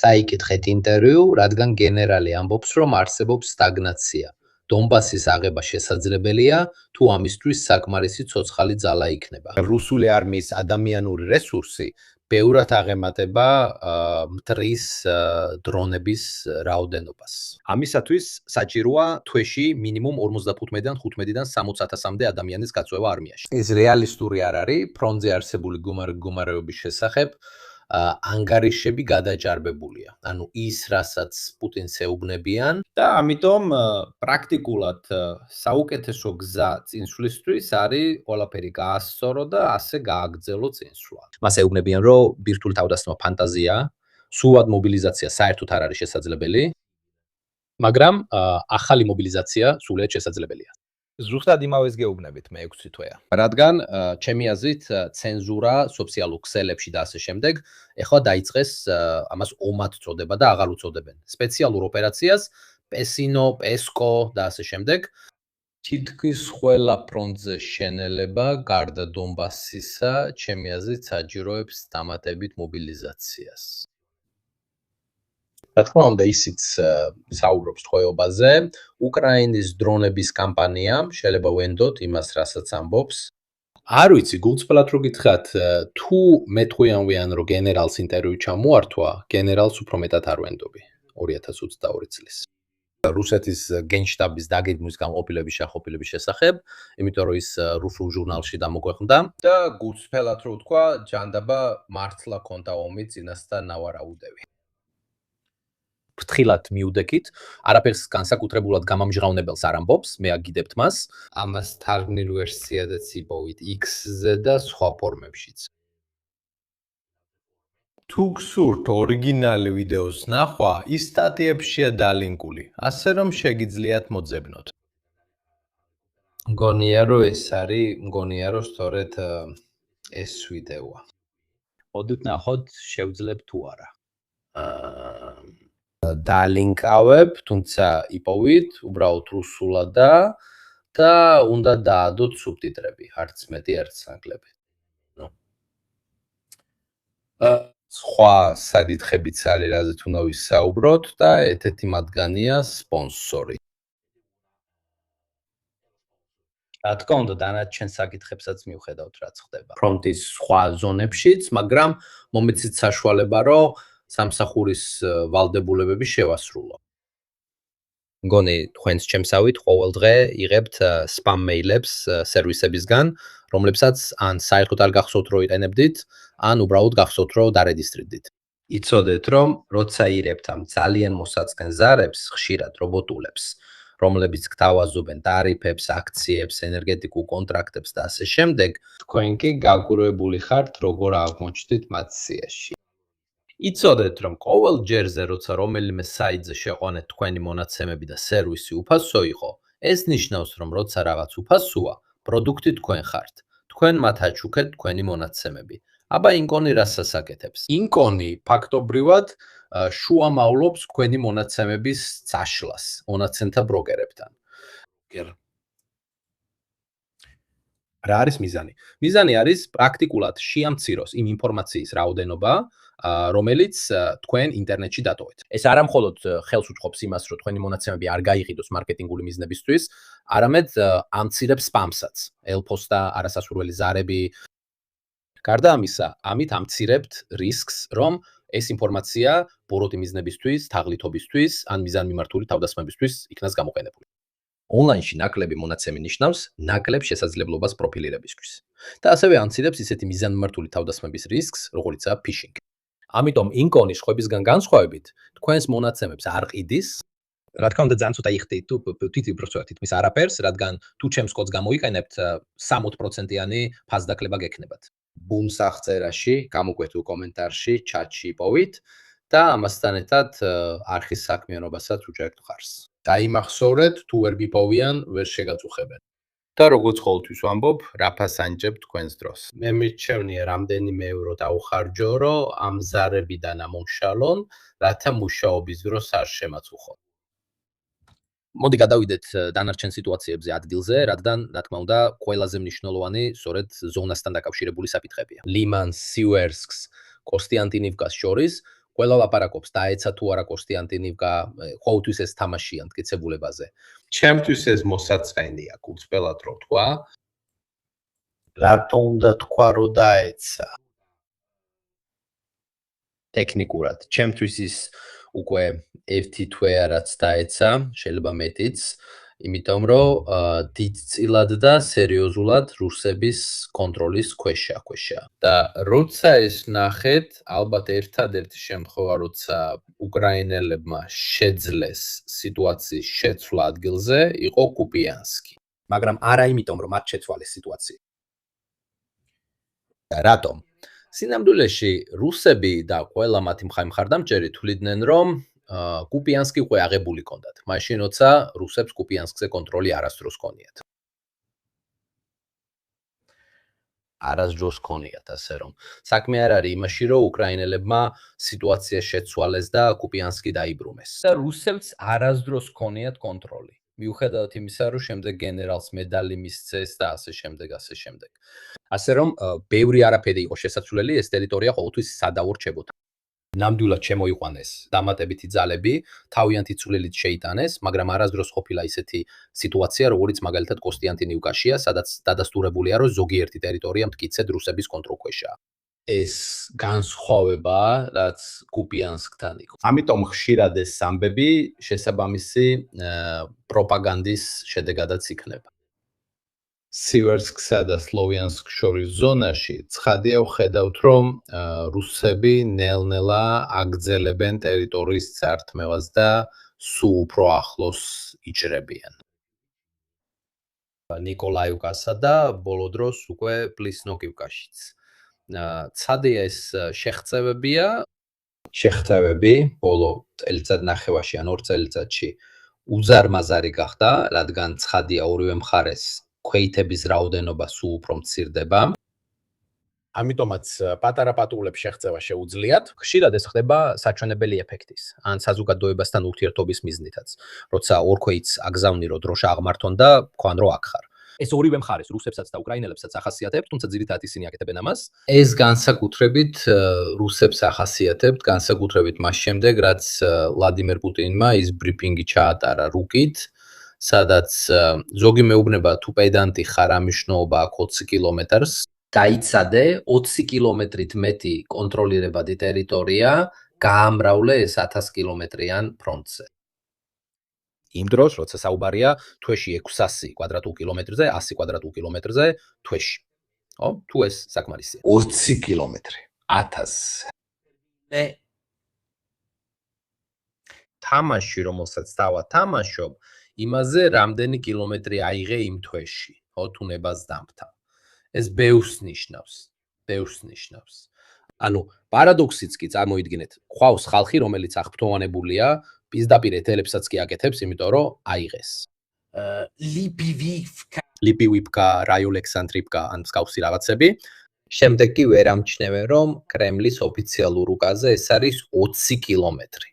საიკითხეთ ინტერვიუ, რადგან გენერალი ამბობს, რომ არსებობს სტაგნაცია. დონბასის აღება შესაძლებელია, თუ ამისთვის საკმარისი ცოცხალი ძალა იქნება. რუსული არმიის ადამიანური რესურსი ბევრად აღემატება მტრის დრონების რაოდენობას. ამისათვის საჭიროა თვეში მინიმუმ 55-დან 15-დან 60,000-მდე ადამიანის გაწვევა არმიაში. ეს რეალისტური არ არის, ფრონტზე არსებული გუმარების შესახებ. ანგარიშები გადაჭარბებულია. ანუ ის, რასაც პუტინს ეუბნებიან და ამიტომ პრაქტიკულად საუკეთესო გზა წინსვლისთვის არის ყველაფერი გაასწორო და ასე გააგრძელო წინსვლა. მას ეუბნებიან, რომ ბირთვული თავდასხმა ფანტაზია, სრულად მობილიზაცია საერთოდ არ არის შესაძლებელი, მაგრამ ახალი მობილიზაცია სულიად შესაძლებელია. ზუსტად იმავეს გეუბნებით მე 6 თვეა. რადგან ჩემი აზრით ცენზურა სოციალურ ქსელებში და ასე შემდეგ ეხლა დაიწყეს ამას ომად წოდება და აღარ უწოდებენ. სპეციალურ ოპერაციას პესინო, პესკო და ასე შემდეგ თითქმის ყველა ფრონტზე შენელება გარდა დონბასისა, ჩემი აზრით საჭიროებს დამატებით მობილიზაციას. რა თქმა უნდა, ისიც საუბრობს თხოვებაზე. უკრაინის დრონების კამპანია, შეიძლება ვენდოთ იმას, რასაც ამბობს. არ ვიცი, გულწრფელად რო გითხრათ, თუ მეთხვიან რომ გენერალს ინტერვიუ ჩამოართვა, გენერალს უფრო მეტად არ ვენდობი 2022 წლის. რუსეთის გენშტაბის დაგეგმვის განყოფილების შეხვედრების შესახებ, იმიტომ რომ ის რუსულ ჟურნალში დამოგვეხმდა და გულწრფელად რო ვთქვა, ჯანდაბა მართლა ქონდა ომი წინასთან ნავარაუდევი. ფრთხილად მიუდექით, არაფერს განსაკუთრებულად გამამჟღავნებელს არ ამბობს, მე აგიდებთ მას. ამას თარგმნილ ვერსიადაც იპოვით X-ზე და სხვა ფორმებშიც. თუ გსურთ ორიგინალი ვიდეოს ნახვა, ის სტატიებშია დალინკული, ასე რომ შეგიძლიათ მოძებნოთ. მგონია რომ ეს არის, მგონია რომ სწორედ ეს ვიდეოა. მოდით ნახოთ, შევძლებ თუ არა. დალინკავებ, თუმცა იპოვით უბრალოდ რუსულად და უნდა დაადოთ სუბტიტრები, არც მეტი, არც ნაკლები. სხვა საკითხებიც არის, რაზეც უნდა ვისაუბროთ და ერთ-ერთი მათგანია სპონსორი. რა თქმა უნდა, დანარჩენ საკითხებსაც მივხედავთ, რაც ხდება ფრონტის სხვა ზონებშიც, მაგრამ მომეცით საშუალება, რომ სამსახურის ვალდებულებები შევასრულო. მგონი, თქვენს ჩემსავით ყოველ დღე იღებთ სპამ მეილებს სერვისებისგან, რომლებსაც ან საერთოდ არ გახსოვთ რომ იყენებდით, ან უბრალოდ გახსოვთ რომ დარეგისტრირდით. იცოდეთ, რომ როცა ირებთ ამ ძალიან მოსაწყენ ზარებს, ხშირად რობოტულებს, რომლებიც გთავაზობენ ტარიფებს, აქციებს, ენერგეტიკულ კონტრაქტებს და ასე შემდეგ, თქვენ კი გაგურებული ხართ, როგორ აღმოჩნდით მათ სიაში. იცოდეთ, რომ ყოველ ჯერზე, როცა რომელიმე საიტზე შეყვანეთ თქვენი მონაცემები და სერვისი უფასო იყო, ეს ნიშნავს, რომ როცა რაღაც უფასოა, პროდუქტი თქვენ ხართ. თქვენ მათ აჩუქეთ თქვენი მონაცემები. აბა ინკონი რას ასაკეთებს? ინკონი ფაქტობრივად შუამავლობს თქვენი მონაცემების წაშლას მონაცემთა ბროკერებთან. რა არის მიზანი? მიზანი არის პრაქტიკულად შეამციროს იმ ინფორმაციის რაოდენობა, რომელიც თქვენ ინტერნეტში დატოვეთ. ეს არა მხოლოდ ხელს უწყობს იმას, რომ თქვენი მონაცემები არ გაიყიდოს მარკეტინგული მიზნებისთვის, არამედ ამცირებს სპამსაც, ელფოს და არასასურველი ზარები. გარდა ამისა, ამით ამცირებთ რისკს, რომ ეს ინფორმაცია ბოროტი მიზნებისთვის, თაღლითობისთვის ან მიზანმიმართული თავდასხმებისთვის იქნას გამოყენებული. ონლაინში ნაკლები მონაცემი ნიშნავს ნაკლებ შესაძლებლობას პროფილირებისთვის. და ასევე ამცირებს ისეთი მიზანმიმართული თავდასხმების რისკს, როგორიცაა ფიშინგი. ამიტომ ინკონი სხვებისგან განსხვავებით, თქვენს მონაცემებს არ ყიდის. რა თქმა უნდა, ძალიან ცოტა იხდით თუ თითქმის არაფერს, რადგან თუ ჩემს კოდს გამოიყენებთ, 60%-იანი ფასდაკლება გექნებათ. ბუმს აღწერაში, გამოგვეთულ კომენტარში, ჩატში იპოვით და ამასთან ერთად არხის საქმიანობასაც უჭერთ ხარს. დაიმახსოვრეთ, თუ ვერ გიპოვიან, ვერ შეგაწუხებენ. და როგორც ყოველთვის ვამბობ, რაფას ანჯებ თქვენს დროს. მე მირჩევნია რამდენიმე ევრო დავხარჯო, რომ ამ ზარებიდან ამომშალონ, რათა მუშაობის დროს არ შემაწუხონ. მოდი გადავიდეთ დანარჩენ სიტუაციებზე ადგილზე, რადგან, რა თქმა უნდა, ყველაზე მნიშვნელოვანი სწორედ ზონასთან დაკავშირებული საკითხებია. ლიმანს, სიუერსკს, კოსტიანტინივკას შორის ყველა ლაპარაკობს დაეცა თუ არა კოსტიანტინივკა, ყოველთვის ეს თამაშია მტკიცებულებაზე. ჩემთვის ეს მოსაწყენია, გულწრფელად რო ვთქვა. რატო უნდა თქვა რომ დაეცა? ტექნიკურად, ჩემთვის ის უკვე ერთი თვეა რაც დაეცა, შეიძლება მეტიც, იმიტომ რომ დიდწილად და სერიოზულად რუსების კონტროლის ქვეშა. და როცა ეს ნახეთ, ალბათ ერთადერთი შემთხვევა, როცა უკრაინელებმა შეძლეს სიტუაციის შეცვლა ადგილზე, იყო კუპიანსკი. მაგრამ არა იმიტომ, რომ მათ შეცვალეს სიტუაცია. რატომ? სინამდვილეში რუსები და ყველა მათი მხარდამჭერი თვლიდნენ, რომ კუპიანსკი უკვე აღებული ჰქონდათ. მაშინ როცა რუსებს კუპიანსკზე კონტროლი არასდროს ჰქონიათ. არასდროს ჰქონიათ, ასე რომ საქმე არ არის იმაში, რომ უკრაინელებმა სიტუაცია შეცვალეს და კუპიანსკი დაიბრუნეს. და რუსებს არასდროს ჰქონიათ კონტროლი. მიუხედავად იმისა, რომ შემდეგ გენერალს მედალი მისცეს და ასე შემდეგ. ასე რომ ბევრი არაფერი იყო შესაძლებელი, ეს ტერიტორია ყოველთვის სადაურჩებოდა. ნამდვილად შემოიყვანეს დამატებითი ძალები, თავიანთი წვლილით შეიტანეს, მაგრამ არასდროს ყოფილა ისეთი სიტუაცია, როგორიც მაგალითად კოსტიანტინივკაშია, სადაც დადასტურებულია, რომ ზოგიერთი ტერიტორია მტკიცედ რუსების კონტროლქვეშაა. ეს განსხვავება, რაც კუპიანსკთან იყო. ამიტომ ხშირად ეს ამბები შესაბამისი პროპაგანდის შედეგადაც იქნება. სივერსკსა და სლოვიანსკს შორის ზონაში ცხადია ვხედავთ, რომ რუსები ნელ-ნელა აგრძელებენ ტერიტორიის წართმევას და სულ უფრო ახლოს იჭრებიან. ნიკოლაივკასა და ბოლო დროს უკვე პლისნოკივკაშიც. ცხადია ეს შეღწევები ბოლო წელიწადნახევარში ან 2 წელიწადში უზარმაზარი გახდა, რადგან ცხადია ორივე მხარეს ქვეითების რაოდენობა სულ უფრო მცირდება. ამიტომაც პატარა პატულებს შეღწევა შეუძლიათ. ხშირად ეს ხდება საჩვენებელი ეფექტის ან საზოგადოებასთან ურთიერთობის მიზნითაც. როცა ორ ქვეითს აგზავნი, რომ დროშა აღმართონ და თქვან რომ აქ ხარ. ეს ორივე მხარეს, რუსებსაც და უკრაინელებსაც ახასიათებს, თუმცა ძირითადად ისინი აკეთებენ ამას. ეს განსაკუთრებით რუსებს ახასიათებთ, განსაკუთრებით მას შემდეგ, რაც ვლადიმერ პუტინმა ის ბრიფინგი ჩაატარა რუკით, სადაც ზოგი მეუბნება თუ პედანტი ხარ, ამ მნიშვნელობა აქვს 20 კილომეტრს. დაიცადე 20 კილომეტრით მეტი კონტროლირებადი ტერიტორია, გაამრავლე ეს 1000 კილომეტრიან ფრონტზე. იმ დროს, როცა საუბარია თვეში 600 კვადრატულ კილომეტრზე, 100 კვადრატულ კილომეტრზე თვეში. ხო? თუ ეს საკმარისია. 20 კილომეტრი, 1000. თამაში, რომელსაც დავათამაშობ, იმაზე რამდენი კილომეტრი აიღე იმ თვეში, ხო, თუ ნებას დამთა. ეს ბევრს ნიშნავს. ანუ პარადოქსიც კი წარმოიდგინეთ, ყავს ხალხი, რომელიც აღფრთოვანებულია, პირდაპირ ეთელებსაც კი აკეთებს, იმიტომ რომ აიღეს. ლიპივკა, რაიოლექსანდრივკა ან მსგავსი რაღაცები. შემდეგ კი ვერ ამჩნევენ, რომ კრემლის ოფიციალურ უკაზე ეს არის 20 კილომეტრი.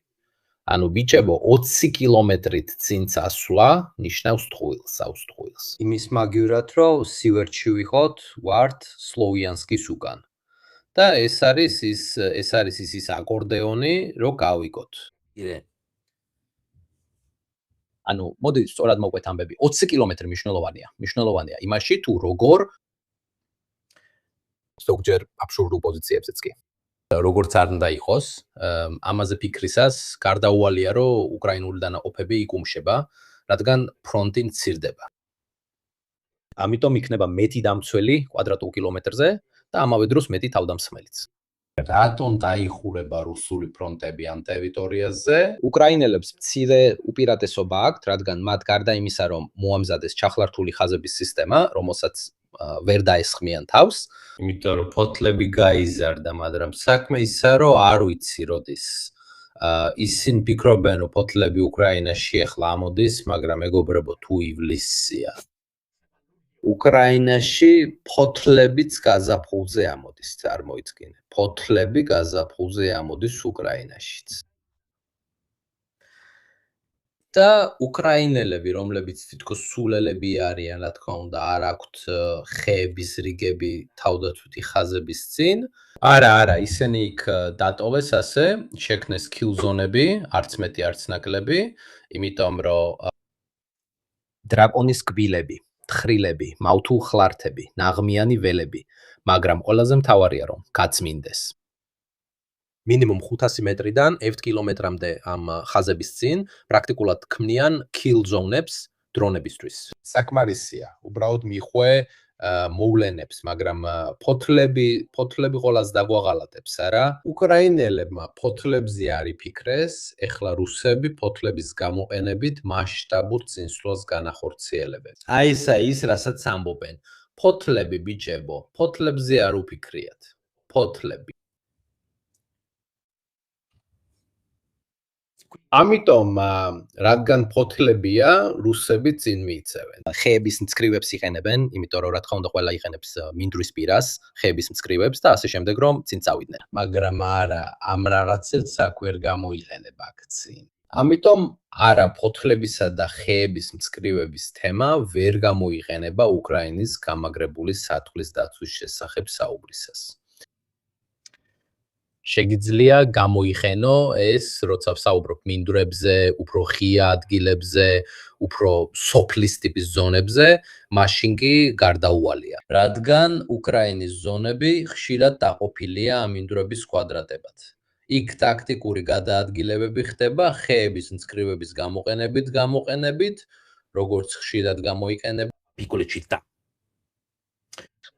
ანუ ბიჭებო 20 კილომეტრით წინ წასვლა ნიშნავს ტყუილს. იმის მაგივრად, რომ სივერტში ვიყოთ, ვართ სლოვიანსკის უკან. და ეს არის ის აკორდეონი, რომ გავიგოთ. ანუ მოდი სწორად მოვყვეთ ამბები. 20 კილომეტრი მნიშვნელოვანია იმაში, თუ როგორ ზოგჯერ აბსურდულ პოზიციებზეც კი. როგორც არ უნდა იყოს, ამაზე ფიქრისას გარდაუვალია, რომ უკრაინული დანაყოფები იკუმშება, რადგან ფრონტი მცირდება. ამიტომ იქნება მეტი დამცველი კვადრატულ კილომეტრზე და ამავე დროს მეტი თავდამსხმელიც. რატომ დაიხურება რუსული ფრონტები ამ ტერიტორიაზე? უკრაინელებს მცირე უპირატესობა აქვთ, რადგან მათ გარდა იმისა, რომ მოამზადეს ჩახლართული ხაზების სისტემა, რომელსაც ვერ დაესხმიან თავს, იმიტომ რომ ფოთლები გაიზარდა, მაგრამ საქმე ისაა, რომ არ ვიცი როდის. ისინი ფიქრობენ, რომ ფოთლები უკრაინაში ახლა ამოდის, მაგრამ მეგობრებო, თუ ივლისია. უკრაინაში ფოთლებიც გაზაფხულზე ამოდის, წარმოიდგინე. ფოთლები გაზაფხულზე ამოდის უკრაინაშიც. და უკრაინელები, რომლებიც თითქოს სულელები არიან, რა თქმა უნდა, არ აქვთ ხეების რიგები თავდაცვითი ხაზების წინ. არა, ისინი იქ დატოვეს ასე, შექმნეს კილზონები, არც მეტი, არც ნაკლები, იმიტომ რომ დრაკონის კბილები, თხრილები, მავთულ ხლართები, ნაღმიანი ველები, მაგრამ ყველაზე მთავარია, რომ გაწმინდეს. მინიმუმ 500 მეტრიდან 1 კილომეტრამდე ამ ხაზების წინ პრაქტიკულად ქმნიან kill zone-ებს, დრონებისთვის. საკმარისია. უბრალოდ მიხვე მოვლენებს, მაგრამ ფოთლები ყოველას დაგვაღალატებს, არა? უკრაინელებმა ფოთლებზე არ იფიქრეს, ეხლა რუსები ფოთლების გამოყენებით მასშტაბურ წინსვლას განახორციელებენ. აი ესა ის, რასაც ამბობენ. ფოთლები ბიჭებო, ფოთლებზე არ უფიქრიათ. ფოთლები. ამიტომ, რადგან ფოთლებია, რუსები წინ მიიწევენ. ხეების მწკრივებს იყენებენ, იმიტომ რომ რა თქმა უნდა ყველა იყენებს მინდვრის პირას, ხეების მწკრივებს და ასე შემდეგ რომ წინ წავიდნენ. მაგრამ არა, ამ რაღაცებს აქ ვერ გამოიყენება აქ წინ. ამიტომ არა ფოთლებისა და ხეების მწკრივების თემა ვერ გამოიყენება უკრაინის გამაგრებული სათვლის დაცვის შესახებ საუბრისას. შეგიძლია გამოიყენო ეს, როცა ვსაუბრობ მინდვრებზე, უფრო ღია ადგილებზე, უფრო სოფლის ტიპის ზონებზე, მაშინ კი გარდაუვალია. რადგან უკრაინის ზონები ხშირად დაყოფილია ამ მინდვრების კვადრატებად. იქ ტაქტიკური გადაადგილებები ხდება ხეების მწკრივების გამოყენებით, როგორც ხშირად გამოიყენება პიკოლეჩი და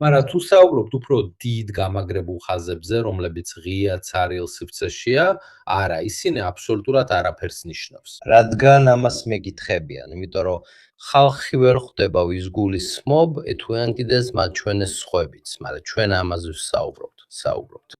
მაგრამ თუ საუბრობთ უფრო დიდ გამაგრებულ ხაზებზე, რომლებიც ღია ცარიელ სივრცეშია, არა, ისინი აბსოლუტურად არაფერს ნიშნავს. რადგან ამას მეკითხებიან, იმიტომ რომ ხალხი ვერ ხვდება ვის გულისხმობ, ეთუიან კიდეს მათ ჩვენეს სხვებიც, მაგრამ ჩვენ ამაზე ვსაუბრობთ.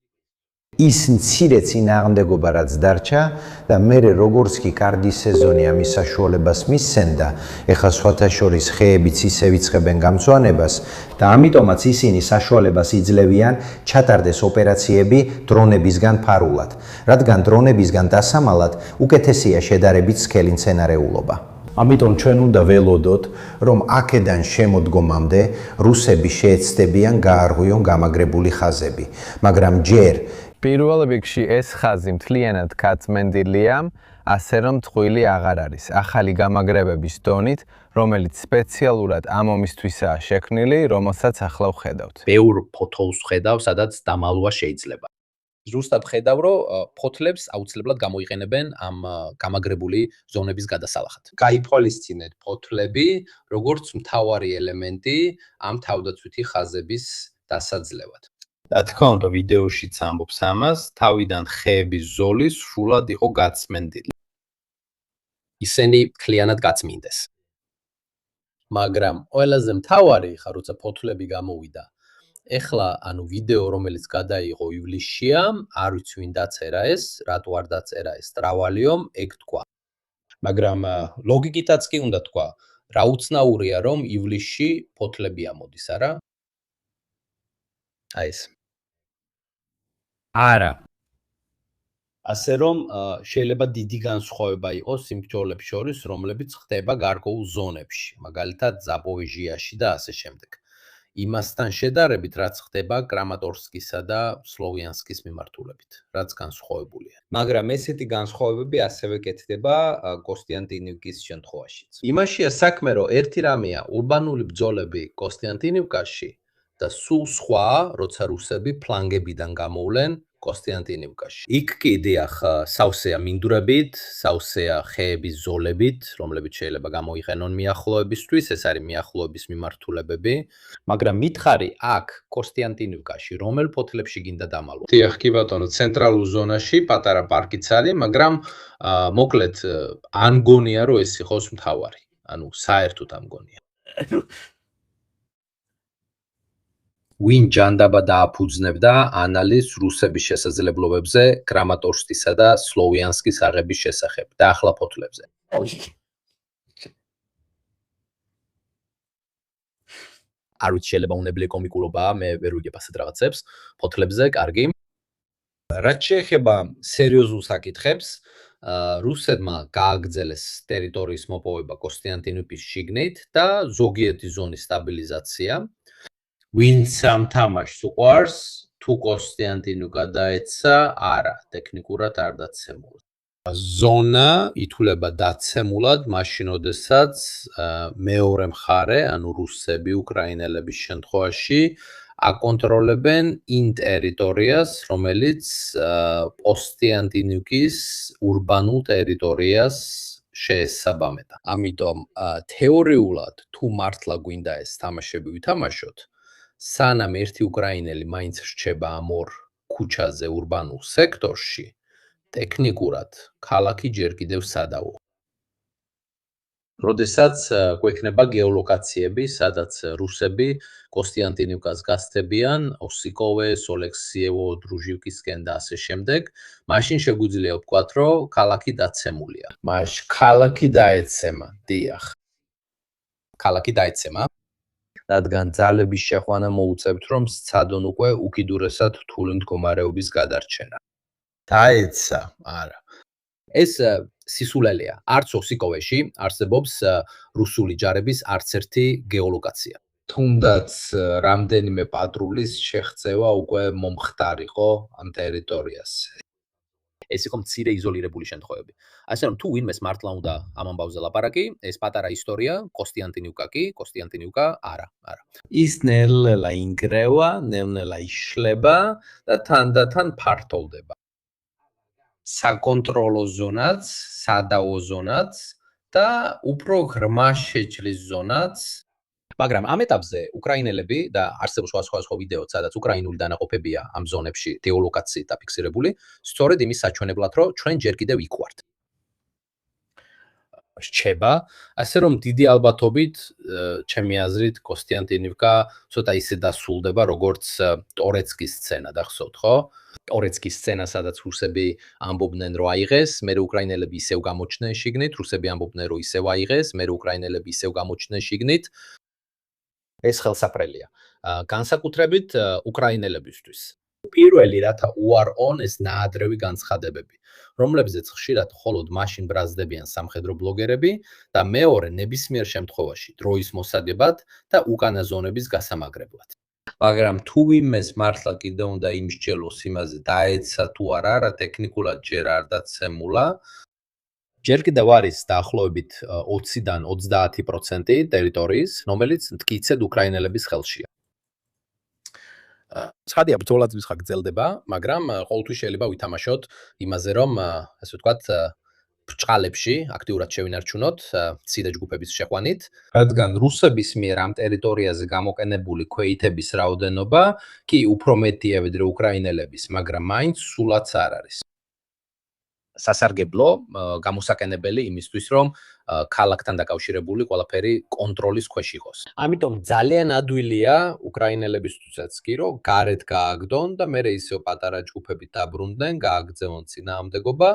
ის მცირე წინააღმდეგობა რაც დარჩა და მე როგორც კი კარგი სეზონი ამის საშუალებას მისცემდა, ეხლა სხვათა შორის ხეებიც ისე ვიწყებენ გამწვანებას და ამიტომაც ისინი საშუალებას იძლევიან ჩატარდეს ოპერაციები დრონებისგან ფარულად, რადგან დრონებისგან დასამალად უკეთესია შედარებით სქელი მცენარეულობა. ამიტომ ჩვენ უნდა ველოდოთ, რომ აქედან შემოდგომამდე რუსები შეეცდებიან გაარღვიონ გამაგრებული ხაზები, მაგრამ ჯერ პირველ რიგში ეს ხაზი მთლიანად გაწმენდილია, ასე რომ წყვილი აღარ არის. ახალი გამაგრებების დონით, რომელიც სპეციალურად ამ ომისთვისაა შექმნილი, რომელსაც ახლა ვხედავთ. ბევრ ფოთოლს ვხედავ, სადაც დამალვა შეიძლება. ზუსტად ხედავ, რომ ფოთლებს აუცილებლად გამოიყენებენ ამ გამაგრებული ზონების გადასალახად. გაითვალისწინეთ ფოთლები, როგორც მთავარი ელემენტი ამ თავდაცვითი ხაზების დასაძლევად. რა თქმა უნდა, ვიდეოშიც ამბობს ამას, თავიდან ხეების ზოლი სრულად იყო გაწმენდილი. ისინი მთლიანად გაწმინდეს. მაგრამ ყველაზე მთავარი ხა, როცა ფოთლები გამოვიდა, ეხლა ანუ ვიდეო რომელიც გადაიღო ივლისშია, არ ვიცი ვინ დაწერა ეს, რატო არ დაწერა ეს ტრავალიომ, ეგ თქვა. მაგრამ ლოგიკითაც კი უნდა თქვა, რა უცნაურია რომ ივლისში ფოთლები ამოდის, არა? აი ეს. არა. ასე რომ შეიძლება დიდი განსხვავება იყოს იმ ბრძოლებს შორის, რომლებიც ხდება გარკვეულ ზონებში, მაგალითად ზაპორიჟიაში და ასე შემდეგ. იმასთან შედარებით, რაც ხდება კრამატორსკისა და სლოვიანსკის მიმართულებით, რაც განსხვავებულია. მაგრამ ესეთი განსხვავებები ასევე კეთდება კოსტიანტინივკის შემთხვევაშიც. იმაშია საქმე, რომ ერთი რამეა ურბანული ბრძოლები კოსტიანტინივკაში და სულ სხვა, როცა რუსები ფლანგებიდან გამოვლენ კოსტიანტინივკაში. იქ კი დიახ, სავსეა მინდვრებით, სავსეა ხეების ზოლებით, რომლებიც შეიძლება გამოიყენონ მიახლოებისთვის, ეს არის მიახლოების მიმართულებები, მაგრამ მითხარი აქ კოსტიანტინივკაში რომელ ფოთლებში გინდა დამალვა? დიახ, კი ბატონო, ცენტრალურ ზონაში პატარა პარკიც არის, მაგრამ მოკლედ ან გონია რომ ეს იყოს მთავარი. ანუ საერთოდ ამ გონია. ვინ ჯანდაბა დააფუძნებდა ანალიზს რუსების შესაძლებლობებზე კრამატორსკისა და სლოვიანსკის აღების შესახებ და ახლა ფოთლებზე. არ ვიცი, შეიძლება უნებლიე კომიკულობაა, მე ვერ ვიგებ ასეთ რაღაცებს. ფოთლებზე, კარგი. რაც შეეხება სერიოზულ საკითხებს, რუსებმა გააგრძელეს ტერიტორიის მოპოვება კოსტიანტინოვკის შიგნით და ზოგიერთი ზონის სტაბილიზაცია. ვინც ამ თამაშს უყვარს, თუ კოსტიანტინოვკა დაეცა, არა, ტექნიკურად არ დაცემულა. ზონა ითვლება დაცემულად, მაშინ როდესაც მეორე მხარე, ანუ რუსები, უკრაინელების შემთხვევაში აკონტროლებენ იმ ტერიტორიას, რომელიც კოსტიანტინოვკის ურბანულ ტერიტორიას შეესაბამება. ამიტომ თეორიულად თუ მართლა გვინდა ეს თამაშები ვითამაშოთ, სანამ ერთი უკრაინელი მაინც რჩება ამ ორ ქუჩაზე ურბანულ სექტორში, ტექნიკურად ქალაქი ჯერ კიდევ სადავო. როდესაც გვექნება გეოლოკაციები, სადაც რუსები კოსტიანტინივკას გასცდებიან, ოსიკოვეს, ოლექსიევო, დრუჟივკისკენ და ასე შემდეგ, მაშინ შეგვიძლია ვთქვათ, რომ ქალაქი დაცემულია. მაშინ ქალაქი დაეცემა, დიახ. ქალაქი დაეცემა, რადგან ძალების შეყვანა მოუწევთ, რომ სცადონ უკვე უკიდურესად რთული მდგომარეობის გადარჩენა. დაეცა, არა. ეს სისულელეა. არც ოსიკოვეში არსებობს რუსული ჯარების არც ერთი გეოლოკაცია. თუნდაც რამდენიმე პატრულის შეღწევა უკვე მომხდარიყო ამ ტერიტორიაზე. ეს იყო მცირე იზოლირებული შემთხვევები. ასე რომ თუ ვინმეს მართლა უნდა ამ ამბავზე ლაპარაკი, ეს პატარა ისტორია, კოსტიანტინივკა კი, კოსტიანტინივკა არა. ის ნელ-ნელა ინგრევა, ნელ-ნელა იშლება და თანდათან ფართოვდება. საკონტროლო ზონაც, სადავო ზონაც და უფრო ღრმა შეჭრის ზონაც. მაგრამ ამ ეტაპზე უკრაინელები და არსებობს სხვა ვიდეოც, სადაც უკრაინული დანაყოფებია ამ ზონებში გეოლოკაციით დაფიქსირებული, სწორედ იმის საჩვენებლად, რომ ჩვენ ჯერ კიდევ იქ ვართ. რჩება, ასე რომ დიდი ალბათობით, ჩემი აზრით, კოსტიანტინივკა ცოტა ისე დასრულდება, როგორც ტორეცკის სცენა, დახსოვთ, ხო? ტორეცკის სცენა, სადაც რუსები ამბობდნენ, რომ აიღეს, მერე უკრაინელები ისევ გამოჩნდნენ შიგნით, რუსები ამბობდნენ, რომ ისევ აიღეს, მერე უკრაინელები ისევ გამოჩნდნენ შიგნით. ეს ხელსაფრელია. განსაკუთრებით უკრაინელებისთვის. პირველი რათა უარყონ ეს ნაადრევი განცხადებები, რომლებზეც ხშირად მხოლოდ მაშინ ბრაზდებიან სამხედრო ბლოგერები და მეორე ნებისმიერ შემთხვევაში დროის მოსაგებად და უკანა ზონების გასამაგრებლად. მაგრამ თუ ვინმეს მართლა კიდევ უნდა იმსჯელოს იმაზე დაეცა თუ არა, რა ტექნიკულად ჯერ არ დაცემულა, ჯერ კიდევ არის დაახლოებით 20-დან 30% ტერიტორიის, რომელიც მტკიცედ უკრაინელების ხელშია. ცხადია, ბრძოლაც მისხა გრძელდება, მაგრამ ყოველთვის შეიძლება ვითამაშოთ იმაზე, რომ ასე ვთქვათ, ბრჭყალებში აქტიურად შევინარჩუნოთ ცივი ჯგუფების შეყვანით, რადგან რუსების მიერ ამ ტერიტორიაზე გამოყენებული ქვეითების რაოდენობა კი უფრო მეტია ვიდრე უკრაინელების, მაგრამ მაინც სულაც არ არის. სასარგებლო გამოსაკენებელი იმისთვის, რომ ქალაქთან დაკავშირებული ყველაფერი კონტროლის ქვეშ იყოს. ამიტომ ძალიან ადვილია უკრაინელებისთვისაც კი, რომ გარეთ გააგდონ და მერე ისევ პატარა ჯგუფებით დაბრუნდნენ, გააგრძელონ წინააღმდეგობა,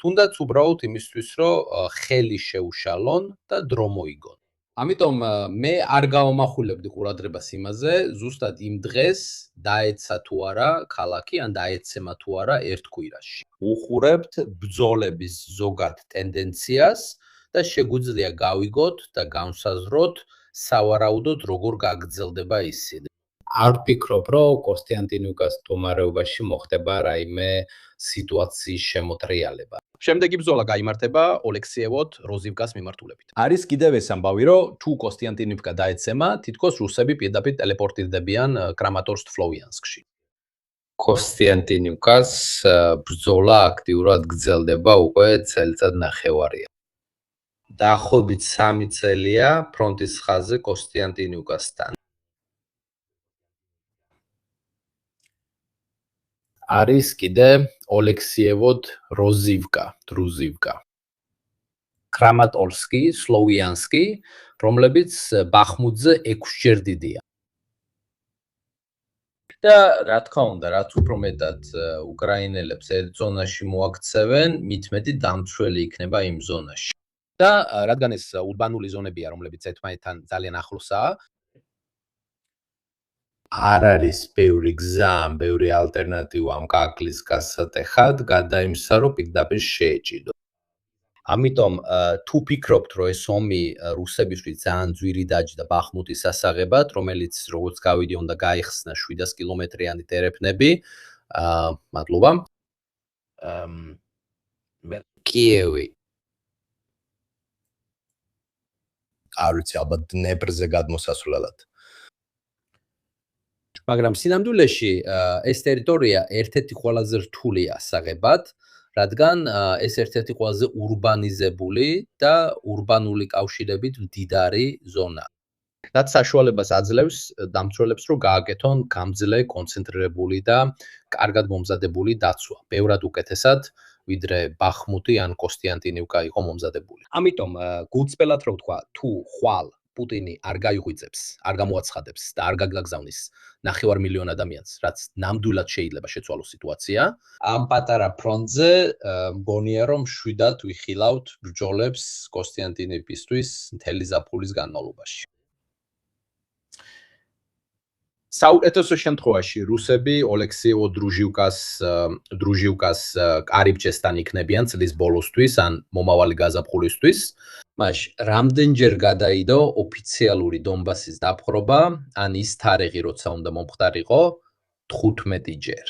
თუნდაც უბრალოდ იმისთვის, რომ ხელი შეუშალონ და დრო მოიგონ. ამიტომ მე არ გავამახვილებდი ყურადღებას იმაზე, ზუსტად იმ დღეს დაეცა თუ არა ქალაქი ან დაეცემა თუ არა ერთ კვირაში. უხურებთ ბრძოლების ზოგად ტენდენციას და შეგვიძლია გავიგოთ და განსაზღვროთ სავარაუდოდ როგორ გაგრძელდება ისინი. არ ვფიქრობ, რომ კოსტიანტინივკას მდგომარეობაში მოხდება რაიმე სიტუაციის შემოტრიალება. შემდეგი ბრძოლა გაიმართება ოლექსიევოთ როზივკას მიმართულებით. არის კიდევ ეს ამბავი, რომ თუ კოსტიანტინივკა დაეცემა, თითქოს რუსები პირდაპირ ტელეპორტირდებიან კრამატორსკ-ფლოვიანსკში. კოსტიანტინივკას ბრძოლა აქტიურად გრძელდება უკვე წელიწად ნახევარია. დაახლოებით 3 წელია ფრონტის ხაზზე კოსტიანტინივკასთან. არის კიდე ოლექსიევოთ როზივკა, დრუზივკა. კრამატორსკი, სლოვიანსკი, რომლებიც ბახმუტზე 6-ჯერ დიდია. და რა თქმა უნდა, რაც უფრო მეტად უკრაინელებს ერთ ზონაში მოაქცევენ, მით მეტი დამცველი იქნება იმ ზონაში. და რადგან ეს ურბანული ზონებია, რომლებიც ერთმანეთთან ძალიან ახლოსაა, არ არის ბევრი გზა, ბევრი ალტერნატივა ამ კაკლის გასატეხად, გადა იმისა, რომ პირდაპირ შეეჭიდო. ამიტომ თუ ფიქრობთ, რომ ეს ომი რუსებისთვის ძალიან ძვირი დაჯდა ბახმუტის სასაღებად, რომელიც როგორც გავიდი უნდა გაიხსნა 700 კილომეტრიანი ტერეფნები, მადლობა. კიევი. არ ვიცი, ალბათ დნეპრზე გადმოსასვლელად. მაგრამ სინამდვილეში ეს ტერიტორია ერთ-ერთი ყველაზე რთული ასაღებად, რადგან ეს ერთ-ერთი ყველაზე ურბანიზებული და ურბანული კავშირებით მდიდარი ზონაა. რაც საშუალებას აძლევს დამცველებს, რომ გააკეთონ გამძლე, კონცენტრირებული და კარგად მომზადებული დაცვა, ბევრად უკეთესად, ვიდრე ბახმუტი ან კოსტიანტინივკა იყო მომზადებული. ამიტომ გულწრფელად რო ვთქვა, თუ ხვალ პუტინი არ გაიღვიძებს, არ გამოაცხადებს და არ გაგზავნის 9 მილიონ ადამიანს, რაც ნამდვილად შეიძლება შეცვალოს სიტუაცია, ამ პატარა ფრონტზე მგონია, რომ შვიდად ვიხილავთ ბრძოლებს კოსტიანტინივკისთვის მთელი ზაფხულის განმავლობაში. საუკეთესო შემთხვევაში რუსები ოლექსიევ დრუჟიუკას კარიბჭესთან იქნებიან წლის ბოლოსთვის ან მომავალი გაზაფხულისთვის. მაშინ რამდენჯერ გადაიდო ოფიციალური დონბასის დაპყრობა, ან ის თარიღი, როცა უნდა მომხდარიყო, 15 ჯერ.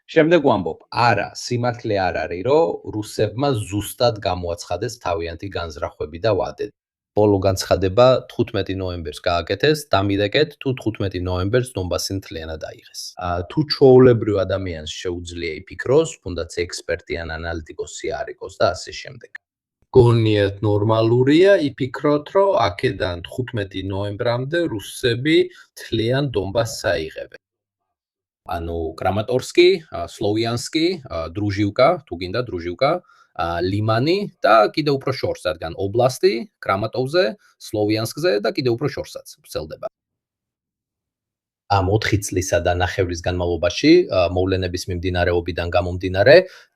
შემდეგ ვამბობ, არა, სიმართლე არ არის, რომ რუსებმა ზუსტად გამოაცხადეს თავიანთი განზრახვები და ვადები. ბოლო განცხადება 15 ნოემბერს გააკეთეს, დამიდეკეთ თუ 15 ნოემბერს დონბასი მთლიანად აიღეს. თუ ჩვეულებრივ ადამიანს შეუძლია იფიქროს, თუნდაც ექსპერტი ან ანალიტიკოსი არ იყოს და ასე შემდეგ. გონიათ ნორმალურია იფიქროთ, რომ აქედან 15 ნოემბრამდე რუსები მთლიან დონბასს აიღებენ. ანუ კრამატორსკი, სლოვიანსკი, დრუჟიუკა, თუ გინდა დრუჟიუკა, ლიმანი და კიდევ უფრო შორს, რადგან ობლასტი, კრამატოვზე, სლოვიანსკზე და კიდევ უფრო შორსაც ვრცელდება. ამ 4 წლისა და ნახევრის განმავლობაში მოვლენების მიმდინარეობიდან გამომდინარე,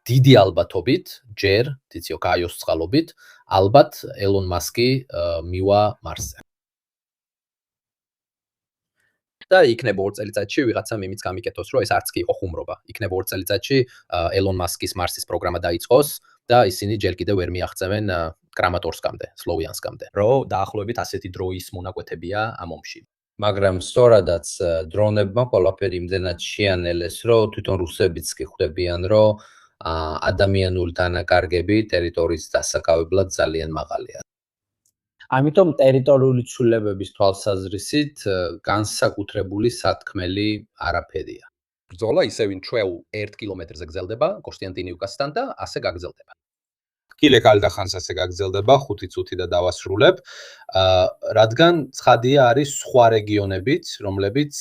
დიდი ალბათობით, ჯერ, თითქოს კაიოს წყალობით, ალბათ ელონ მასკი მივა მარსზე. და იქნება 2 წელიწადში ვიღაცამ იმიც გამიკეთოს, რომ ეს არც კი იყო ხუმრობა. იქნება 2 წელიწადში ელონ მასკის მარსის პროგრამა დაიწყოს და ისინი ჯერ კიდევ ვერ მიაღწევენ კრამატორსკამდე, სლოვიანსკამდე. რომ დაახლოებით ასეთი დროის მონაკვეთებია ამ ომში. მაგრამ სწორადაც დრონებმა ყველაფერი იმდენად შეანელეს, რომ თვითონ რუსებიც კი ხვდებიან, რომ ადამიანური დანაკარგები ტერიტორიის დასაკავებლად ძალიან მაღალია. ამიტომ ტერიტორიული ცვლილებების თვალსაზრისით განსაკუთრებული სათქმელი არაფერია. ბრძოლა ისევ ჩვეულ 1 კილომეტრზე გრძელდება კოსტიანტინივკასთან და ასე გაგრძელდება. კილე კალდახანს ასე გაგრძელდება 5 წუთი და დავასრულებ, რადგან ცხადია არის სხვა რეგიონებიც, რომლებიც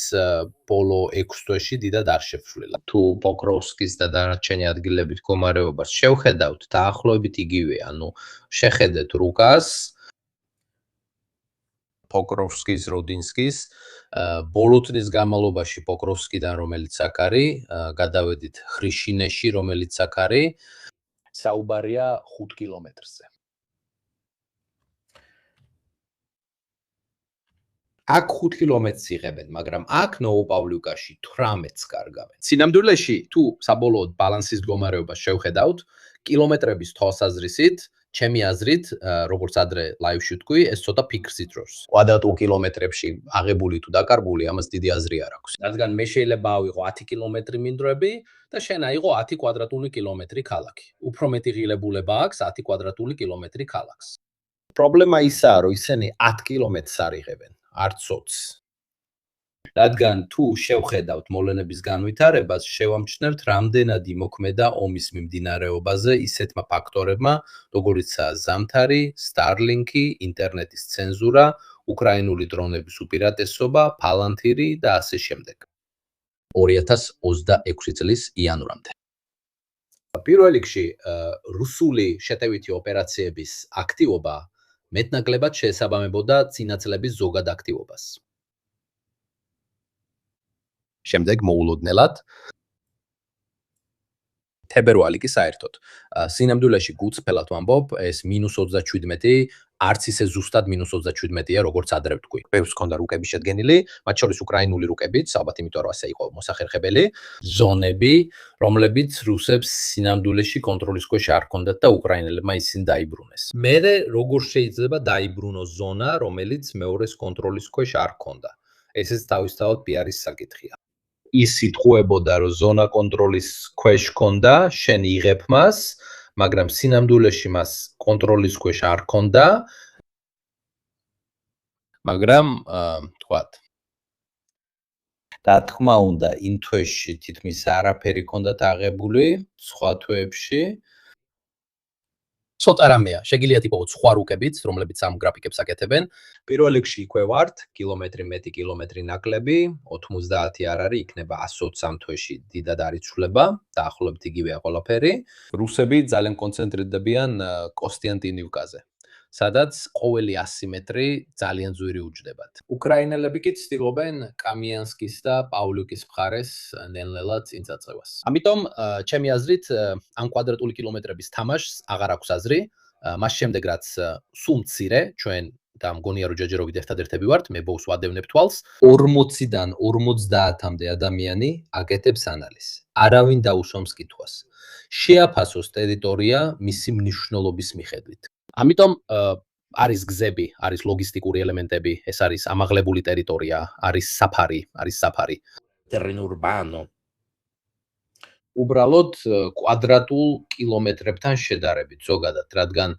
ბოლო 6 თვეში დიდად არ შეცვლილა. თუ პოკროვსკის და დანარჩენი ადგილების მდგომარეობას შევხედავთ, დაახლოებით იგივეა, ანუ შეხედეთ რუკას, პოკროვსკის, როდინსკის, ბოლო წლის განმავლობაში პოკროვსკიდან რომელიც აქ არის, გადავედით ხრიშინეში, რომელიც აქ არის, საუბარია 5 კილომეტრზე. აქ 5 კილომეტრს იღებენ, მაგრამ აქ ნოვოპავლივკაში 18-ს კარგავენ. სინამდვილეში, თუ საბოლოოდ ბალანსის მდგომარეობას შევხედავთ, კილომეტრების თვალსაზრისით, ჩემი აზრით, როგორც ადრე ლაივში ვთქვი, ეს ცოტა ფიქრს იწვევს. კვადრატულ კილომეტრებში აღებული თუ დაკარგული, ამას დიდი აზრი არ აქვს. რადგან მე შეიძლება ავიღო 10 კილომეტრი მინდვრები და შენ აიღო 10 კვადრატული კილომეტრი ქალაქი. უფრო მეტი ღირებულება აქვს 10 კვადრატული კილომეტრი ქალაქს. პრობლემა ისაა, რომ ისინი 10 კილომეტრს არ იღებენ, არც 20-ს. რადგან თუ შევხედავთ მოვლენების განვითარებას, შევამჩნევთ, რამდენად იმოქმედა ომის მიმდინარეობაზე ისეთმა ფაქტორებმა, როგორიცაა ზამთარი, Starlink-ი, ინტერნეტის ცენზურა, უკრაინული დრონების უპირატესობა, ფალანთირი და ასე შემდეგ. 2026 წლის იანვრამდე. პირველ რიგში, რუსული შეტევითი ოპერაციების აქტივობა მეტნაკლებად შეესაბამებოდა წინა წლების ზოგად აქტივობას. შემდეგ მოულოდნელად თებერვალი კი საერთოდ. სინამდვილეში გულწრფელად ვამბობ, ეს -27 არც ისე ზუსტად -27-ია, როგორც ადრე ვთქვი. ბევრს ჰქონდა რუკები შედგენილი, მათ შორის უკრაინული რუკებიც, ალბათ იმიტომ რომ ასე იყო მოსახერხებელი, ზონები, რომლებიც რუსებს სინამდვილეში კონტროლის ქვეშ არ ჰქონდათ და უკრაინელებმა ისინი დაიბრუნეს. მერე როგორ შეიძლება დაიბრუნოს ზონა, რომელიც მეორეს კონტროლის ქვეშ არ ჰქონდა? ესეც თავისთავად პიარის საკითხია. ის ითხოვებოდა, რომ ზონა კონტროლის ქვეშ ჰქონდა, შენ იღებ მას, მაგრამ სინამდვილეში მას კონტროლის ქვეშ არ ჰქონდა. მაგრამ, თქვათ, რა თქმა უნდა, იმ თვეში თითქმის არაფერი ჰქონდათ აღებული, სხვა თვეებში ცოტა რამეა, შეგიძლიათ იპოვოთ სხვა რუკებიც, რომლებიც ამ გრაფიკებს აკეთებენ. პირველ რიგში იქვე ვართ, კილომეტრი მეტი კილომეტრი ნაკლები, 90 არ არის, იქნება 120 ამ თვეში დიდად არის ცვლილება, დაახლოებით იგივეა ყველაფერი. რუსები ძალიან კონცენტრირდებიან კოსტიანტინივკაზე, სადაც ყოველი 100 მეტრი ძალიან ძვირი უჯდებათ. უკრაინელები კი ცდილობენ კამიანსკის და პავლივკის მხარეს ნელ-ნელა წინ წაწევას. ამიტომ, ჩემი აზრით, ამ კვადრატული კილომეტრების თამაშს აღარ აქვს აზრი. მას შემდეგ რაც სულ მცირე, ჩვენ და მგონია რომ ჯერჯერობით ერთადერთები ვართ, მე ბოუს ვადევნებ თვალს, 40-დან 50-მდე ადამიანი აკეთებს ანალიზს. არავინ დაუსვამს კითხვას. შეაფასოს ტერიტორია მისი მნიშვნელობის მიხედვით. ამიტომ არის გზები, არის ლოგისტიკური ელემენტები, ეს არის ამაღლებული ტერიტორია, არის საფარი. terreno urbano. უბრალოდ კვადრატულ კილომეტრებთან შედარებით ზოგადად, რადგან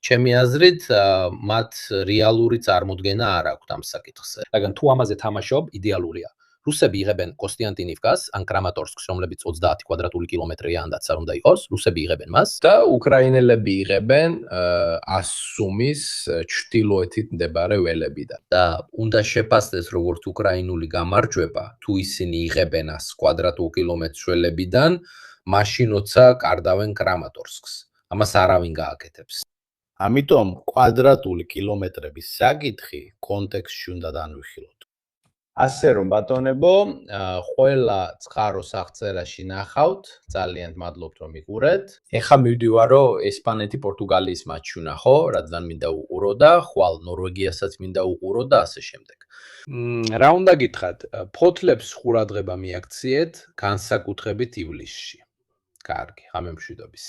ჩემი აზრით მათ რეალური წარმოდგენა არ აქვთ ამ საკითხზე. რადგან თუ ამაზე თამაშობ, იდეალურია. რუსები იღებენ კოსტიანტინივკას, ან კრამატორსკს, რომლებიც 30 კვადრატული კილომეტრია, ანდაც არ უნდა იყოს, რუსები იღებენ მას და უკრაინელები იღებენ ასუმის ჩრდილოეთით მდებარე ველებიდან. და უნდა შეფასდეს როგორც უკრაინული გამარჯვება, თუ ისინი იღებენ 100 კვადრატულ კილომეტრს ველებიდან, მაშინ როცა კარდავენ კრამატორსკს. ამას არავინ გააკეთებს. ამიტომ კვადრატული კილომეტრების საკითხი კონტექსტში უნდა განვიხილოთ. ასე რომ ბატონებო, ყველა წყაროს აღწერაში ნახავთ, ძალიან მადლობთ რომ მიყურეთ. ეხლა მივდივარ რომ ესპანეთი პორტუგალიის მატჩი ვნახო, რადგან მინდა უყურო და ხვალ ნორვეგიასაც მინდა უყურო და ასე შემდეგ. რა უნდა გითხრათ, ფოთლებს ყურადღება მიაქციეთ, განსაკუთრებით ივლისში. კარგი, ღამემშვიდობის.